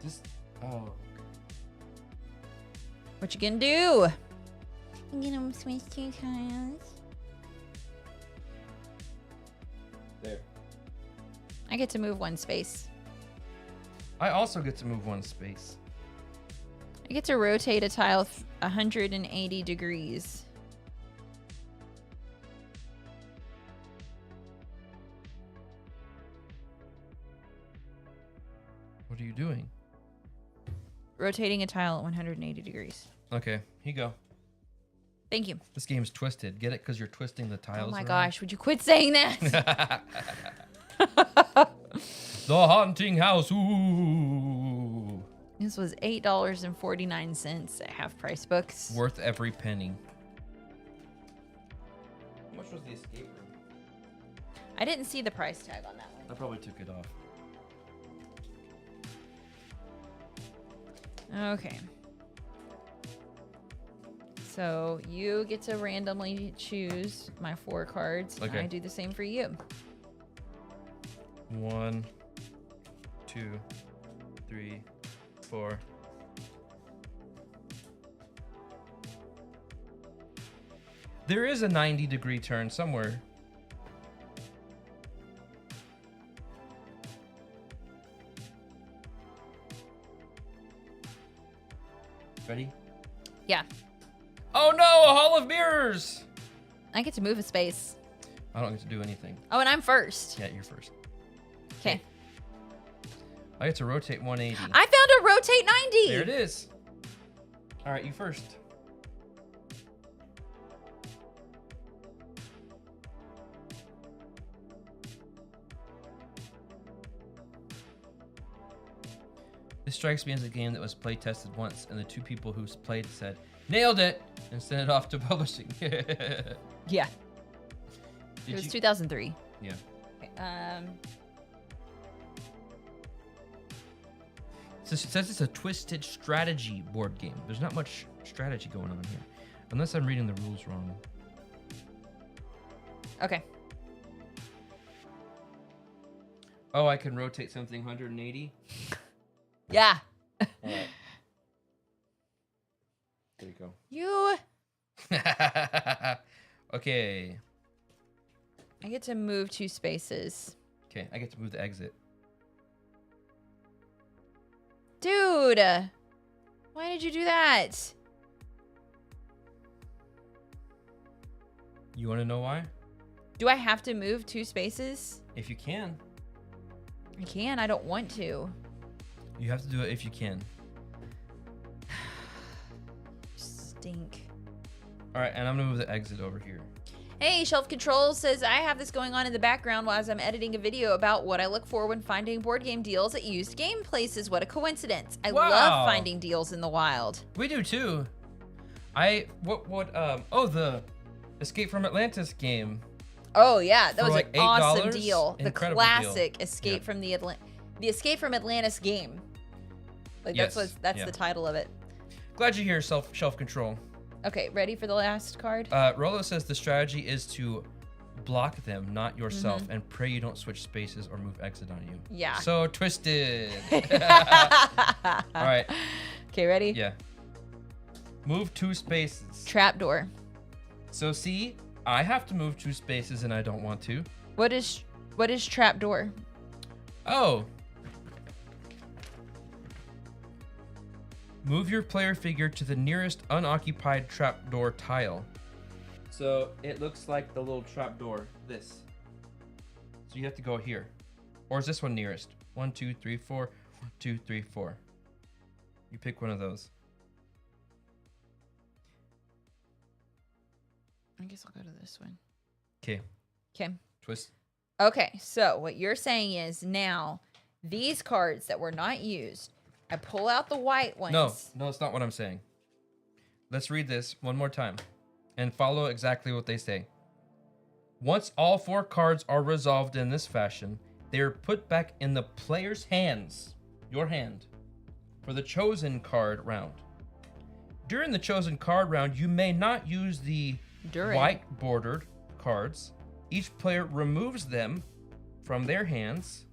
Just What you gonna do? I'm gonna switch 2 tiles. there. I get to move 1 space. I also get to move 1 space. I get to rotate a tile 180 degrees. What are you doing? Rotating a tile at 180 degrees. Okay, here you go. Thank you. This game's twisted. Get it? Because you're twisting the tiles. Oh my around? gosh, would you quit saying that? The haunting house. Ooh. This was $8.49 at half price books. Worth every penny. How much was the escape room? I didn't see the price tag on that one. I probably took it off. Okay. So you get to randomly choose my 4 cards. And Okay. I do the same for you. 1, 2, 3, 4. There is a 90-degree turn somewhere. Ready? Yeah. Oh no, a hall of mirrors! I get to move a space. I don't get to do anything. Oh, and I'm first. Yeah, you're first. Okay. I get to rotate 180. I found a rotate 90. There it is. All right, you first. This strikes me as a game that was play tested once, and the 2 people who played said, "Nailed it," and sent it off to publishing. Yeah. Did It was you- 2003. Yeah. Okay, So it says it's a twisted strategy board game. There's not much strategy going on here, unless I'm reading the rules wrong. okay. Oh, I can rotate something 180. Yeah. All right. There you go. You. Okay. I get to move 2 spaces. Okay, I get to move the exit. Dude. Why did you do that? You want to know why? Do I have to move 2 spaces? If you can. I can. I don't want to. You have to do it if you can. Stink. All right, and I'm going to move the exit over here. Hey, Shelf Control says, I have this going on in the background while I'm editing a video about what I look for when finding board game deals at used game places. What a coincidence. I Wow. love finding deals in the wild. We do too. The Escape from Atlantis game. Oh, yeah. That For was like an awesome $8? deal. The Incredible classic deal. Escape Yeah. from the Escape from Atlantis game. Like Yes, that's yeah. the title of it. Glad you're here, Shelf Control. Okay, ready for the last card? Rolo says the strategy is to block them, not yourself, and pray you don't switch spaces or move exit on you. Yeah. So twisted. All right. Okay, ready? Yeah. Move 2 spaces. Trapdoor. So see, I have to move 2 spaces and I don't want to. What is trapdoor? Oh. Move your player figure to the nearest unoccupied trapdoor tile. So it looks like the little trapdoor, this. So you have to go here. Or is this one nearest? 1, 2, 3, 4. 1, 2, 3, 4. You pick one of those. I guess I'll go to this one. Okay. Okay. Twist. Okay, so what you're saying is now these cards that were not used, I pull out the white ones. No, it's not what I'm saying. Let's read this one more time and follow exactly what they say. Once all 4 cards are resolved in this fashion, they are put back in the player's hands, your hand, for the chosen card round. During the chosen card round, you may not use the white bordered cards. Each player removes them from their hands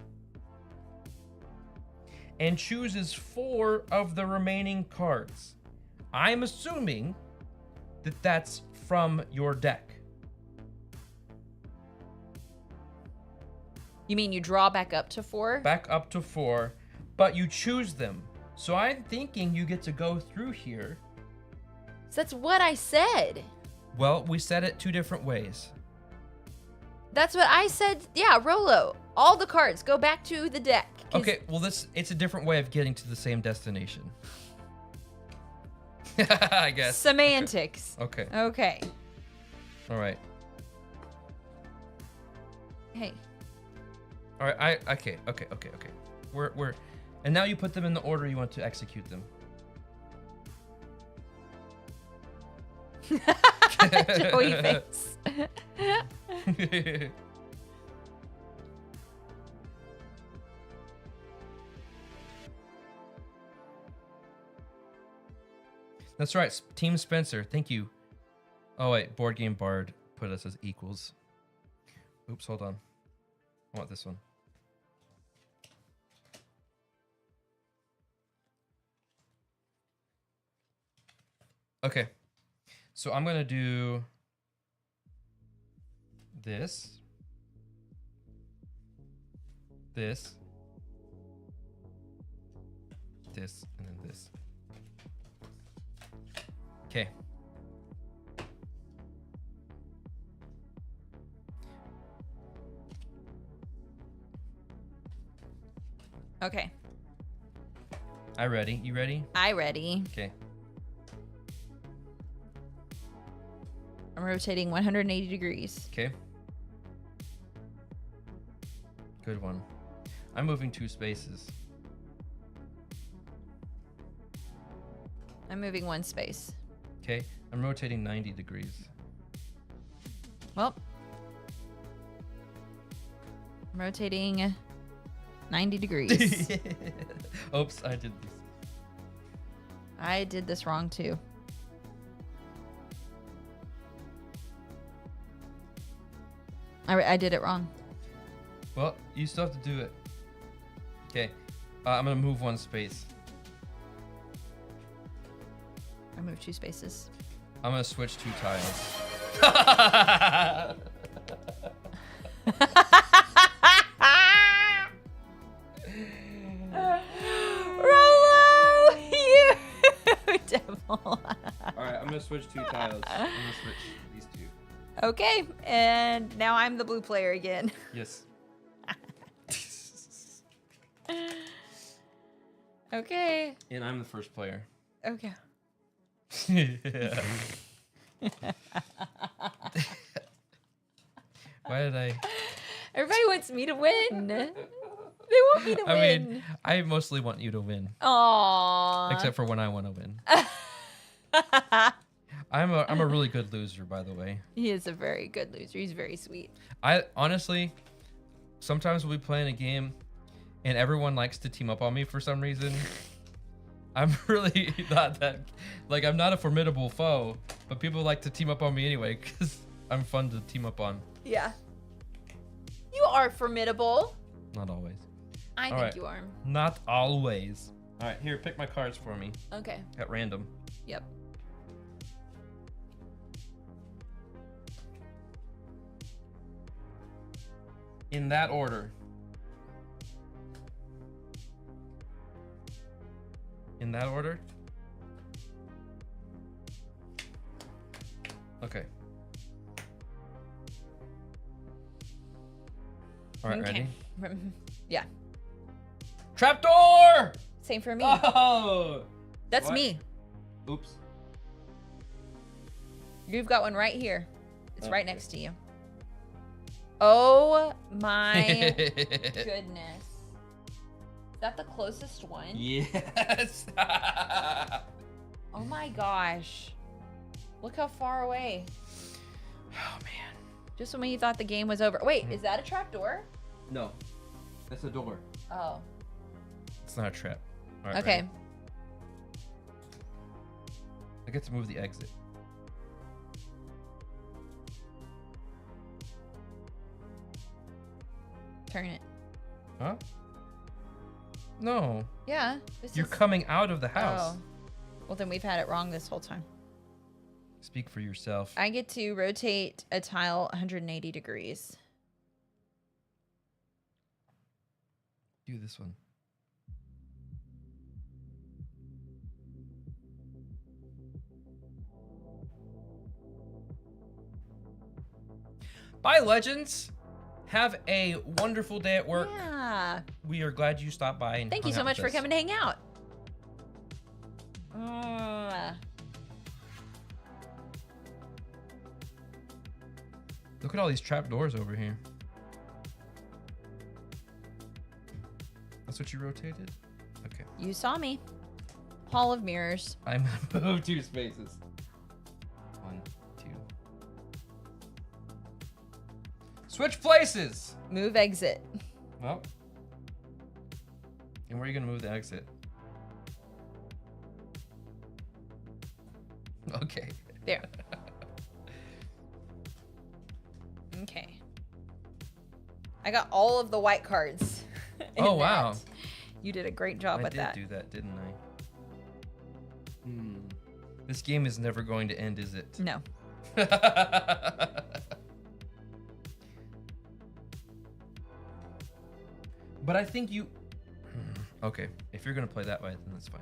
and chooses 4 of the remaining cards. I'm assuming that that's from your deck. You mean you draw back up to 4? Back up to 4, but you choose them. So I'm thinking you get to go through here. So that's what I said. Well, we said it 2 different ways. That's what I said. Yeah, Rolo. All the cards go back to the deck. Okay, well, it's a different way of getting to the same destination. I guess. Semantics. Okay. Okay. All right. Hey. All right. Okay. We're and now you put them in the order you want to execute them. Joey face. That's right, Team Spencer. Thank you. Oh wait, Board Game Bard put us as equals. Oops, hold on. I want this one. Okay. So I'm gonna do this, this, this, and then this. Okay. Okay. I ready. You ready? I ready. Okay. I'm rotating 180 degrees. Okay. Good one. I'm moving 2 spaces. I'm moving 1 space. Okay. I'm rotating 90 degrees. Well, I'm rotating 90 degrees. Oops, I did this. I did this wrong too. I did it wrong. Well, you still have to do it. Okay. I'm going to move 1 space. I moved 2 spaces. I'm going to switch 2 tiles. Rolo, you devil. All right, I'm going to switch 2 tiles. I'm going to switch these 2. Okay, and now I'm the blue player again. Yes. Okay. And I'm the first player. Okay. Yeah. Why did I? Everybody wants me to win. They want me to win. I mean, I mostly want you to win. Aww. Except for when I want to win. I'm a really good loser, by the way. He is a very good loser. He's very sweet. I honestly, sometimes we'll be playing a game, and everyone likes to team up on me for some reason. I'm really not that, like, I'm not a formidable foe, but people like to team up on me anyway because I'm fun to team up on. Yeah. You are formidable. Not always. I think you are. Not always. All right, here, pick my cards for me. Okay. At random. Yep. In that order. In that order? Okay. All right, Okay. ready? Yeah. Trapdoor! Same for me. Oh! That's What? me. Oops. You've got one right here. It's right Okay. next to you. Oh my goodness. Is that the closest one? Yes. Oh my gosh. Look how far away. Oh man. Just when you thought the game was over. Wait, is that a trap door? No. That's a door. Oh. It's not a trap. All right, Okay. ready? I get to move the exit. Turn it. Huh? No. Yeah. You're coming out of the house. Oh. Well, then we've had it wrong this whole time. Speak for yourself. I get to rotate a tile 180 degrees. Do this one. Bye, legends. Have a wonderful day at work. Yeah. We are glad you stopped by. And Thank you hung so out much with for us. coming to hang out. Look at all these trap doors over here. That's what you rotated? Okay. You saw me. Hall of Mirrors. I'm gonna move 2 spaces. 1, 2. Switch places! Move exit. Well. And where are you gonna move the exit? Okay. There. Okay. I got all of the white cards. in Oh, wow. that. You did a great job I at did that. do that, didn't I? This game is never going to end, is it? No. But I think you... Okay, if you're gonna play that way, then that's fine.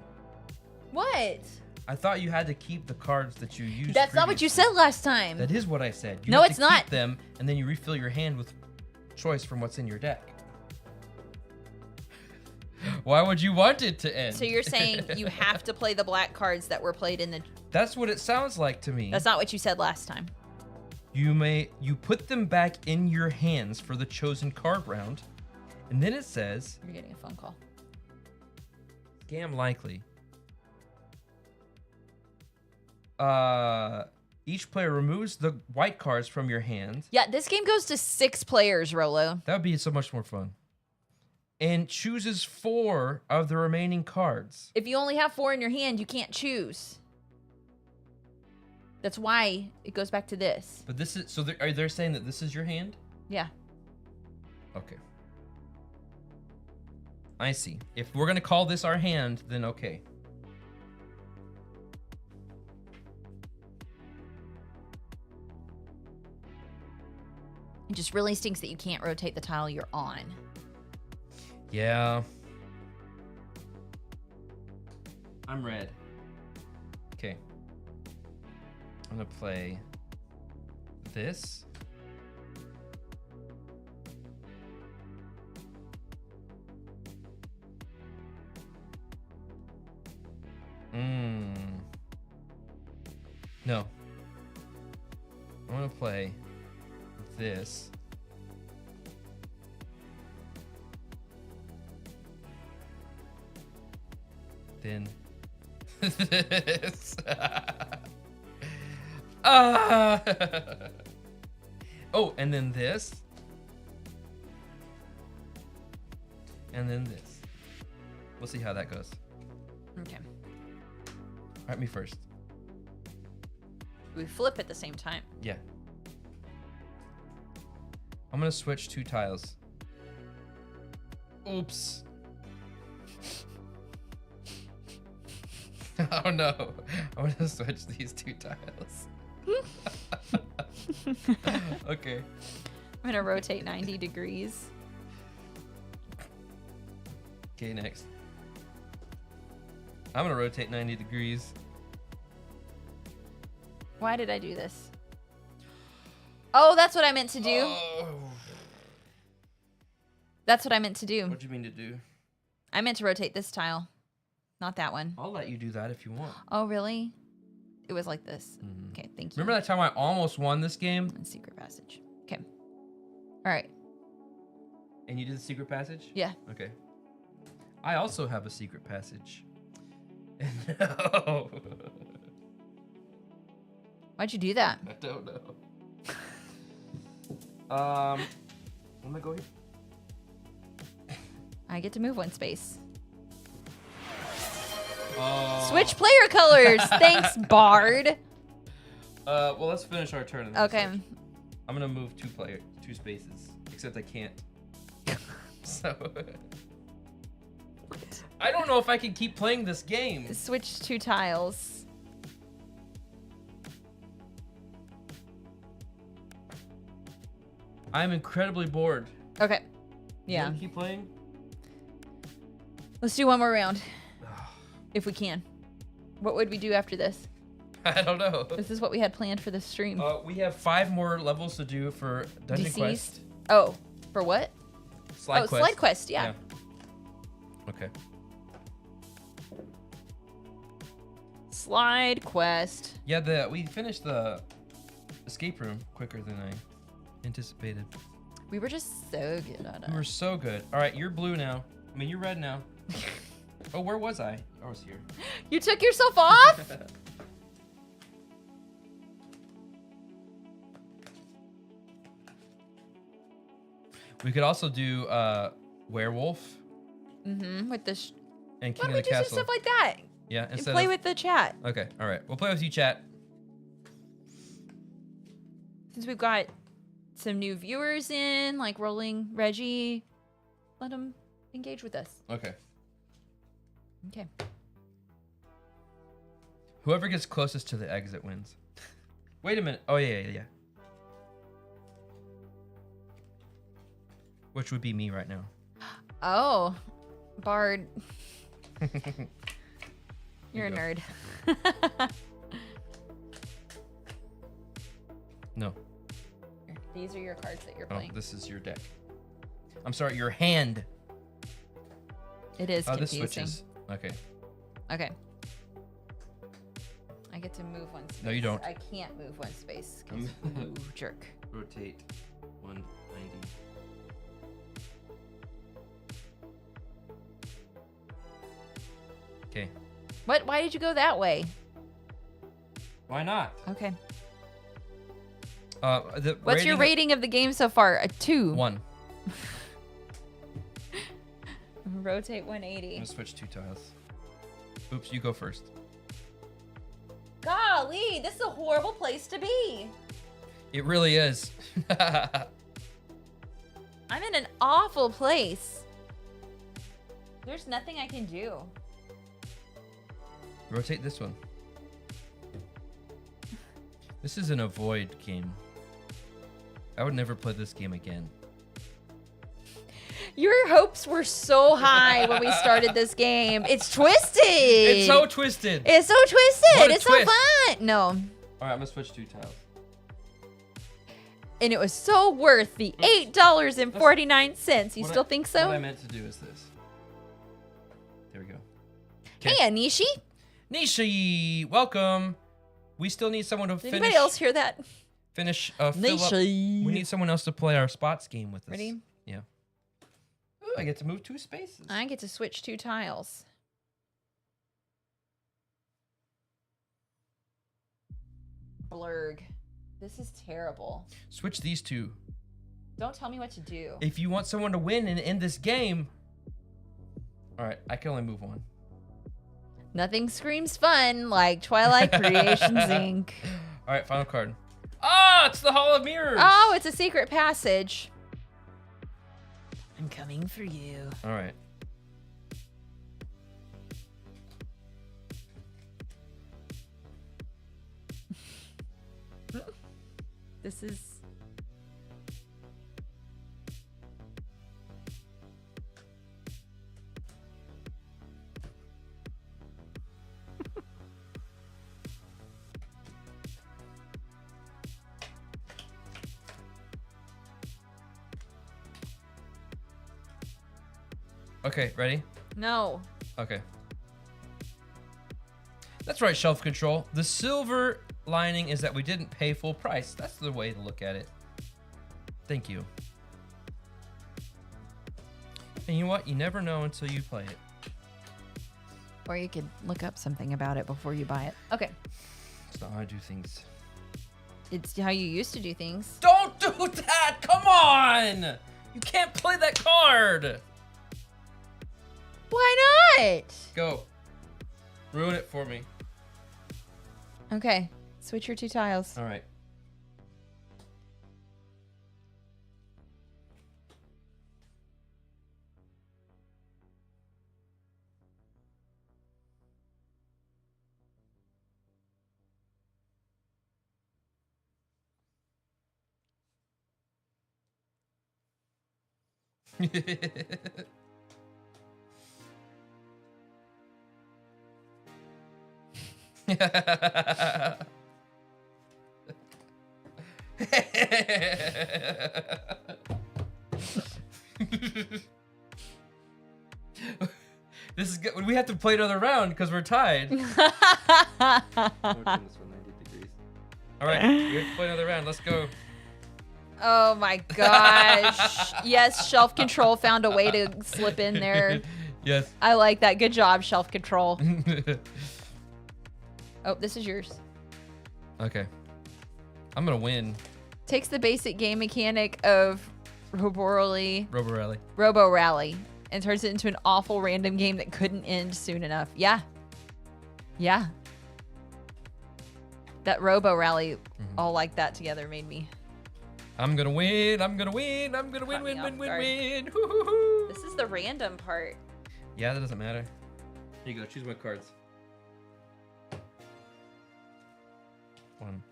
What? I thought you had to keep the cards that you used. That's not what you previously. said last time. That is what I said. You No, have it's to keep not. them, and then you refill your hand with choice from what's in your deck. Why would you want it to end? So you're saying you have to play the black cards that were played in the... That's what it sounds like to me. That's not what you said last time. You put them back in your hands for the chosen card round, and then it says You're getting a phone call. scam likely. Each player removes the white cards from your hand. Yeah, this game goes to 6 players, Rolo. That would be so much more fun. And chooses 4 of the remaining cards. If you only have 4 in your hand, you can't choose. That's why it goes back to this. But this is, so are they saying that this is your hand? Yeah. Okay. I see. If we're gonna call this our hand, then okay. It just really stinks that you can't rotate the tile you're on. Yeah. I'm red. Okay. I'm gonna play this. No. I'm gonna play this. Then this. Oh, and then this. And then this. We'll see how that goes. Okay. All right, me first. We flip at the same time. Yeah. I'm gonna switch 2 tiles. Oops. Oh no. I'm gonna switch these 2 tiles. Okay. I'm going to rotate 90 degrees. Okay, next. I'm gonna rotate 90 degrees. Why did I do this? Oh, that's what I meant to do. Oh. That's what I meant to do. What do you mean to do? I meant to rotate this tile, not that one. I'll let you do that if you want. Oh, really? It was like this. Mhm. Okay, thank you. Remember that time I almost won this game? And secret passage. Okay. All right. And you did the secret passage? Yeah. Okay. I also have a secret passage. No. Why'd you do that? I don't know. I'm gonna go here. I get to move one space. Oh. Switch player colors. Thanks, Bard. Well, let's finish our turn. And then Okay. switch. I'm gonna move two spaces. Except I can't. So I don't know if I can keep playing this game. Switch 2 tiles. I'm incredibly bored. Okay. You Yeah. wanna keep playing? Let's do one more round. If we can. What would we do after this? I don't know. This is what we had planned for this stream. We have 5 more levels to do for Dungeon Quest. Oh, for what? Slide Quest. Slide Quest, yeah. Okay. Slide Quest. Yeah, we finished the escape room quicker than I anticipated. We were just so good at it. We were so good. All right, you're blue now. I mean, you're red now. Oh, where was I? I was here. You took yourself off? We could also do werewolf Mm-hmm. With the and Why King don't we of the do some Castle. stuff like that? Yeah, And instead play of... with the chat. Okay, all right. We'll play with you, chat. Since we've got some new viewers in, like Rolling Reggie, let them engage with us. Okay. Okay. Whoever gets closest to the exit wins. Wait a minute. Oh, yeah. Which would be me right now. Oh, Bard. You're a go. nerd. No. These are your cards that you're Oh, playing. this is your deck. I'm sorry, your hand. It is Oh, this confusing. switches. Okay. Okay. I get to move one space. No, you don't. I can't move one space. 'Cause you jerk. Rotate 190. Okay. What? Why did you go that way? Why not? Okay. What's your rating of the game so far? A 2. 1. Rotate I'm 180. gonna switch 2 tiles. Oops, you go first. Golly, this is a horrible place to be. It really is. I'm in an awful place. There's nothing I can do. Rotate this one. This is an avoid game. I would never play this game again. Your hopes were so high when we started this game. It's twisted. It's so twisted. It's so twisted. What a It's twist. so fun. No. All right, I'm gonna switch 2 tiles. And it was so worth the $8.49. You What still I- think so? What I meant to do is this. There we go. Hey, Anishi. Nishi, welcome. We still need someone to Did finish. anybody else hear that? Fill up. We Nishi. need someone else to play our spots game with us. Ready? Yeah. Ooh, I get to move 2 spaces. I get to switch 2 tiles. Blurg. This is terrible. Switch these 2. Don't tell me what to do. If you want someone to win and end this game. All right, I can only move 1. Nothing screams fun like Twilight Creations Inc. All right, final card. Ah, it's the Hall of Mirrors. Oh, it's a secret passage. I'm coming for you. All right. This is... Okay, ready? No. Okay. That's right, shelf control. The silver lining is that we didn't pay full price. That's the way to look at it. Thank you. And you know what? You never know until you play it. Or you could look up something about it before you buy it. Okay. That's not how I do things. It's how you used to do things. Don't do that! Come on! You can't play that card! Why not? Go. Ruin it for me. Okay. Switch your 2 tiles. All right. This is good. We have to play another round because we're tied. Turn this 190 degrees. All right, we have to play another round. Let's go. Oh my gosh. Yes, Shelf Control found a way to slip in there. Yes. I like that. Good job, Shelf Control. Oh, this is yours. Okay. I'm gonna win. Takes the basic game mechanic of Robo Rally and turns it into an awful random game that couldn't end soon enough. Yeah. Yeah. That Robo Rally all like that together made me. I'm gonna win. I'm gonna win. I'm gonna win, win, win, win, win. Hoo-hoo-hoo. This is the random part. Yeah, that doesn't matter. Here you go. Choose my cards. 1,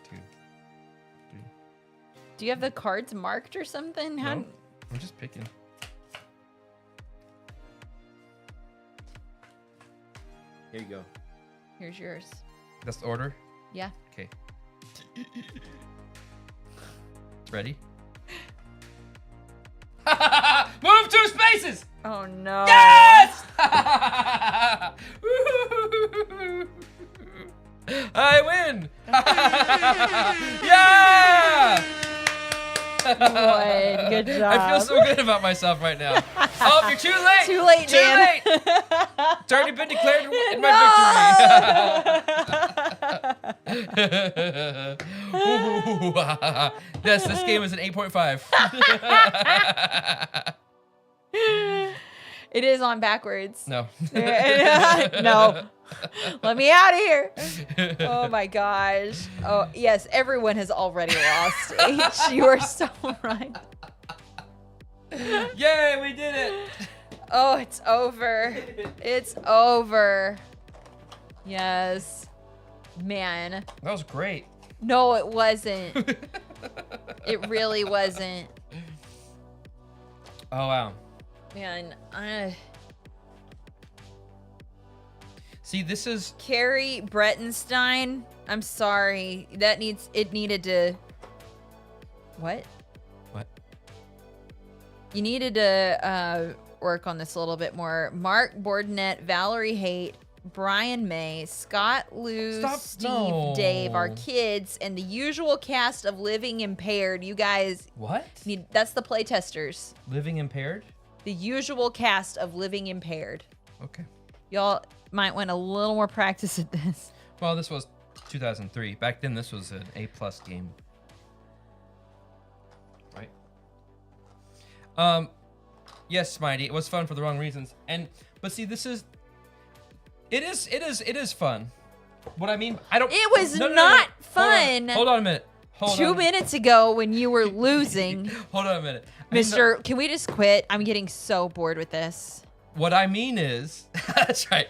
2, 3. Do you have the cards marked or something? How? No, I'm just picking. Here you go. Here's yours. That's the order? Yeah. Okay. Ready? Move 2 spaces! Oh no. Yes! I win! Yeah! Good. Good job. I feel so good about myself right now. Oh, you're too late! Too late, Too Dan. late! It's already been declared in my victory. Yes, this game is an 8.5. It is on backwards. No. No. Let me out of here. Oh my gosh. Oh, yes, everyone has already lost. H, you are so right. Yay, we did it. Oh, it's over. It's over. Yes. Man. That was great. No, it wasn't. It really wasn't. Oh, wow. Man, See, this is... Carrie Brettenstein, I'm sorry. It needed to... What? What? You needed to work on this a little bit more. Mark Bordenette, Valerie Haight, Brian May, Scott Lou, Steve, Dave, our kids, and the usual cast of Living Impaired. You guys... What? That's the playtesters. Living Impaired? The usual cast of Living Impaired. Okay. Y'all might want a little more practice at this. Well, this was 2003. Back then, this was an A+ game. Right? Yes, Smitey, it was fun for the wrong reasons. But see, this is... It is fun. What I mean, I don't... It was not fun. Hold on a minute. Hold 2 on. minutes ago when you were losing. Hold on a minute. Mister, can we just quit? I'm getting so bored with this. What I mean is... That's right.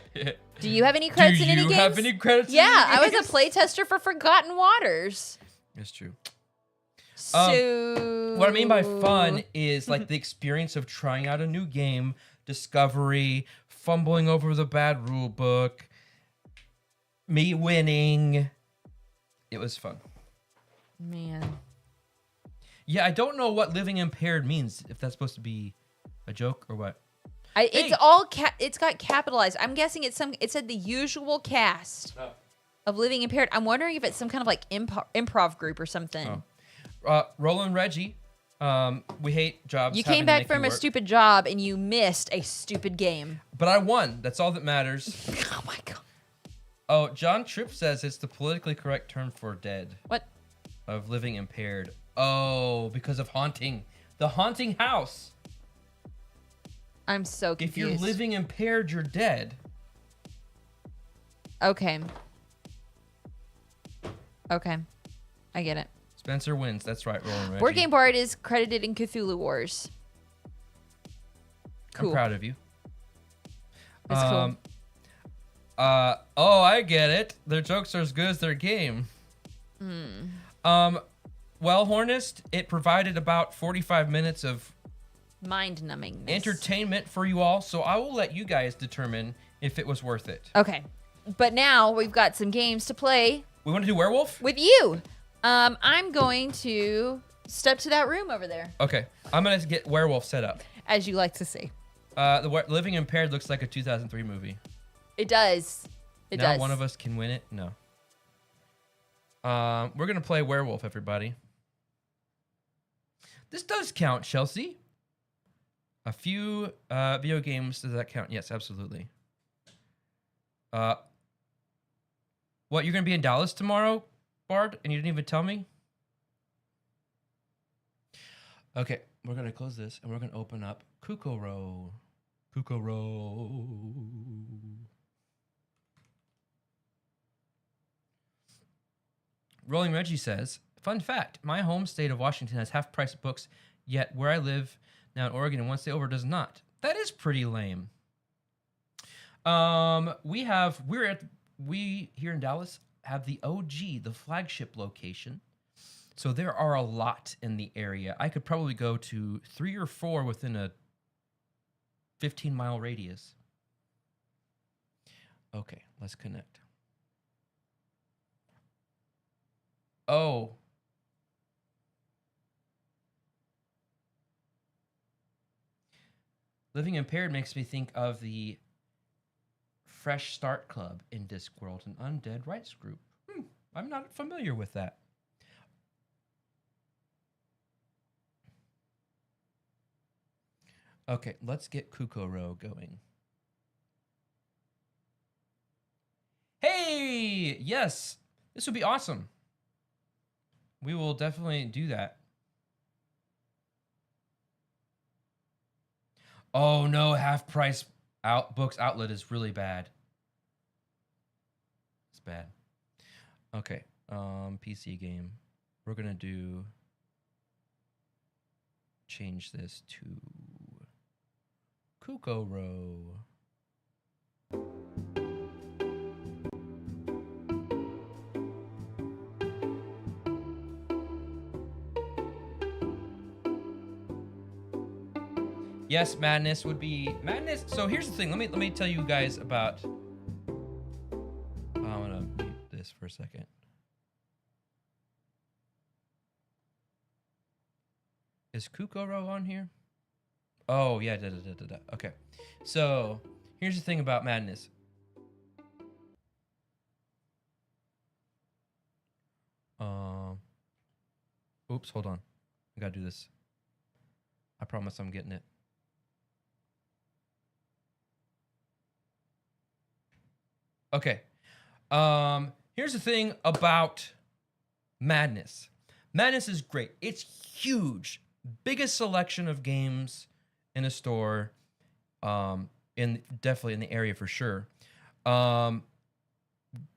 Do you have any credits in any games? Do you have any credits Yeah, in any I was games? a playtester for Forgotten Waters. It's true. So... What I mean by fun is like the experience of trying out a new game, discovery, fumbling over the bad rule book, me winning. It was fun. Man. Yeah, I don't know what living impaired means, if that's supposed to be a joke or what. It's all it's got capitalized. I'm guessing it said the usual cast of Living Impaired. I'm wondering if it's some kind of like improv group or something. Roland Reggie We hate jobs. You having came to back make you from a work. stupid job and you missed a stupid game. But I won. That's all that matters. Oh my god. Oh, John Tripp says it's the politically correct term for dead. What? Of living impaired. Oh, because of haunting. The haunting house. I'm so confused. If you're living impaired, you're dead. Okay. Okay. I get it. Spencer wins. That's right, Rolling Reggie. Board Game Bard is credited in Cthulhu Wars. Cool. I'm proud of you. That's cool. Oh, I get it. Their jokes are as good as their game. Well, Hornist, it provided about 45 minutes of Mind numbing. entertainment for you all, so I will let you guys determine if it was worth it. Okay. But now we've got some games to play We want to do werewolf? with you. I'm going to step to that room over there, Okay, I'm gonna get werewolf set up. as you like to say. Living Impaired looks like a 2003 movie. It does. It now does. one of us can win it? No. We're gonna play werewolf, everybody. This does count, Chelsea. A few video games, does that count? Yes, absolutely. What, you're gonna be in Dallas tomorrow, Bard, and you didn't even tell me? Okay, we're gonna close this and we're gonna open up Kukoro. Kukoro. Rolling Reggie says, fun fact, my home state of Washington has half-price books, yet where I live now in Oregon and one state over does not. That is pretty lame. We here in Dallas have the OG, the flagship location. So there are a lot in the area. I could probably go to 3 or 4 within a 15-mile radius. Okay, let's connect. Oh. Living Impaired makes me think of the Fresh Start Club in Discworld, an undead rights group. I'm not familiar with that. Okay, let's get Kukoro going. Hey! Yes! This would be awesome. We will definitely do that. Oh no, half price books outlet is really bad. It's bad. Okay, PC game. We're gonna change this to Kukoro. Yes, madness would be madness. So here's the thing. Let me tell you guys about. I'm gonna mute this for a second. Is Kukoro on here? Oh yeah, Okay. So here's the thing about madness. Oops, hold on. I gotta do this. I promise I'm getting it. Okay. Here's the thing about Madness. Madness is great. It's huge. Biggest selection of games in a store. Definitely in the area for sure.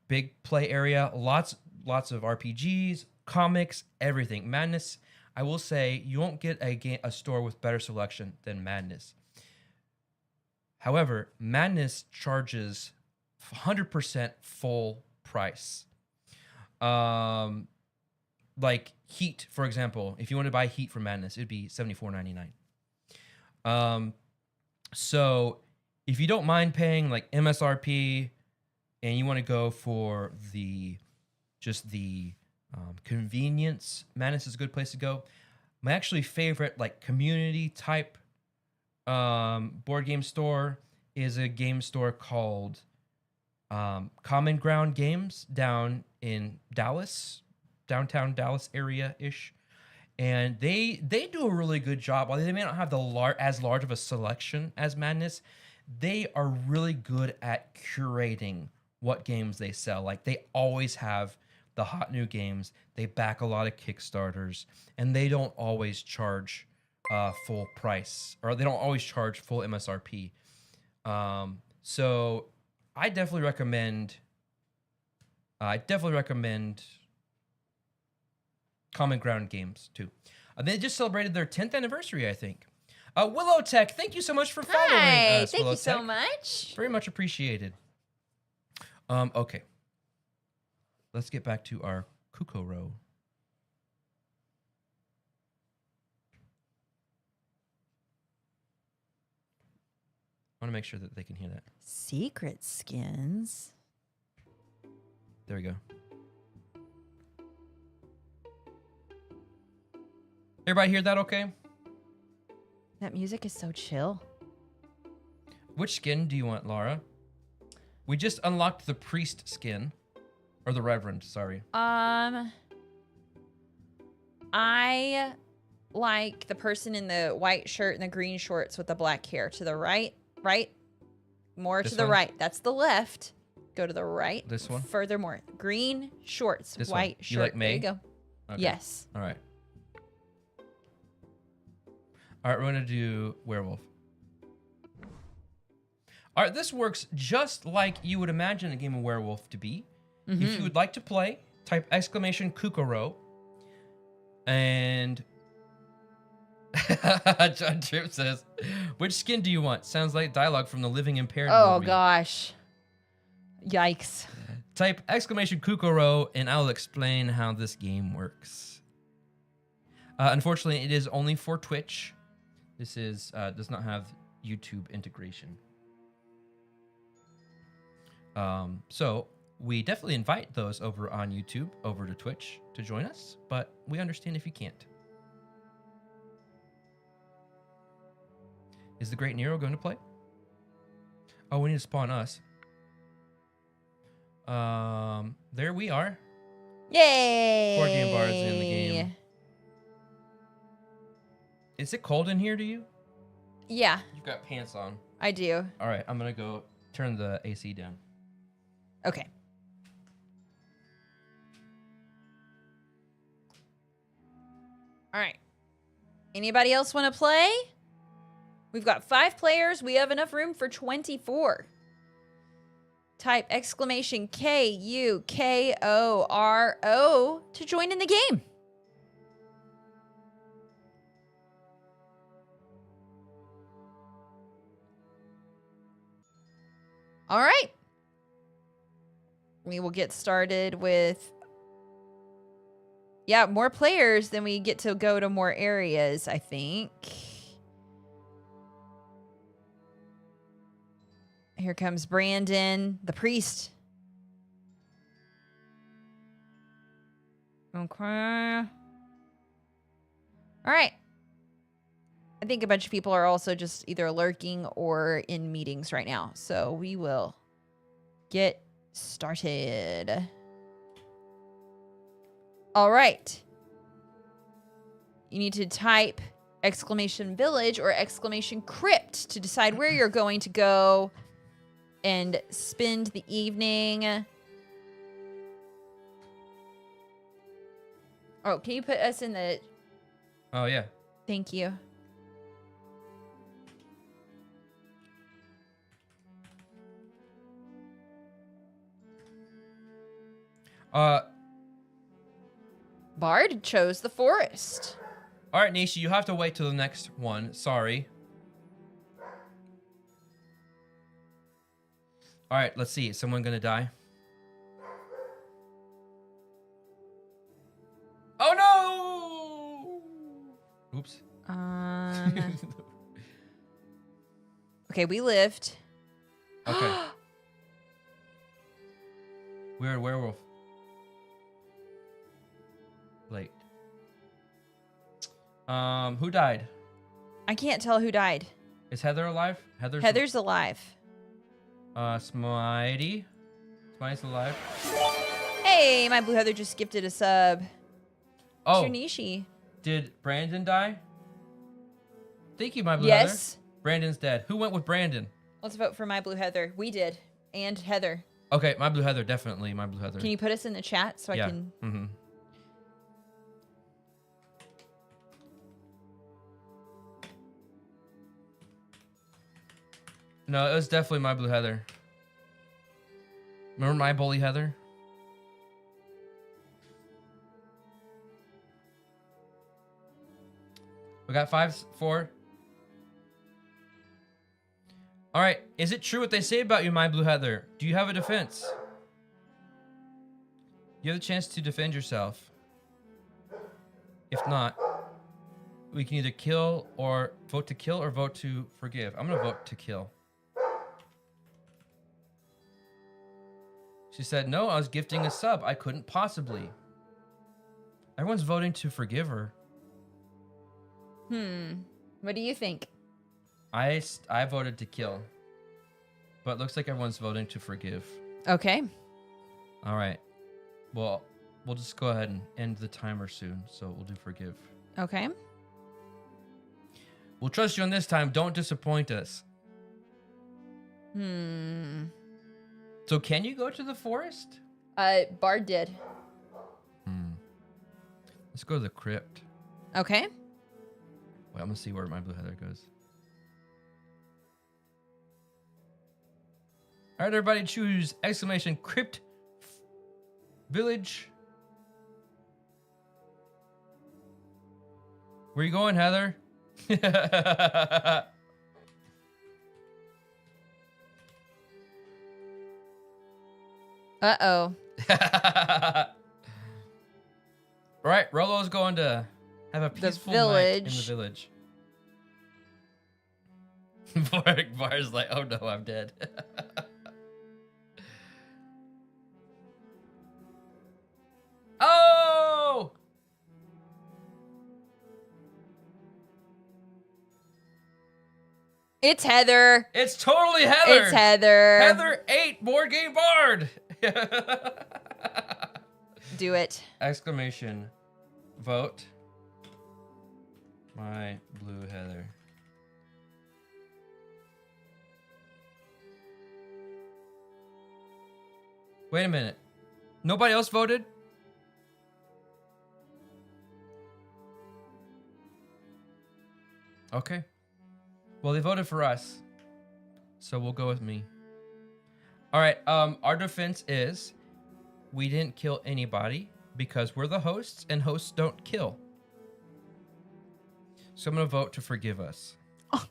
Big play area. Lots of RPGs, comics, everything. Madness, I will say, you won't get a store with better selection than Madness. However, Madness charges 100% full price. Like Heat, for example, if you want to buy Heat from Madness, it'd be $74.99. So if you don't mind paying like MSRP and you want to go for the convenience, Madness is a good place to go. My actually favorite like community type board game store is a game store called Common Ground Games down in Dallas, downtown Dallas area-ish. and they do a really good job. While they may not have as large of a selection as Madness, they are really good at curating what games they sell. Like they always have the hot new games. They back a lot of Kickstarters, and they don't always charge full price, or they don't always charge full MSRP. So I definitely recommend. Common Ground Games too. They just celebrated their 10th anniversary, I think. Willow Tech, thank you so much for following us. Thank Willow you so Tech. much. Very much appreciated. Okay. Let's get back to our Kukoro. I want to make sure that they can hear that. Secret skins. There we go. Everybody hear that okay? That music is so chill. Which skin do you want, Laura? We just unlocked the priest skin. Or the reverend, sorry. I like the person in the white shirt and the green shorts with the black hair. To the right? More This to the one? right. That's the left. Go to the right. This one? Furthermore. Green shorts, This one. white You shirt. like May? There you go. Okay. Yes. All right. All right, we're going to do werewolf. All right, this works just like you would imagine a game of werewolf to be. If you would like to play, type exclamation Kukoro. And John Tripp says, which skin do you want? Sounds like dialogue from the Living Impaired Oh, movie. gosh. Yikes. Type exclamation Kukoro, and I'll explain how this game works. Unfortunately, it is only for Twitch. This is does not have YouTube integration. So we definitely invite those over on YouTube over to Twitch to join us, but we understand if you can't. Is the Great Nero going to play? Oh, we need to spawn us. There we are. Yay! Board Game Bard's in the game. Is it cold in here to you? Yeah, You've got pants on. I do. All right, I'm going to go turn the AC down. Okay. All right. Anybody else want to play? We've got 5 players. We have enough room for 24. Type exclamation Kukoro to join in the game. All right. We will get started with... Yeah, more players, then we get to go to more areas, I think. Here comes Brandon, the priest. Okay. All right. I think a bunch of people are also just either lurking or in meetings right now. So we will get started. All right. You need to type exclamation village or exclamation crypt to decide where you're going to go and spend the evening. Oh, can you put us in the... Oh, yeah. Thank you. Bard chose the forest. All right, Nishi, you have to wait till the next one. Sorry. All right, let's see. Is someone going to die? Oh, no! Oops. Okay, we lived. Okay. We're a werewolf. Late. Who died? I can't tell who died. Is Heather alive? Heather's alive. Smitey. Smitey's alive. Hey, my blue Heather just gifted a sub. Oh, Shunishi. Did Brandon die? Thank you, my blue Heather. Yes. Brandon's dead. Who went with Brandon? Let's vote for my blue Heather. We did. And Heather. Okay, my blue Heather, definitely my blue Heather. Can you put us in the chat so I can... Mm-hmm. No, it was definitely my blue Heather. Remember my bully Heather? We got 5, 4. All right. Is it true what they say about you, my blue Heather? Do you have a defense? You have the chance to defend yourself. If not, we can either kill or vote to kill or vote to forgive. I'm going to vote to kill. She said, no, I was gifting a sub. I couldn't possibly. Everyone's voting to forgive her. What do you think? I voted to kill. But it looks like everyone's voting to forgive. Okay. All right. Well, we'll just go ahead and end the timer soon. So we'll do forgive. Okay. We'll trust you on this time. Don't disappoint us. So can you go to the forest? Bard did. Let's go to the crypt. Okay. Wait, I'm gonna see where my blue Heather goes. All right, everybody, choose exclamation crypt village. Where you going, Heather? Uh-oh. Right, Rolo's going to have a peaceful night in the village. Bar's like, oh no, I'm dead. Oh! It's Heather. It's totally Heather. It's Heather. Heather 8, board game bard. Do it. Exclamation. Vote. My blue Heather. Wait a minute. Nobody else voted? Okay. Well, they voted for us. So we'll go with me. All right. Our defense is we didn't kill anybody because we're the hosts and hosts don't kill. So I'm going to vote to forgive us. Oh.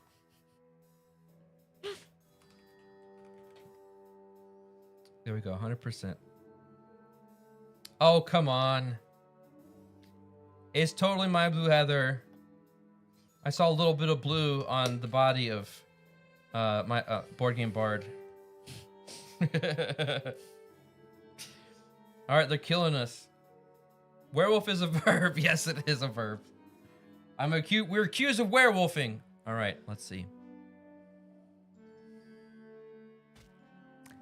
There we go. 100%. Oh, come on. It's totally my blue Heather. I saw a little bit of blue on the body of my board game bard. All right, they're killing us. Werewolf is a verb. Yes, it is a verb. We're accused of werewolfing. All right, let's see.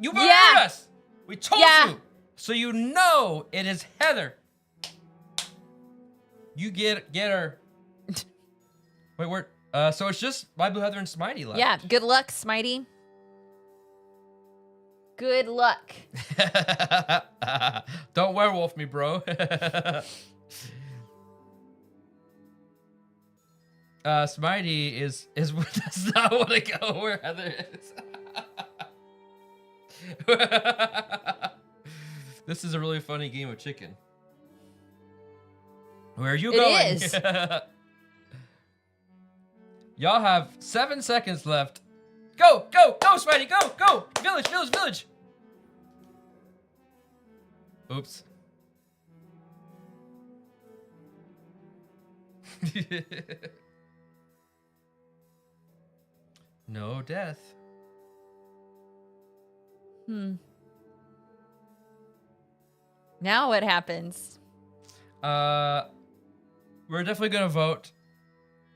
You voted us. We told you. So you know it is Heather. You get her. Wait, where? So it's just my blue Heather and Smitey left. Yeah, good luck, Smitey. Good luck. Don't werewolf me, bro. Smitey is does not want to go where Heather is. This is a really funny game of chicken. Where are you going? It is. Y'all have 7 seconds left. Go, go, go, Spidey, go, go! Village, village, village! Oops. No death. Now what happens? We're definitely gonna vote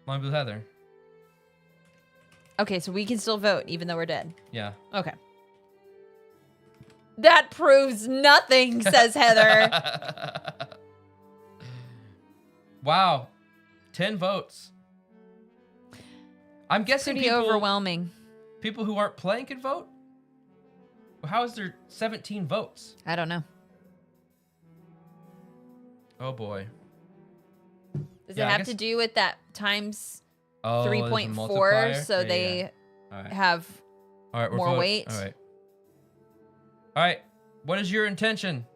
my blue Heather. Okay, so we can still vote even though we're dead. Yeah. Okay. That proves nothing, says Heather. Wow. 10 votes. I'm guessing Pretty overwhelming. people who aren't playing can vote? Well, how is there 17 votes? I don't know. Oh, boy. Does Yeah, it I have guess- to do with that times Oh, there's a 3.4 multiplier? so Yeah, they yeah. All right. have All right, we're more voting. weight? All right. All right. What is your intention?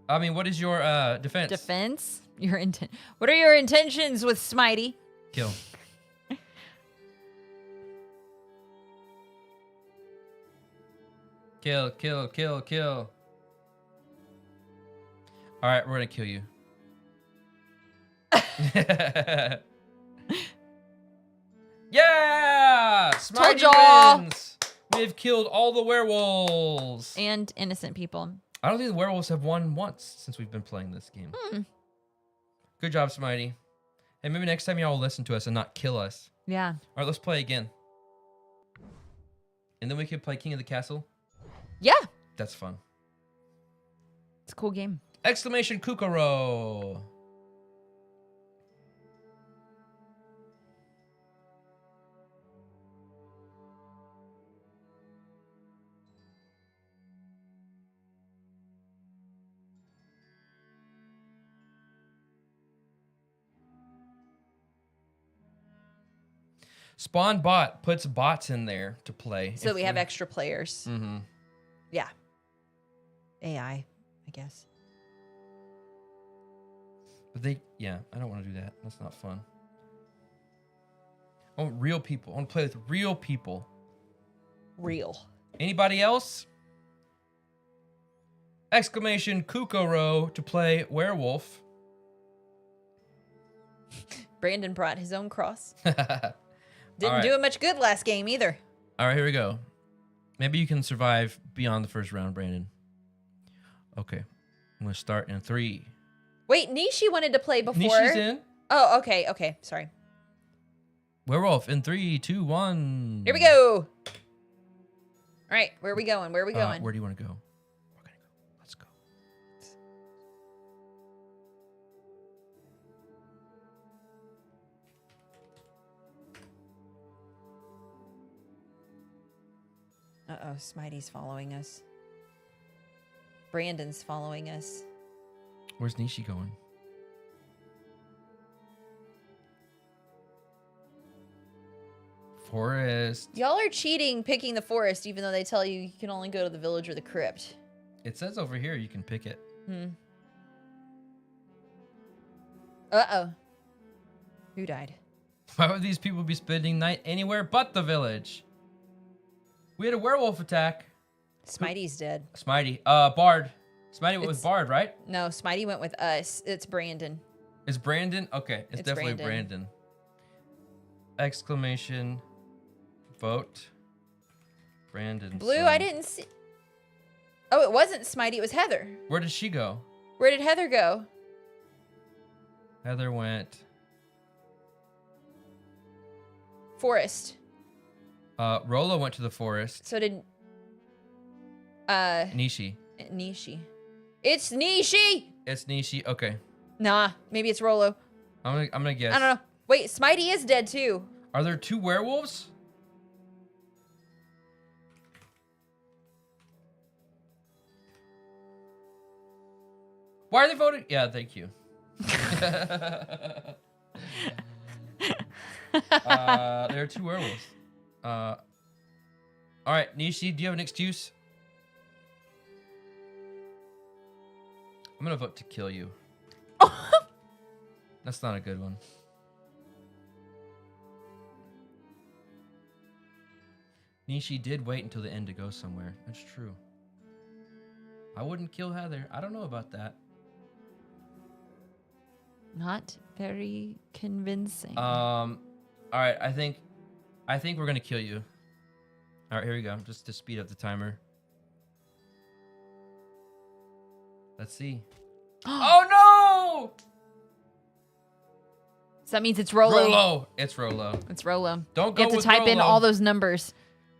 I mean, what is your defense? defense? What are your intentions with Smitey? Kill. Kill, kill, kill, kill. All right, we're gonna kill you. Yeah! Smitey y'all. wins! We've killed all the werewolves. And innocent people. I don't think the werewolves have won once since we've been playing this game. Good job, Smitey. Hey, maybe next time y'all will listen to us and not kill us. Yeah. All right, let's play again. And then we can play King of the Castle. Yeah. That's fun. It's a cool game. Exclamation Kukuro. Spawn bot puts bots in there to play. So we have extra players. Mm-hmm. Yeah. AI, I guess. But I don't want to do that. That's not fun. I want real people. I want to play with real people. Real. Anybody else? Exclamation Kukuro to play werewolf. Brandon brought his own cross. All Didn't right. do him much good last game either. All right, here we go. Maybe you can survive beyond the first round, Brandon. Okay. I'm going to start in 3. Wait, Nishi wanted to play before. Nishi's in. Oh, okay, okay. Sorry. Werewolf in 3, 2, 1. Here we go. All right, where are we going? Where are we going? Where do you want to go? We're going to go. Let's go. Uh-oh, Smitey's following us. Brandon's following us. Where's Nishi going? Forest. Y'all are cheating picking the forest, even though they tell you you can only go to the village or the crypt. It says over here you can pick it. Uh-oh. Who died? Why would these people be spending night anywhere but the village? We had a werewolf attack. Smitey's dead. Smitey. Bard. Smitey went with It's- Bard, right? No, Smitey went with us. It's Brandon. Is Brandon? Okay, it's definitely Brandon. Brandon. Exclamation. Vote. Brandon. Blue, I didn't see. Oh, it wasn't Smitey. It was Heather. Where did she go? Where did Heather go? Heather went. Forest. Rolo went to the forest. So did Nishi. Nishi. It's Nishi. It's Nishi. Okay. Nah, maybe it's Rolo. I'm gonna guess. I don't know. Wait, Smitey is dead too. Are there 2 werewolves? Why are they voting? Yeah, thank you. There are 2 werewolves. All right, Nishi, do you have an excuse? I'm gonna vote to kill you. That's not a good one. Nishi did wait until the end to go somewhere. That's true. I wouldn't kill Heather. I don't know about that. Not very convincing. All right, I think we're gonna kill you. All right, here we go. Just to speed up the timer. Let's see. Oh no! So that means it's Rolo. Rolo. It's Rolo. It's Rolo. Don't go You have to with type in Rolo. all those numbers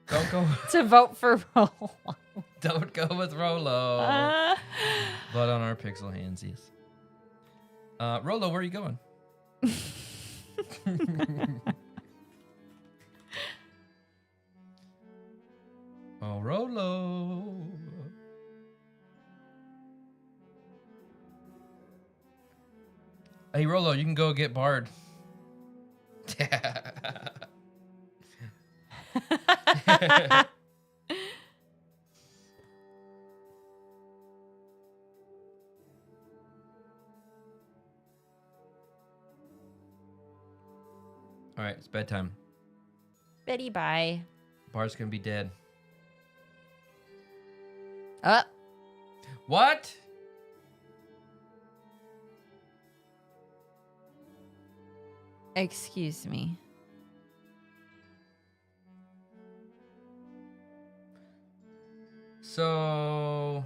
Don't go. to vote for Rolo. Don't go with Rolo. Blood on our pixel handsies. Rolo, where are you going? Oh, Rolo. Hey, Rolo, you can go get Bard. All right, it's bedtime. Betty, bye. Bard's gonna be dead. What? Excuse me. So...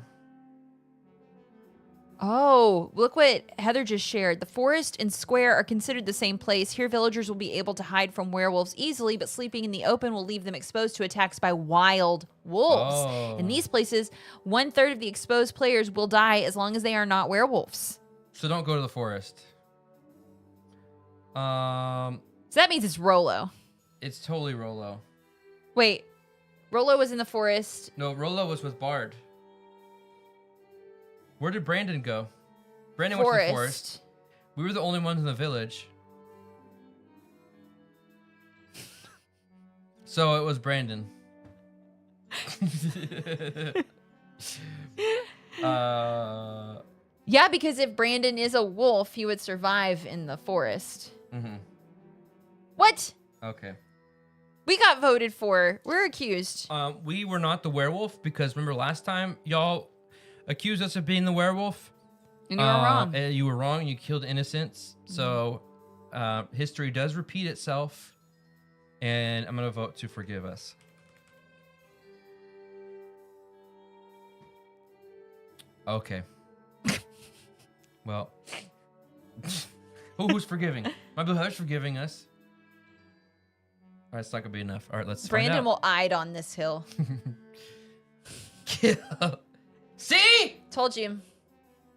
Oh, look what Heather just shared. The forest and square are considered the same place. Here, villagers will be able to hide from werewolves easily, but sleeping in the open will leave them exposed to attacks by wild wolves. Oh. In these places, 1/3 of the exposed players will die as long as they are not werewolves. So don't go to the forest. So that means it's Rolo. It's totally Rolo. Wait, Rolo was in the forest. No, Rolo was with Bard. Where did Brandon go? Brandon went to the forest. We were the only ones in the village. So it was Brandon. Yeah, because if Brandon is a wolf, he would survive in the forest. Mm-hmm. What? Okay. We got voted for. We're accused. We were not the werewolf because remember last time y'all accused us of being the werewolf? And you were wrong. You were wrong. You killed innocents. Mm-hmm. So history does repeat itself. And I'm going to vote to forgive us. Okay. Well. Who's forgiving? My Blue Heather's forgiving us. All right, it's not going to be enough. All right, let's find Brandon out. will hide on this hill. See? Told you.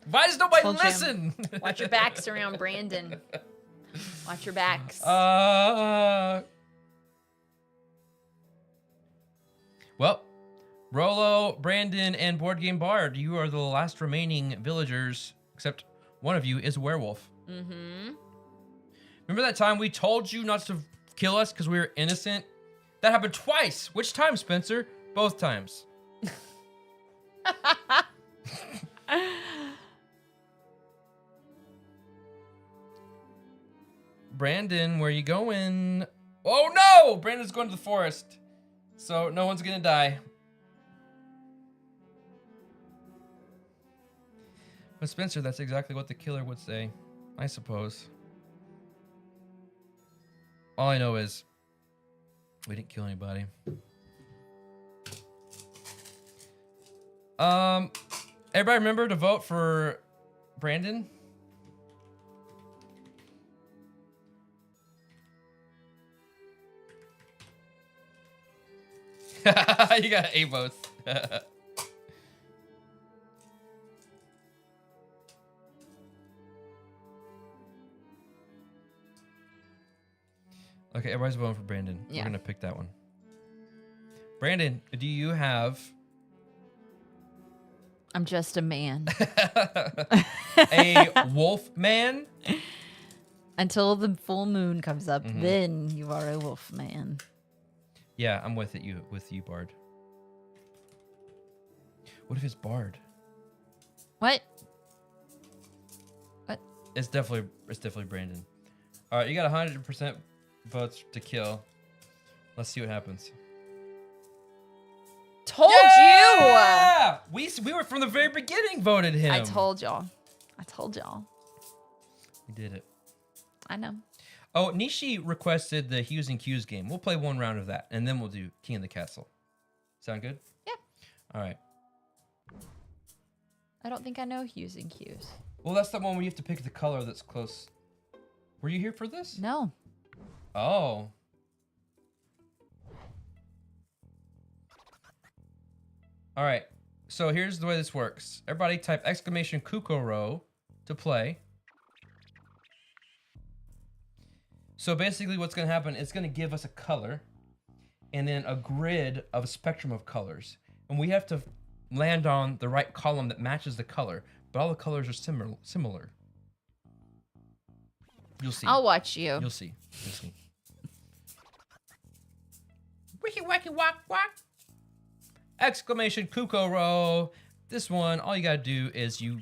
Why does nobody Told you. listen? Watch your backs around Brandon. Watch your backs. Well, Rolo, Brandon, and Board Game Bard, you are the last remaining villagers, except one of you is a werewolf. Mm-hmm. Remember that time we told you not to kill us because we were innocent? That happened twice. Which time, Spencer? Both times. Brandon, where you going? Oh no! Brandon's going to the forest. So no one's gonna die. But Spencer, that's exactly what the killer would say, I suppose. All I know is we didn't kill anybody. Everybody remember to vote for Brandon? You got 8 votes. Okay, everybody's voting for Brandon. Yeah. We're gonna pick that one. Brandon, do you have I'm just a man. a wolf man? Until the full moon comes up, then you are a wolf man. Yeah, I'm with you, Bard. What if it's Bard? What? It's definitely Brandon. All right, you got 100% votes to kill. Let's see what happens. Told you! Yeah! We were from the very beginning voted him. I told y'all. We did it. I know. Oh, Nishi requested the Hues and Cues game. We'll play one round of that, and then we'll do King of the Castle. Sound good? Yeah. All right. I don't think I know hues and cues. Well, that's the one where you have to pick the color that's close. Were you here for this? No. Oh. All right. So here's the way this works. Everybody type exclamation Kukoro to play. So basically what's going to happen, it's going to give us a color and then a grid of a spectrum of colors. And we have to land on the right column that matches the color, but all the colors are similar. You'll see. I'll watch you. You'll see. You'll see. Wicky wacky wack wack! Exclamation Kukoro. This one, all you gotta do is you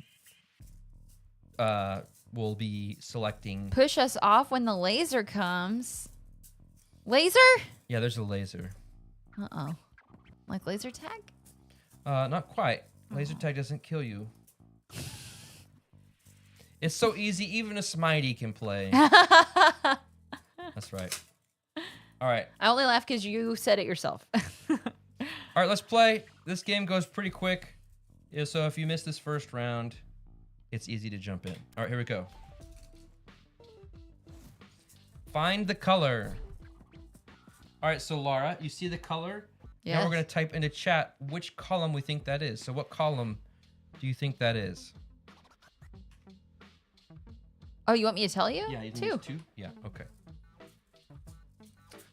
will be selecting. Push us off when the laser comes. Laser? Yeah, there's a laser. Uh-oh. Like laser tag? Not quite. Laser tag doesn't kill you. It's so easy, even a Smitey can play. That's right. All right. I only laugh because you said it yourself. All right, let's play. This game goes pretty quick. Yeah, so if you miss this first round, it's easy to jump in. All right, here we go. Find the color. All right, so Laura, you see the color? Yes. Now we're going to type into chat which column we think that is. So what column do you think that is? Oh, you want me to tell you? Yeah, you think Two. it's 2? Yeah, okay.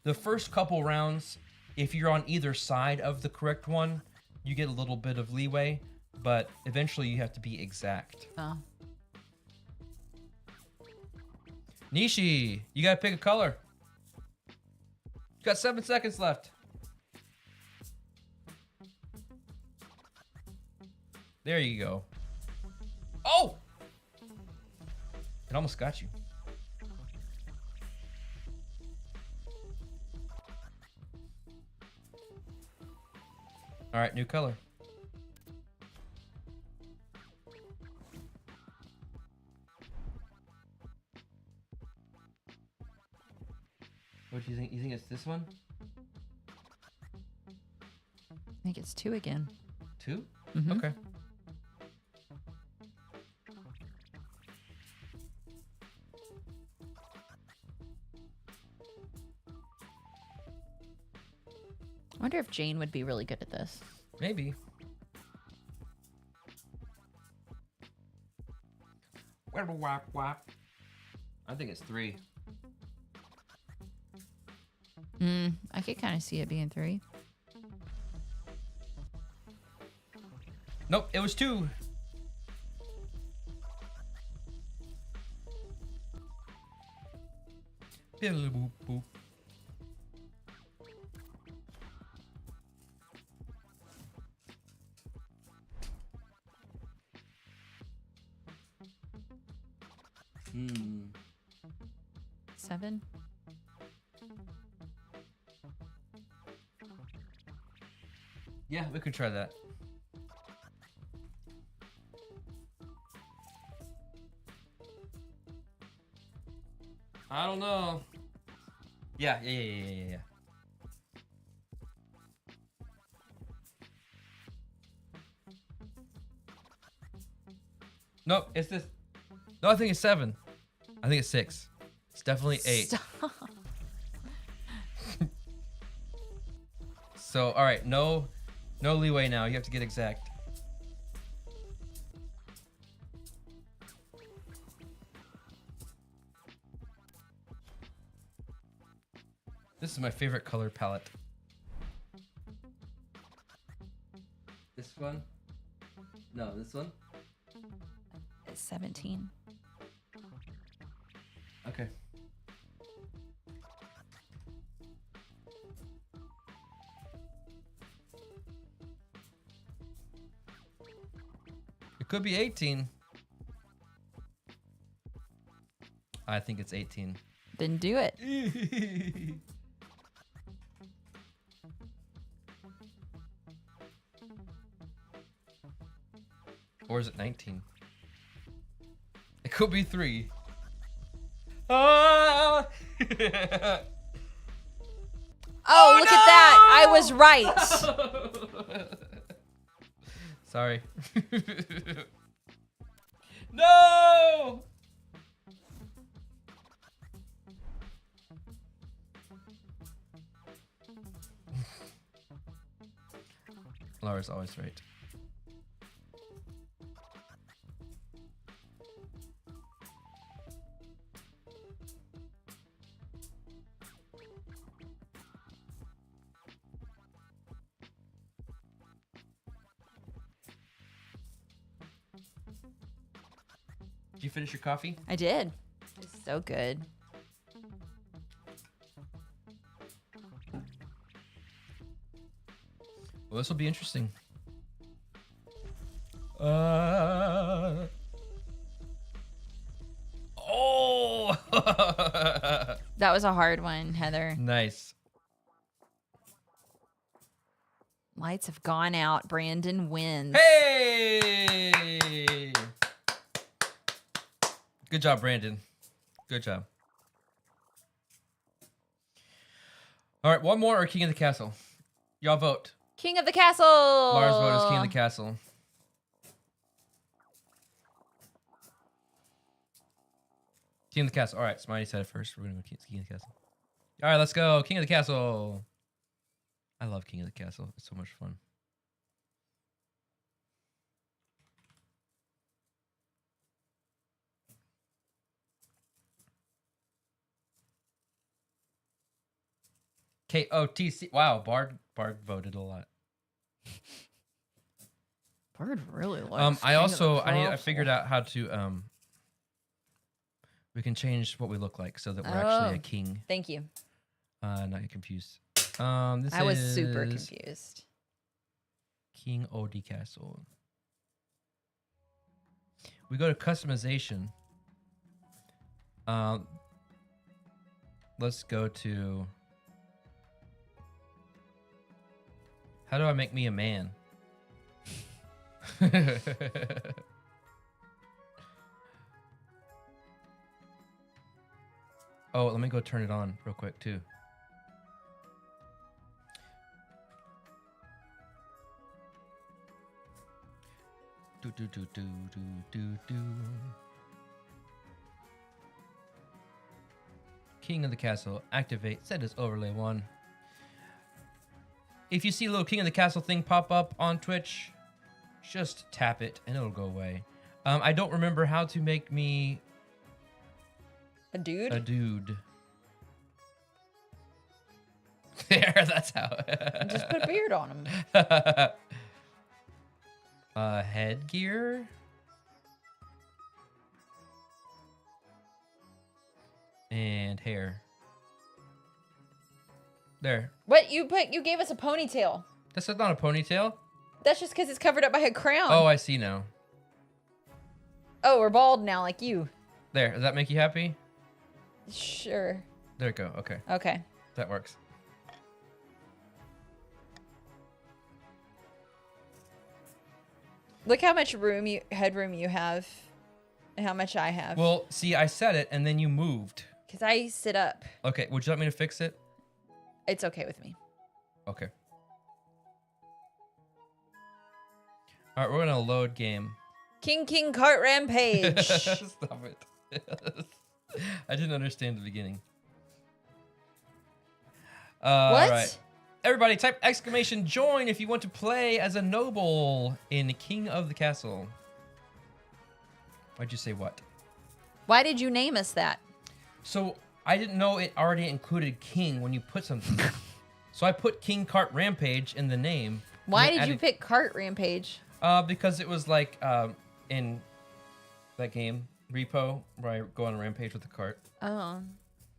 The first couple rounds, if you're on either side of the correct one, you get a little bit of leeway, but eventually you have to be exact. Oh. Nishi, you gotta pick a color. You got 7 seconds left. There you go. Oh! It almost got you. All right, new color. What do you think? You think it's this one? I think it's 2 again. 2? Mhm. Okay. I wonder if Jane would be really good at this. Maybe. Whack, whack. I think it's 3. I could kind of see it being 3. Nope, it was 2. Biddly boop boop. Hmm. 7. Yeah, we could try that. I don't know. Yeah. Nope, it's this. No, I think it's 7. I think it's 6. It's definitely 8. Stop. So, all right, no leeway now. You have to get exact. This is my favorite color palette. This one? No, this one? It's 17. Okay. It could be 18. I think it's 18. Then do it. Or is it 19? It could be 3. Ah! Oh, look at that. I was right. Sorry. No! Laura's always right. Did you finish your coffee? I did. It's so good. Well, this will be interesting. Oh! That was a hard one, Heather. Nice. Lights have gone out. Brandon wins. Hey! Good job, Brandon. Good job. All right, one more or King of the Castle? Y'all vote. King of the Castle. Lars vote is King of the Castle. King of the Castle. All right, Smitey said it first. We're going to go King of the Castle. All right, let's go. King of the Castle. I love King of the Castle. It's so much fun. KOTC. Wow, Bard voted a lot. Bard really likes. I figured out how to we can change what we look like so that we're actually a king. Thank you. Not get confused. I was super confused. King OD Castle. We go to customization. Let's go to. How do I make me a man? Oh, let me go turn it on real quick too. Do do do do do do do. King of the Castle, activate, set as overlay 1. If you see a little King of the Castle thing pop up on Twitch, just tap it and it'll go away. I don't remember how to make me a dude. A dude. There, that's how. Just put a beard on him. Headgear. And hair. There. What you gave us a ponytail. That's not a ponytail. That's just because it's covered up by a crown. Oh, I see now. Oh, we're bald now, like you. There. Does that make you happy? Sure. There we go. Okay. Okay. That works. Look how much headroom you have, and how much I have. Well, see, I said it, and then you moved. Because I sit up. Okay. Would you like me to fix it? It's okay with me. Okay. All right, we're gonna load game. King Cart Rampage. Stop it. I didn't understand the beginning. What? All right. Everybody, type exclamation join if you want to play as a noble in King of the Castle. Why'd you say what? Why did you name us that? So I didn't know it already included king when you put something. So I put King Cart Rampage in the name. Why did you pick Cart Rampage? Because it was like in that game, Repo, where I go on a rampage with the cart. Oh,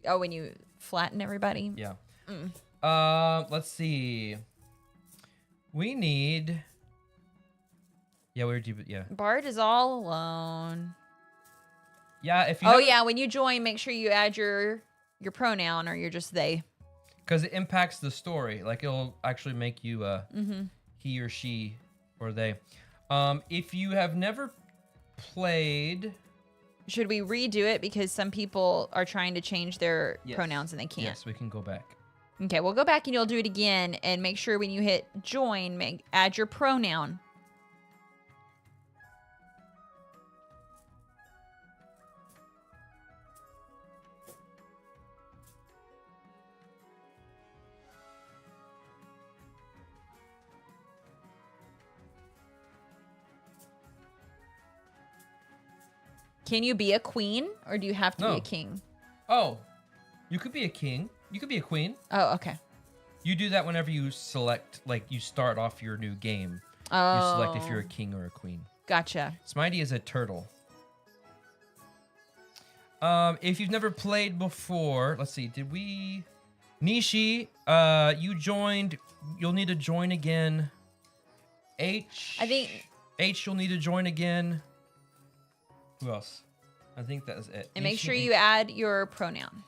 when you flatten everybody? Yeah. Let's see. We need. Yeah, where'd you? Yeah. Bard is all alone. Yeah, if you. Oh yeah, when you join, make sure you add your pronoun or you're just they. Because it impacts the story. Like it'll actually make you he or she or they. If you have never played. Should we redo it because some people are trying to change their pronouns and they can't? Yes, we can go back. Okay, we'll go back and you'll do it again and make sure when you hit join, add your pronoun. Can you be a queen or do you have to be a king? Oh, you could be a king. You could be a queen. Oh, okay. You do that whenever you select, like you start off your new game. Oh. You select if you're a king or a queen. Gotcha. Smitey is a turtle. If you've never played before, let's see, did we... Nishi, you joined. You'll need to join again. H. I think... H, you'll need to join again. Who else? I think that is it. And make Nishi sure you add your pronoun.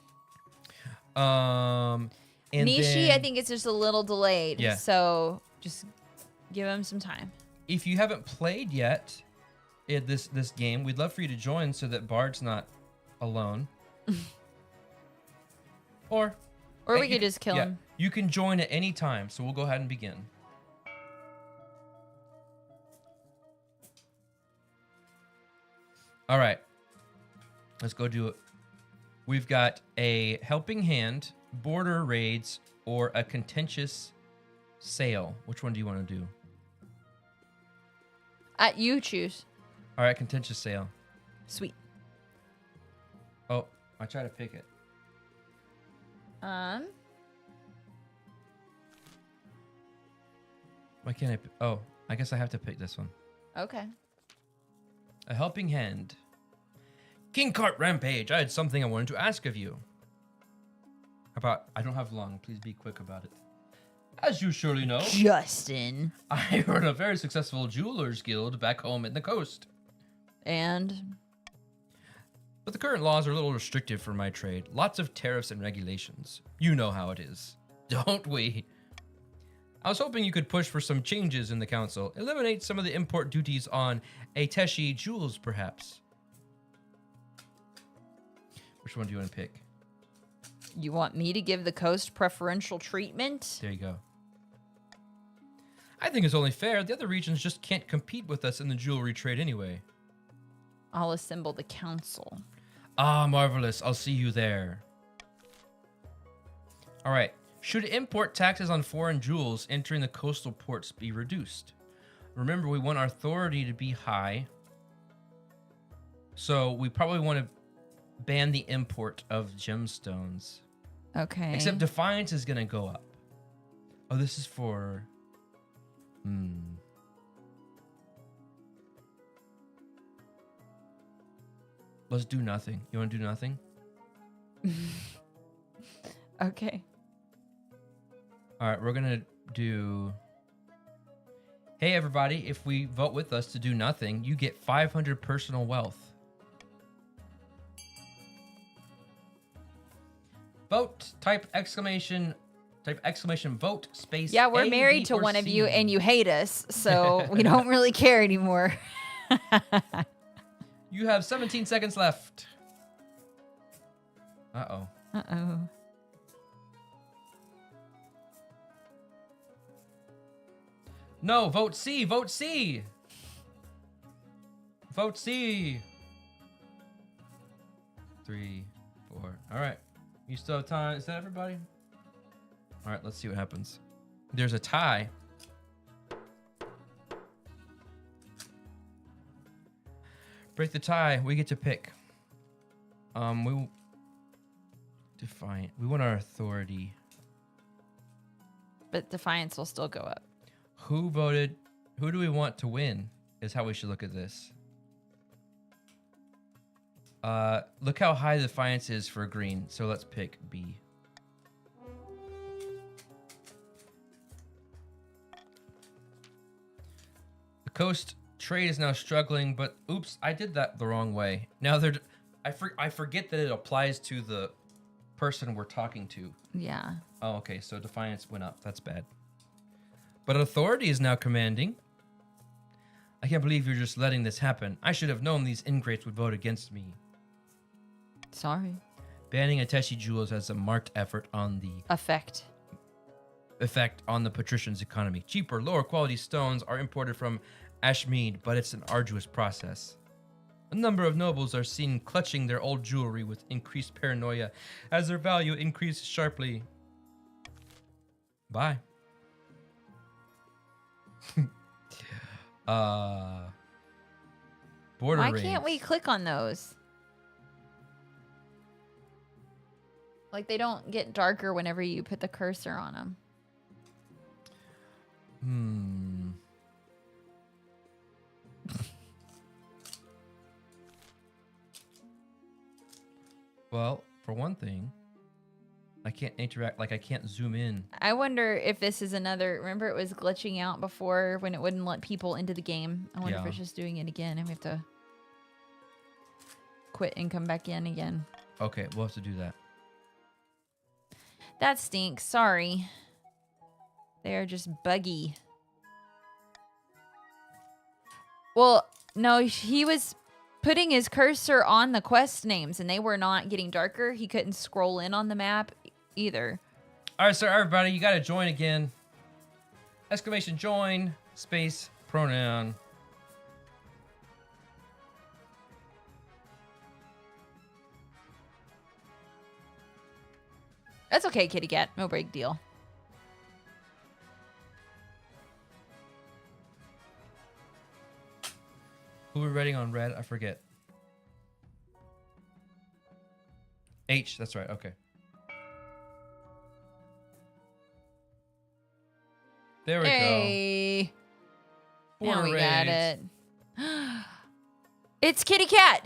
And Nishi, then, I think it's just a little delayed. Yeah. So just give him some time. if you haven't played yet in this game, we'd love for you to join so that Bard's not alone. Or we could just kill him. You can join at any time, so we'll go ahead and begin. All right. Let's go do it. We've got a helping hand, border raids, or a contentious sale. Which one do you want to do? You choose. All right, contentious sale. Sweet. Oh, I try to pick it. Why can't I? Oh, I guess I have to pick this one. Okay. A helping hand. King Cart Rampage, I had something I wanted to ask of you. I don't have long, please be quick about it. As you surely know, Justin. I run a very successful jewelers guild back home in the coast. And? But the current laws are a little restrictive for my trade. Lots of tariffs and regulations. You know how it is, don't we? I was hoping you could push for some changes in the council. Eliminate some of the import duties on Ateshi jewels, perhaps. Which one do you want to pick? You want me to give the coast preferential treatment? There you go. I think it's only fair. The other regions just can't compete with us in the jewelry trade anyway. I'll assemble the council. Ah, marvelous. I'll see you there. All right. Should import taxes on foreign jewels entering the coastal ports be reduced? Remember, we want our authority to be high. So we probably want to ban the import of gemstones. Okay. Except Defiance is going to go up. Oh, this is for... Let's do nothing. You want to do nothing? Okay. All right, we're going to do... Hey, everybody, if we vote with us to do nothing, you get 500 personal wealth. Vote, type exclamation vote, space Yeah, we're A, married B, to or one of you C. and you hate us, so we don't really care anymore. You have 17 seconds left. Uh-oh. Uh-oh. No, vote C, vote C. Vote C. 3, 4. All right. You still have time. Is that everybody? All right, let's see what happens. There's a tie. Break the tie. We get to pick. We Defiant. We want our authority. But Defiance will still go up. Who voted? Who do we want to win? Is how we should look at this. Look how high Defiance is for green. So let's pick B. The coast trade is now struggling, but oops, I did that the wrong way. Now I forget that it applies to the person we're talking to. Yeah. Oh, okay. So Defiance went up. That's bad. But authority is now commanding. I can't believe you're just letting this happen. I should have known these ingrates would vote against me. Sorry. Banning Ateshi jewels has a marked effect on the patrician's economy. Cheaper, lower quality stones are imported from Ashmead, but it's an arduous process. A number of nobles are seen clutching their old jewelry with increased paranoia as their value increases sharply. Bye. Border Why raids. can't we click on those? Like they don't get darker whenever you put the cursor on them. Well, for one thing, I can't interact. Like I can't zoom in. I wonder if this is another. Remember, it was glitching out before when it wouldn't let people into the game. I wonder if it's just doing it again, and we have to quit and come back in again. Okay, we'll have to do that. That stinks. Sorry. They're just buggy. Well, no, he was putting his cursor on the quest names, and they were not getting darker. He couldn't scroll in on the map either. All right, so everybody, you got to join again. Exclamation join, space, pronoun. That's okay, kitty cat. No big deal. Who are we writing on red? I forget. H, that's right. Okay. There we Hey. go. Now we Border got raids. it. It's kitty cat.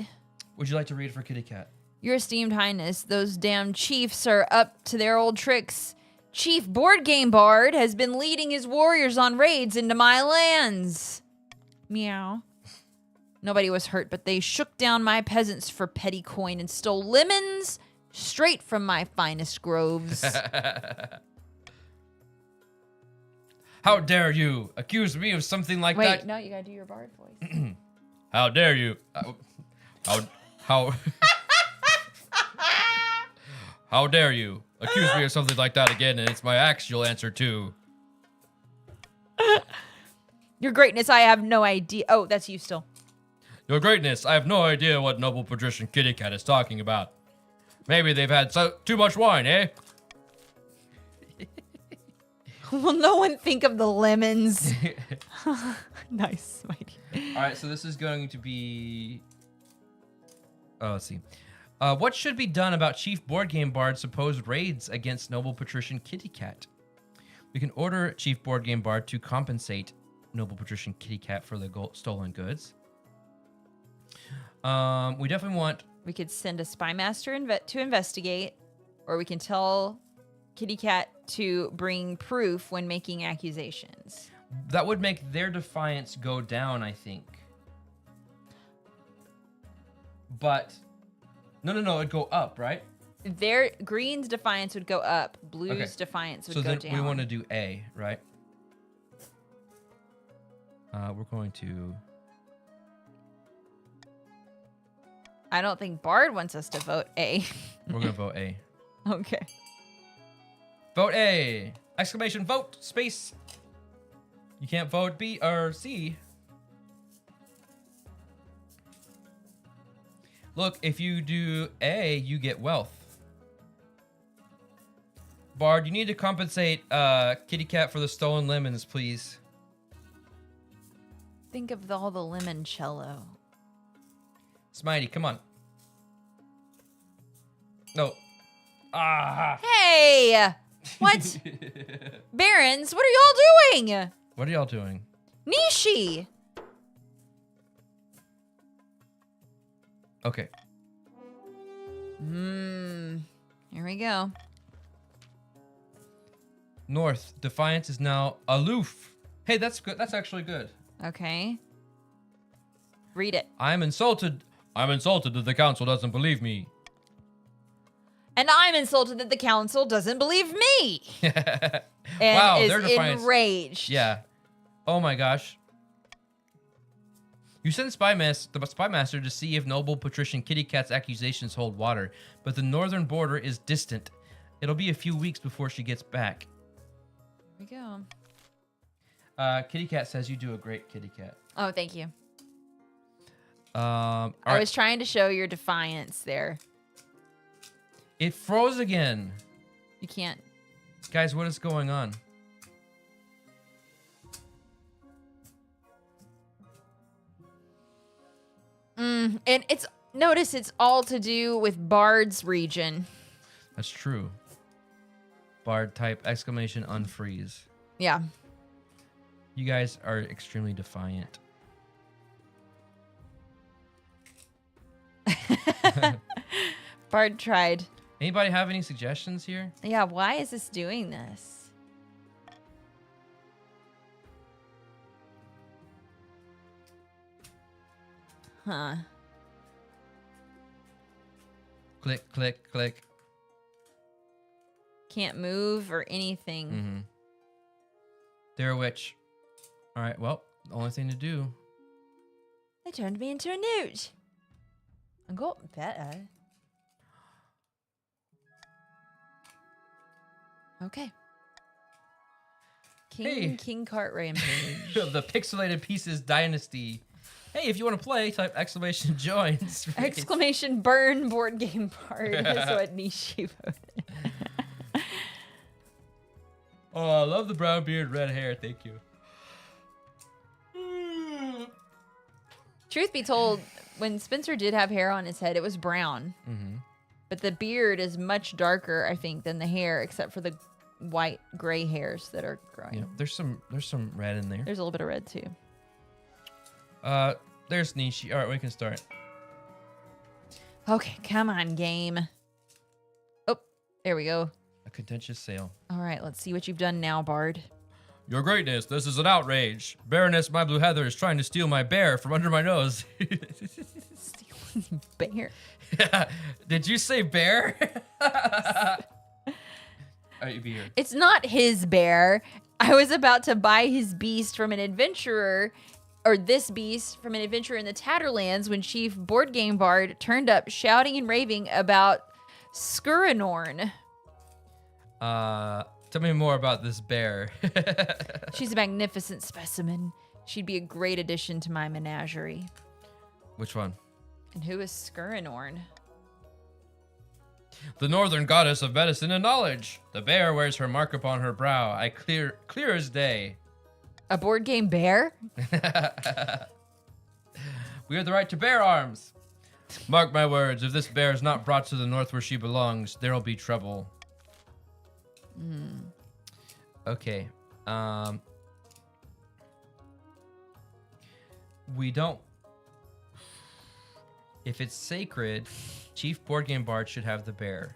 Would you like to read for Kitty Cat? Your esteemed highness, those damn chiefs are up to their old tricks. Chief Board Game Bard has been leading his warriors on raids into my lands. Meow. Nobody was hurt, but they shook down my peasants for petty coin and stole lemons straight from my finest groves. How dare you accuse me of something like Wait, that? no, you gotta do your bard voice. How dare you? How How dare you accuse me of something like that again, and it's my axe you'll answer to. Your greatness, I have no idea. Oh, that's you still. Your greatness, I have no idea what noble patrician Kitty Cat is talking about. Maybe they've had too much wine, eh? Will no one think of the lemons? Nice, Mighty. All right, so this is going to be... Oh, let's see. What should be done about Chief Board Game Bard's supposed raids against noble patrician Kitty Cat? We can order Chief Board Game Bard to compensate noble patrician Kitty Cat for the stolen goods. We definitely want... We could send a spy master to investigate, or we can tell Kitty Cat to bring proof when making accusations. That would make their defiance go down, I think. But... No, it'd go up, right? Their green's defiance would go up. Blue's defiance would go down. So then we want to do A, right? We're going to... I don't think Bard wants us to vote A. We're going to vote A. Okay. Vote A! Exclamation vote! Space! You can't vote B or C. Look, if you do A, you get wealth. Bard, you need to compensate Kitty Cat for the stolen lemons, please. Think of all the limoncello. Smitey, come on. No. Ah! Hey! What? Barons, what are y'all doing? What are y'all doing? Nishi! Okay. Here we go. North, Defiance is now aloof. Hey, that's good. That's actually good. Okay. Read it. I'm insulted that the council doesn't believe me. And I'm insulted that the council doesn't believe me. And Wow, is their defiance. enraged. Yeah. Oh my gosh. You send the spy master to see if noble patrician Kitty Cat's accusations hold water, but the northern border is distant. It'll be a few weeks before she gets back. Here we go. Kitty Cat says you do a great Kitty Cat. Oh, thank you. All I right. was trying to show your defiance there. It froze again. You can't. Guys, what is going on? And notice it's all to do with Bard's region. That's true. Bard type exclamation unfreeze. Yeah. You guys are extremely defiant. Bard tried. Anybody have any suggestions here? Yeah, why is this doing this? Huh. Click, click, click. Can't move or anything. Mm-hmm. They're a witch. All right, well, the only thing to do. They turned me into a newt. I got better. Okay. King Cart Rampage. The Pixelated Pieces Dynasty. Hey, if you want to play, type exclamation joins. Exclamation burn board game part is what Nishi voted. Oh, I love the brown beard, red hair. Thank you. Truth be told, when Spencer did have hair on his head, it was brown. Mm-hmm. But the beard is much darker, I think, than the hair, except for the white gray hairs that are growing. Yeah, there's some red in there. There's a little bit of red too. There's Nishi. All right, we can start. Okay, come on, game. Oh, there we go. A contentious sale. All right, let's see what you've done now, Bard. Your Greatness, this is an outrage. Baroness My Blue Heather is trying to steal my bear from under my nose. Stealing bear. Did you say bear? Alright, you be here. It's not his bear. I was about to buy his beast from an adventurer, or this beast from an adventurer in the Tatterlands when Chief Board Game Bard turned up shouting and raving about Skuranorn. Tell me more about this bear. She's a magnificent specimen. She'd be a great addition to my menagerie. Which one? And who is Skuranorn? The northern goddess of medicine and knowledge. The bear wears her mark upon her brow. I clear as day. A board game bear? We have the right to bear arms. Mark my words, if this bear is not brought to the north where she belongs, there'll be trouble. Okay. We don't... If it's sacred, Chief Board Game Bard should have the bear.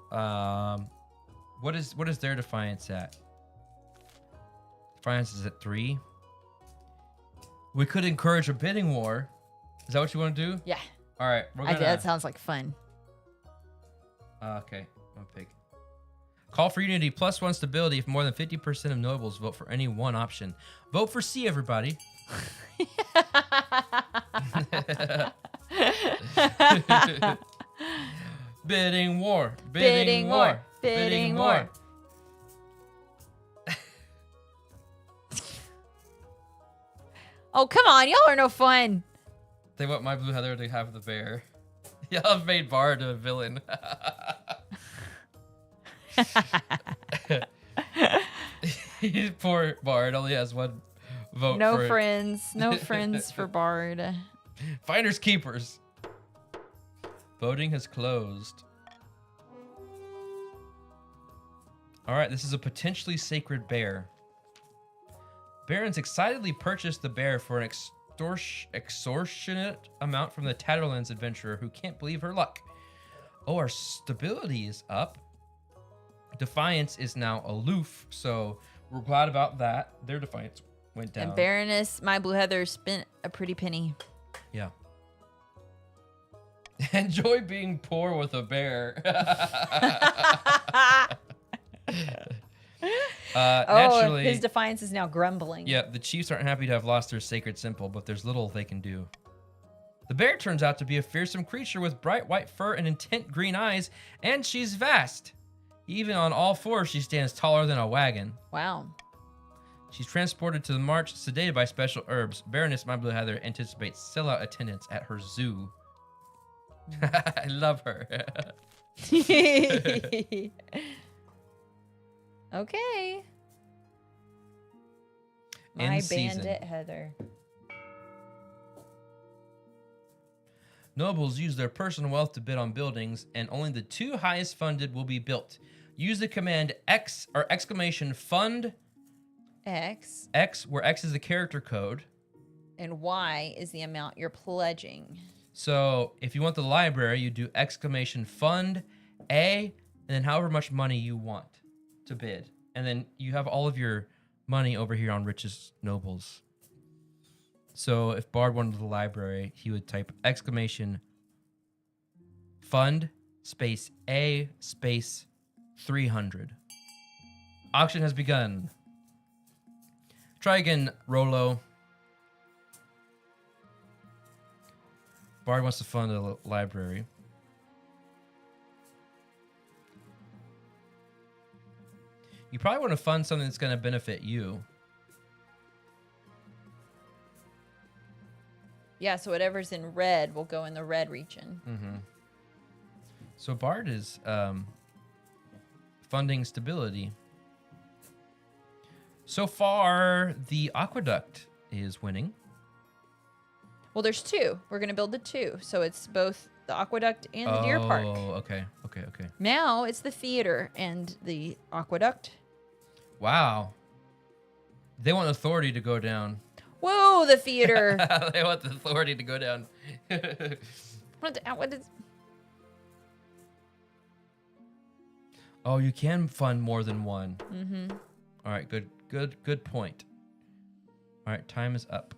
What is their defiance at? Defiance is at 3. We could encourage a bidding war. Is that what you want to do? Yeah. All right. We're gonna... That sounds like fun. Okay. I'm a pig. Call for unity +1 stability if more than 50% of nobles vote for any one option. Vote for C, everybody. Bidding war. Bidding war. Bidding war. Oh, come on. Y'all are no fun. They want My Blue Heather to have the bear. Y'all have made Bard a villain. Poor Bard only has one vote. No friends. No friends for Bard. Finders keepers. Voting has closed. All right, this is a potentially sacred bear. Barons excitedly purchased the bear for an extortionate amount from the Tatterlands adventurer who can't believe her luck. Oh, our stability is up. Defiance is now aloof, so we're glad about that. Their defiance went down. And Baroness My Blue Heather spent a pretty penny. Yeah. Enjoy being poor with a bear. Naturally, his defiance is now grumbling. Yeah, the chiefs aren't happy to have lost their sacred symbol, but there's little they can do. The bear turns out to be a fearsome creature with bright white fur and intent green eyes, and she's vast. Even on all fours, she stands taller than a wagon. Wow. She's transported to the march, sedated by special herbs. Baroness My Blue Heather anticipates sellout attendance at her zoo. I love her. Okay. End My season. Bandit Heather. Nobles use their personal wealth to bid on buildings, and only the 2 highest funded will be built. Use the command X or exclamation fund X. X, where X is the character code. And Y is the amount you're pledging. So if you want the library, you do exclamation fund A, and then however much money you want to bid. And then you have all of your money over here on Richest Nobles. So if Bard wanted the library, he would type exclamation fund space A space 300. Auction has begun. Try again, Rolo. Bard wants to fund a library. You probably want to fund something that's going to benefit you. Yeah, so whatever's in red will go in the red region. Mm-hmm. So Bard is funding stability. So far, the aqueduct is winning. Well, there's two. We're going to build the two. So it's both the aqueduct and the deer park. Oh, okay. Now it's the theater and the aqueduct. Wow. They want authority to go down. Whoa, the theater. They want the authority to go down. What is... Oh, you can fund more than one. Mm-hmm. All right, good point. All right, time is up.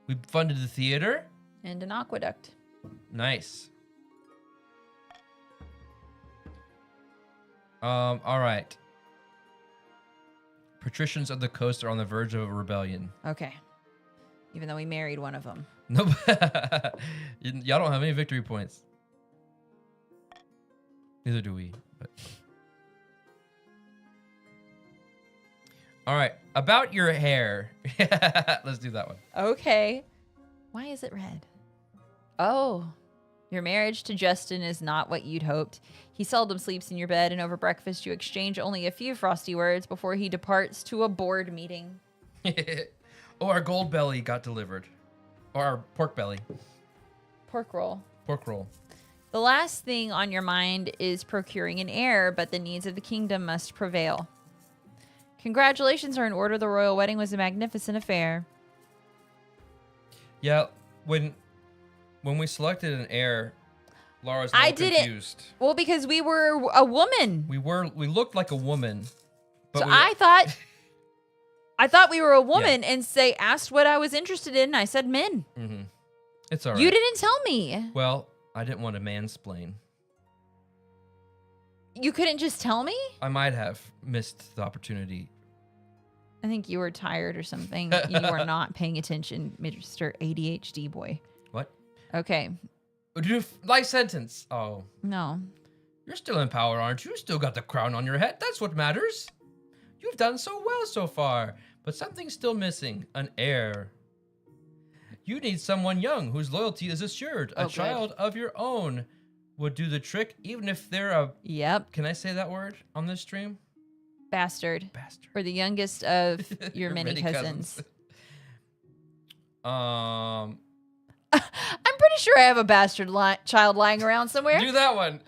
We funded the theater. And an aqueduct. Nice. All right. Patricians of the coast are on the verge of a rebellion. Okay. Even though we married one of them. Nope. Y'all don't have any victory points. Neither do we. But... All right. About your hair. Let's do that one. Okay. Why is it red? Oh. Your marriage to Justin is not what you'd hoped. He seldom sleeps in your bed, and over breakfast you exchange only a few frosty words before he departs to a board meeting. Oh, our gold belly got delivered. Or our pork belly. Pork roll. Pork roll. The last thing on your mind is procuring an heir, but the needs of the kingdom must prevail. Congratulations are in order. The royal wedding was a magnificent affair. Yeah, when we selected an heir, Laura's a little confused. Well, because we were a woman. We looked like a woman. But so I thought we were a woman, and asked what I was interested in. And I said men. Mm-hmm. It's all right. You didn't tell me. Well, I didn't want to mansplain. You couldn't just tell me? I might have missed the opportunity. I think you were tired or something. You were not paying attention, Mr. ADHD boy. What? Okay. Life sentence. Oh. No. You're still in power, aren't you? Still got the crown on your head. That's what matters. You've done so well so far, but something's still missing. An heir. You need someone young whose loyalty is assured. A child of your own would do the trick, even if they're a... Yep. Can I say that word on this stream? Bastard. Bastard. Or the youngest of your many cousins. I'm pretty sure I have a bastard child lying around somewhere. Do that one.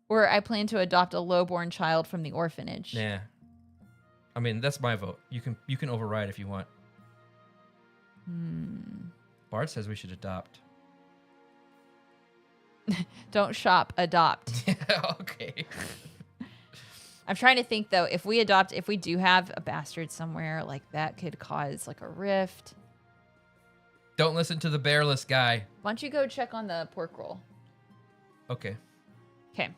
Or I plan to adopt a lowborn child from the orphanage. Yeah. I mean, that's my vote. You can override if you want. Bart says we should adopt. Don't shop, adopt. Okay. I'm trying to think though, if we do have a bastard somewhere, like that could cause like a rift. Don't listen to the bearless guy. Why don't you go check on the pork roll? Okay. Okay.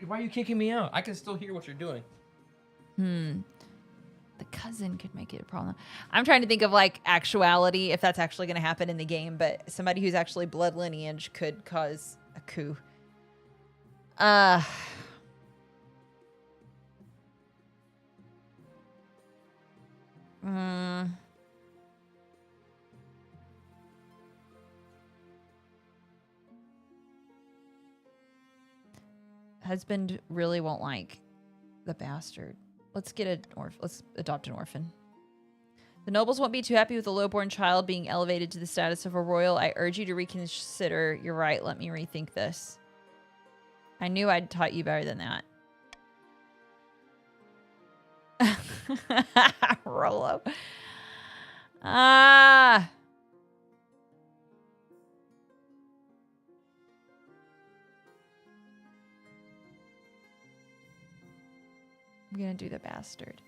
Why are you kicking me out? I can still hear what you're doing. The cousin could make it a problem. I'm trying to think of like actuality, if that's actually going to happen in the game, but somebody who's actually blood lineage could cause a coup. Husband really won't like the bastard. Let's adopt an orphan. The nobles won't be too happy with a lowborn child being elevated to the status of a royal. I urge you to reconsider. You're right. Let me rethink this. I knew I'd taught you better than that. Rolo. Ah. I'm gonna do the bastard.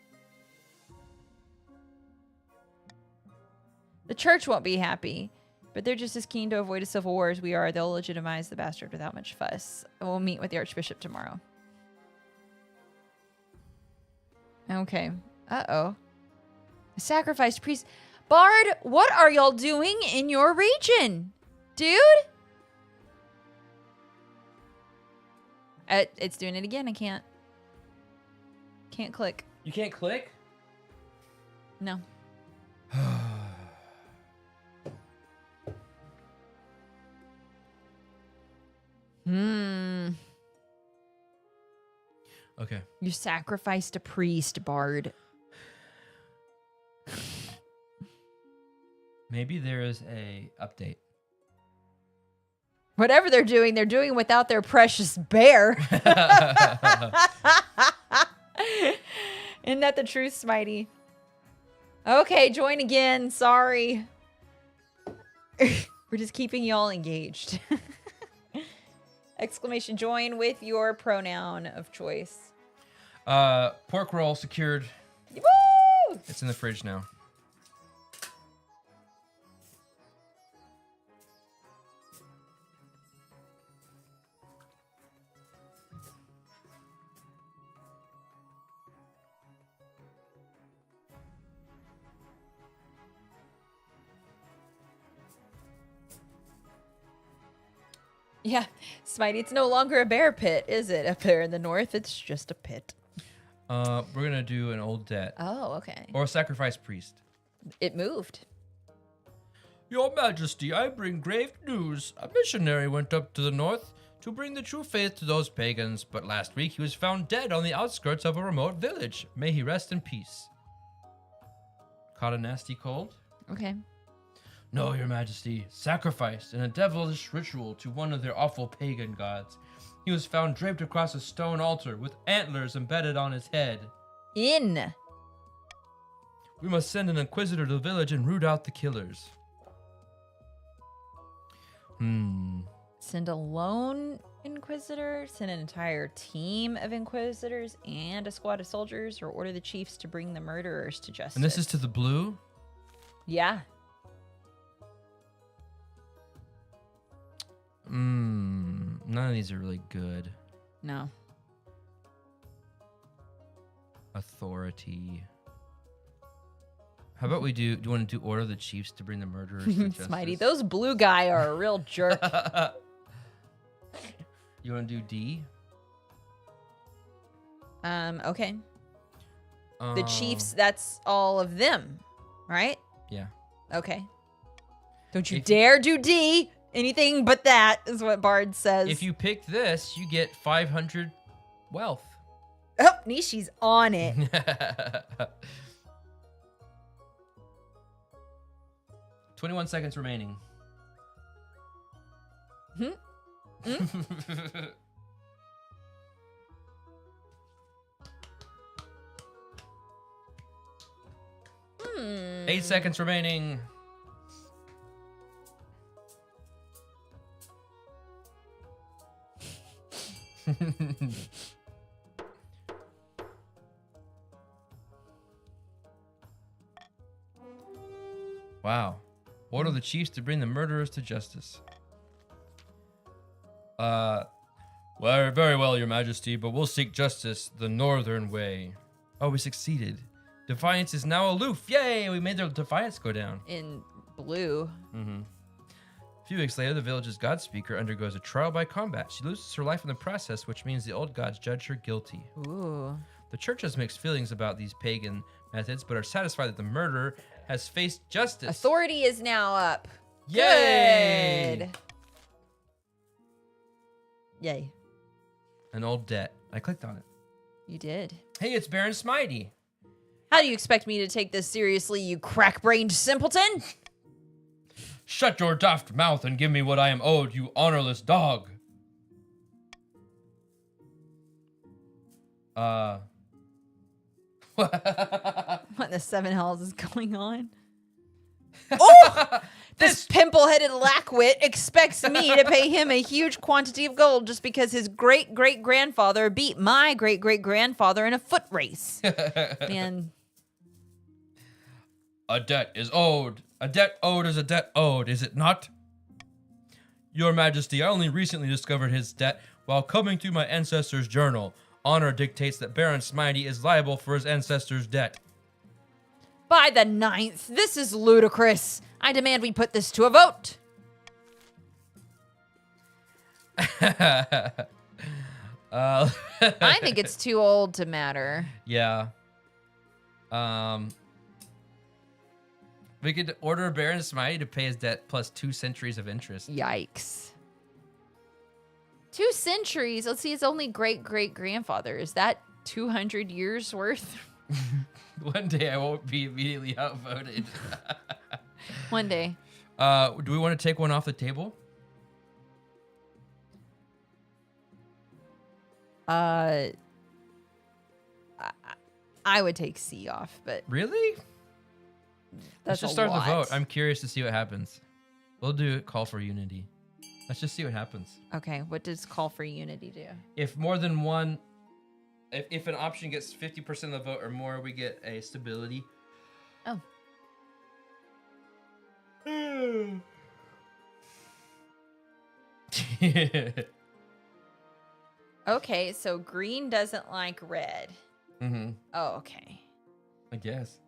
The church won't be happy, but they're just as keen to avoid a civil war as we are. They'll legitimize the bastard without much fuss. We'll meet with the archbishop tomorrow. Okay. Uh-oh. A sacrificed priest. Bard, what are y'all doing in your region? Dude? It's doing it again. I can't. Can't click. You can't click? No. Okay. You sacrificed a priest, Bard. Maybe there is a update. Whatever they're doing without their precious bear. Isn't that the truth, Smitey? Okay, join again. Sorry. We're just keeping y'all engaged. Exclamation join with your pronoun of choice. Pork roll secured. Woo! It's in the fridge now. Yeah, Smitey, it's no longer a bear pit, is it? Up there in the north, it's just a pit. We're gonna do an old debt. Oh, okay. Or a sacrifice priest. It moved. Your Majesty, I bring grave news. A missionary went up to the north to bring the true faith to those pagans, but last week he was found dead on the outskirts of a remote village. May he rest in peace. Caught a nasty cold? Okay. No, Your Majesty, sacrificed in a devilish ritual to one of their awful pagan gods. He was found draped across a stone altar with antlers embedded on his head. In. We must send an inquisitor to the village and root out the killers. Send a lone inquisitor, send an entire team of inquisitors and a squad of soldiers, or order the chiefs to bring the murderers to justice. And this is to the blue? Yeah. None of these are really good. No. Authority. How about we do you want to do order the chiefs to bring the murderers to justice? Smitey, those blue guy are a real jerk. You want to do D? Okay. The chiefs, that's all of them, right? Yeah. Okay. Don't you dare do D. Anything but that is what Bard says. If you pick this, you get 500 wealth. Oh, Nishi's on it. 21 seconds remaining. Hmm? 8 seconds remaining. Wow. Order the chiefs to bring the murderers to justice. Well, very well, Your Majesty, but we'll seek justice the northern way. Oh, we succeeded. Defiance is now aloof. Yay! We made their defiance go down. In blue. A few weeks later, the village's god speaker undergoes a trial by combat. She loses her life in the process, which means the old gods judge her guilty. Ooh. The church has mixed feelings about these pagan methods, but are satisfied that the murderer has faced justice. Authority is now up. Yay! Good. Yay. An old debt. I clicked on it. You did. Hey, it's Baron Smitey. How do you expect me to take this seriously, you crack-brained simpleton? Shut your daft mouth and give me what I am owed, you honorless dog. What in the seven hells is going on? Oh! This pimple-headed lackwit expects me to pay him a huge quantity of gold just because his great-great-grandfather beat my great-great-grandfather in a foot race. Man. A debt is owed. A debt owed is a debt owed, is it not? Your Majesty, I only recently discovered his debt while combing through my ancestor's journal. Honor dictates that Baron Smitey is liable for his ancestor's debt. By the 9th, this is ludicrous. I demand we put this to a vote. I think it's too old to matter. Yeah. We could order Baron Smitey to pay his debt plus 2 centuries of interest. Yikes. 2 centuries? Let's see, it's only great-great-grandfather. Is that 200 years worth? One day I won't be immediately outvoted. One day. Do we want to take one off the table? I would take C off, but Really? Let's that's just a start lot. the vote. I'm curious to see what happens. We'll do call for unity. Let's just see what happens. Okay, what does call for unity do? If more than one, if an option gets 50% of the vote or more, we get a stability. Oh. Okay, so green doesn't like red. Mm-hmm. Oh, okay. I guess.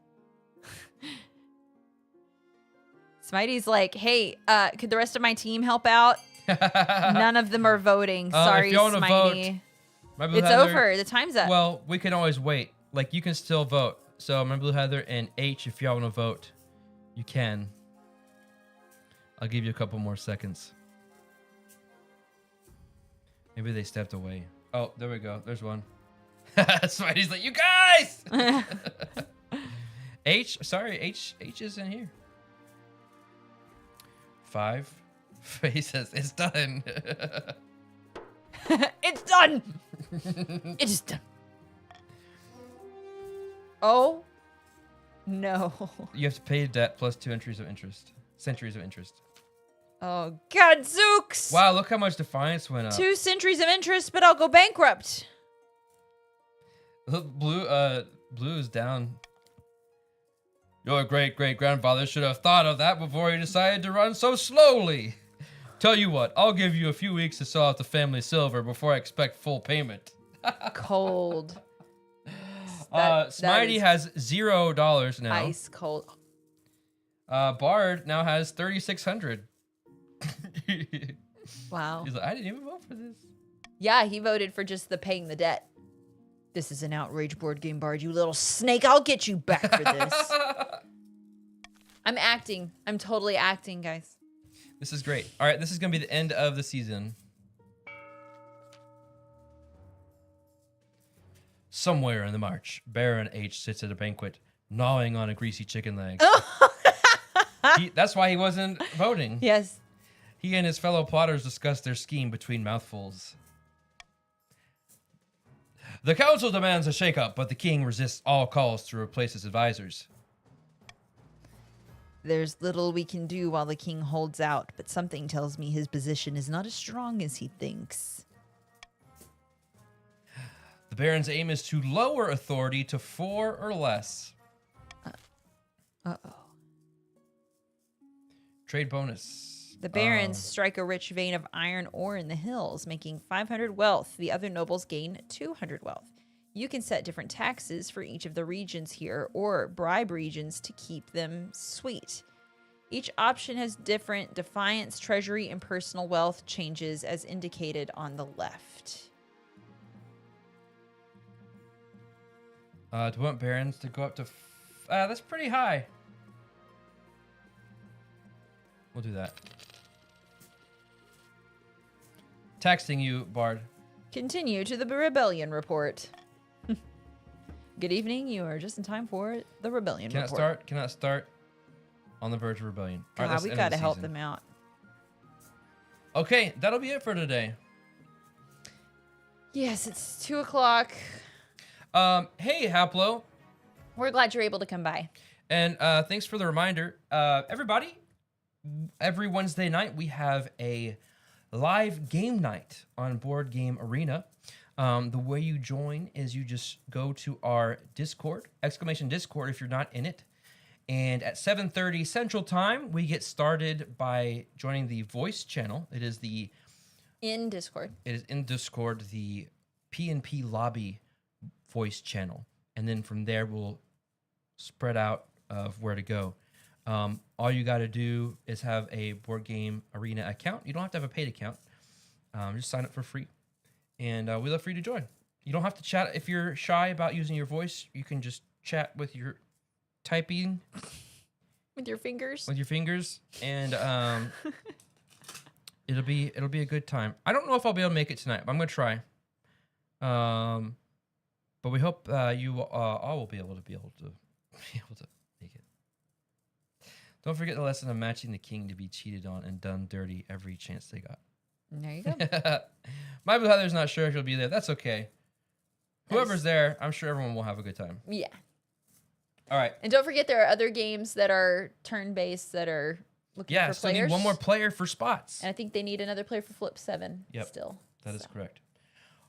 Smitey's like, hey, could the rest of my team help out? None of them are voting. Sorry, if you wanna Smitey. My Blue It's Heather- over. The time's up. Well, we can always wait. Like, you can still vote. So, my Blue Heather and H, if y'all want to vote, you can. I'll give you a couple more seconds. Maybe they stepped away. Oh, there we go. There's one. Smitey's like, you guys! H is in here. 5. He says, it's done. It's done. It is done. Oh, no. You have to pay debt plus 2 centuries of interest. Oh, God, Zooks. Wow, look how much defiance went up. 2 centuries of interest, but I'll go bankrupt. Blue is down. Your great-great-grandfather should have thought of that before he decided to run so slowly. Tell you what, I'll give you a few weeks to sell out the family silver before I expect full payment. Cold. Smitey has $0 now. Ice cold. Bard now has 3,600. Wow. He's like, I didn't even vote for this. Yeah, he voted for just the paying the debt. This is an outrage, board game Bard, you little snake. I'll get you back for this. I'm acting. I'm totally acting, guys. This is great. All right, this is going to be the end of the season. Somewhere in the march, Baron H sits at a banquet, gnawing on a greasy chicken leg. That's why he wasn't voting. Yes. He and his fellow plotters discuss their scheme between mouthfuls. The council demands a shakeup, but the king resists all calls to replace his advisors. There's little we can do while the king holds out, but something tells me his position is not as strong as he thinks. The Baron's aim is to lower authority to 4 or less. Uh-oh. Trade bonus. The barons strike a rich vein of iron ore in the hills, making 500 wealth. The other nobles gain 200 wealth. You can set different taxes for each of the regions here, or bribe regions to keep them sweet. Each option has different defiance, treasury, and personal wealth changes as indicated on the left. Do we want barons to go up to... that's pretty high. We'll do that. Texting you, Bard. Continue to the rebellion report. Good evening. You are just in time for the rebellion report. Cannot start on the verge of rebellion. God, All right, we got to help them out. Okay, that'll be it for today. Yes, it's 2 o'clock. Hey, Haplo. We're glad you're able to come by. And thanks for the reminder. Everybody, every Wednesday night, we have a live game night on Board Game Arena. The way you join is you just go to our Discord, !Discord if you're not in it. And at 7:30 Central Time, we get started by joining the voice channel. It is in Discord. It is in Discord, the P&P Lobby voice channel. And then from there, we'll spread out of where to go. All you got to do is have a Board Game Arena account. You don't have to have a paid account. Just sign up for free. And we love for you to join. You don't have to chat. If you're shy about using your voice, you can just chat with your typing. With your fingers? With your fingers. And it'll be a good time. I don't know if I'll be able to make it tonight, but I'm going to try. But we hope you all will be able to make it. Don't forget the lesson of matching the king to be cheated on and done dirty every chance they got. There you go. My Blue Heather's not sure if she'll be there. That's okay. Whoever's there, I'm sure everyone will have a good time. Yeah. All right. And don't forget there are other games that are turn-based that are looking for so players. Need one more player for spots. And I think they need another player for Flip 7 still. That is correct.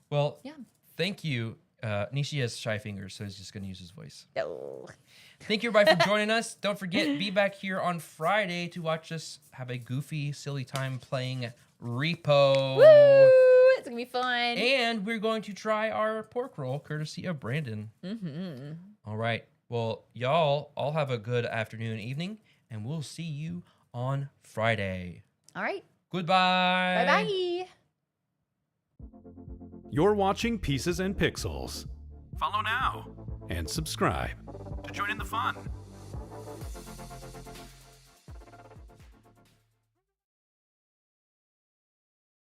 Well, yeah. Thank you. Nishi has shy fingers, so he's just going to use his voice. Oh. Thank you, everybody, for joining us. Don't forget, be back here on Friday to watch us have a goofy, silly time playing Repo. Woo! It's going to be fun. And we're going to try our pork roll, courtesy of Brandon. Mm-hmm. All right. Well, y'all all have a good afternoon and evening, and we'll see you on Friday. All right. Goodbye. Bye-bye. You're watching Pieces and Pixels. Follow now and subscribe to join in the fun.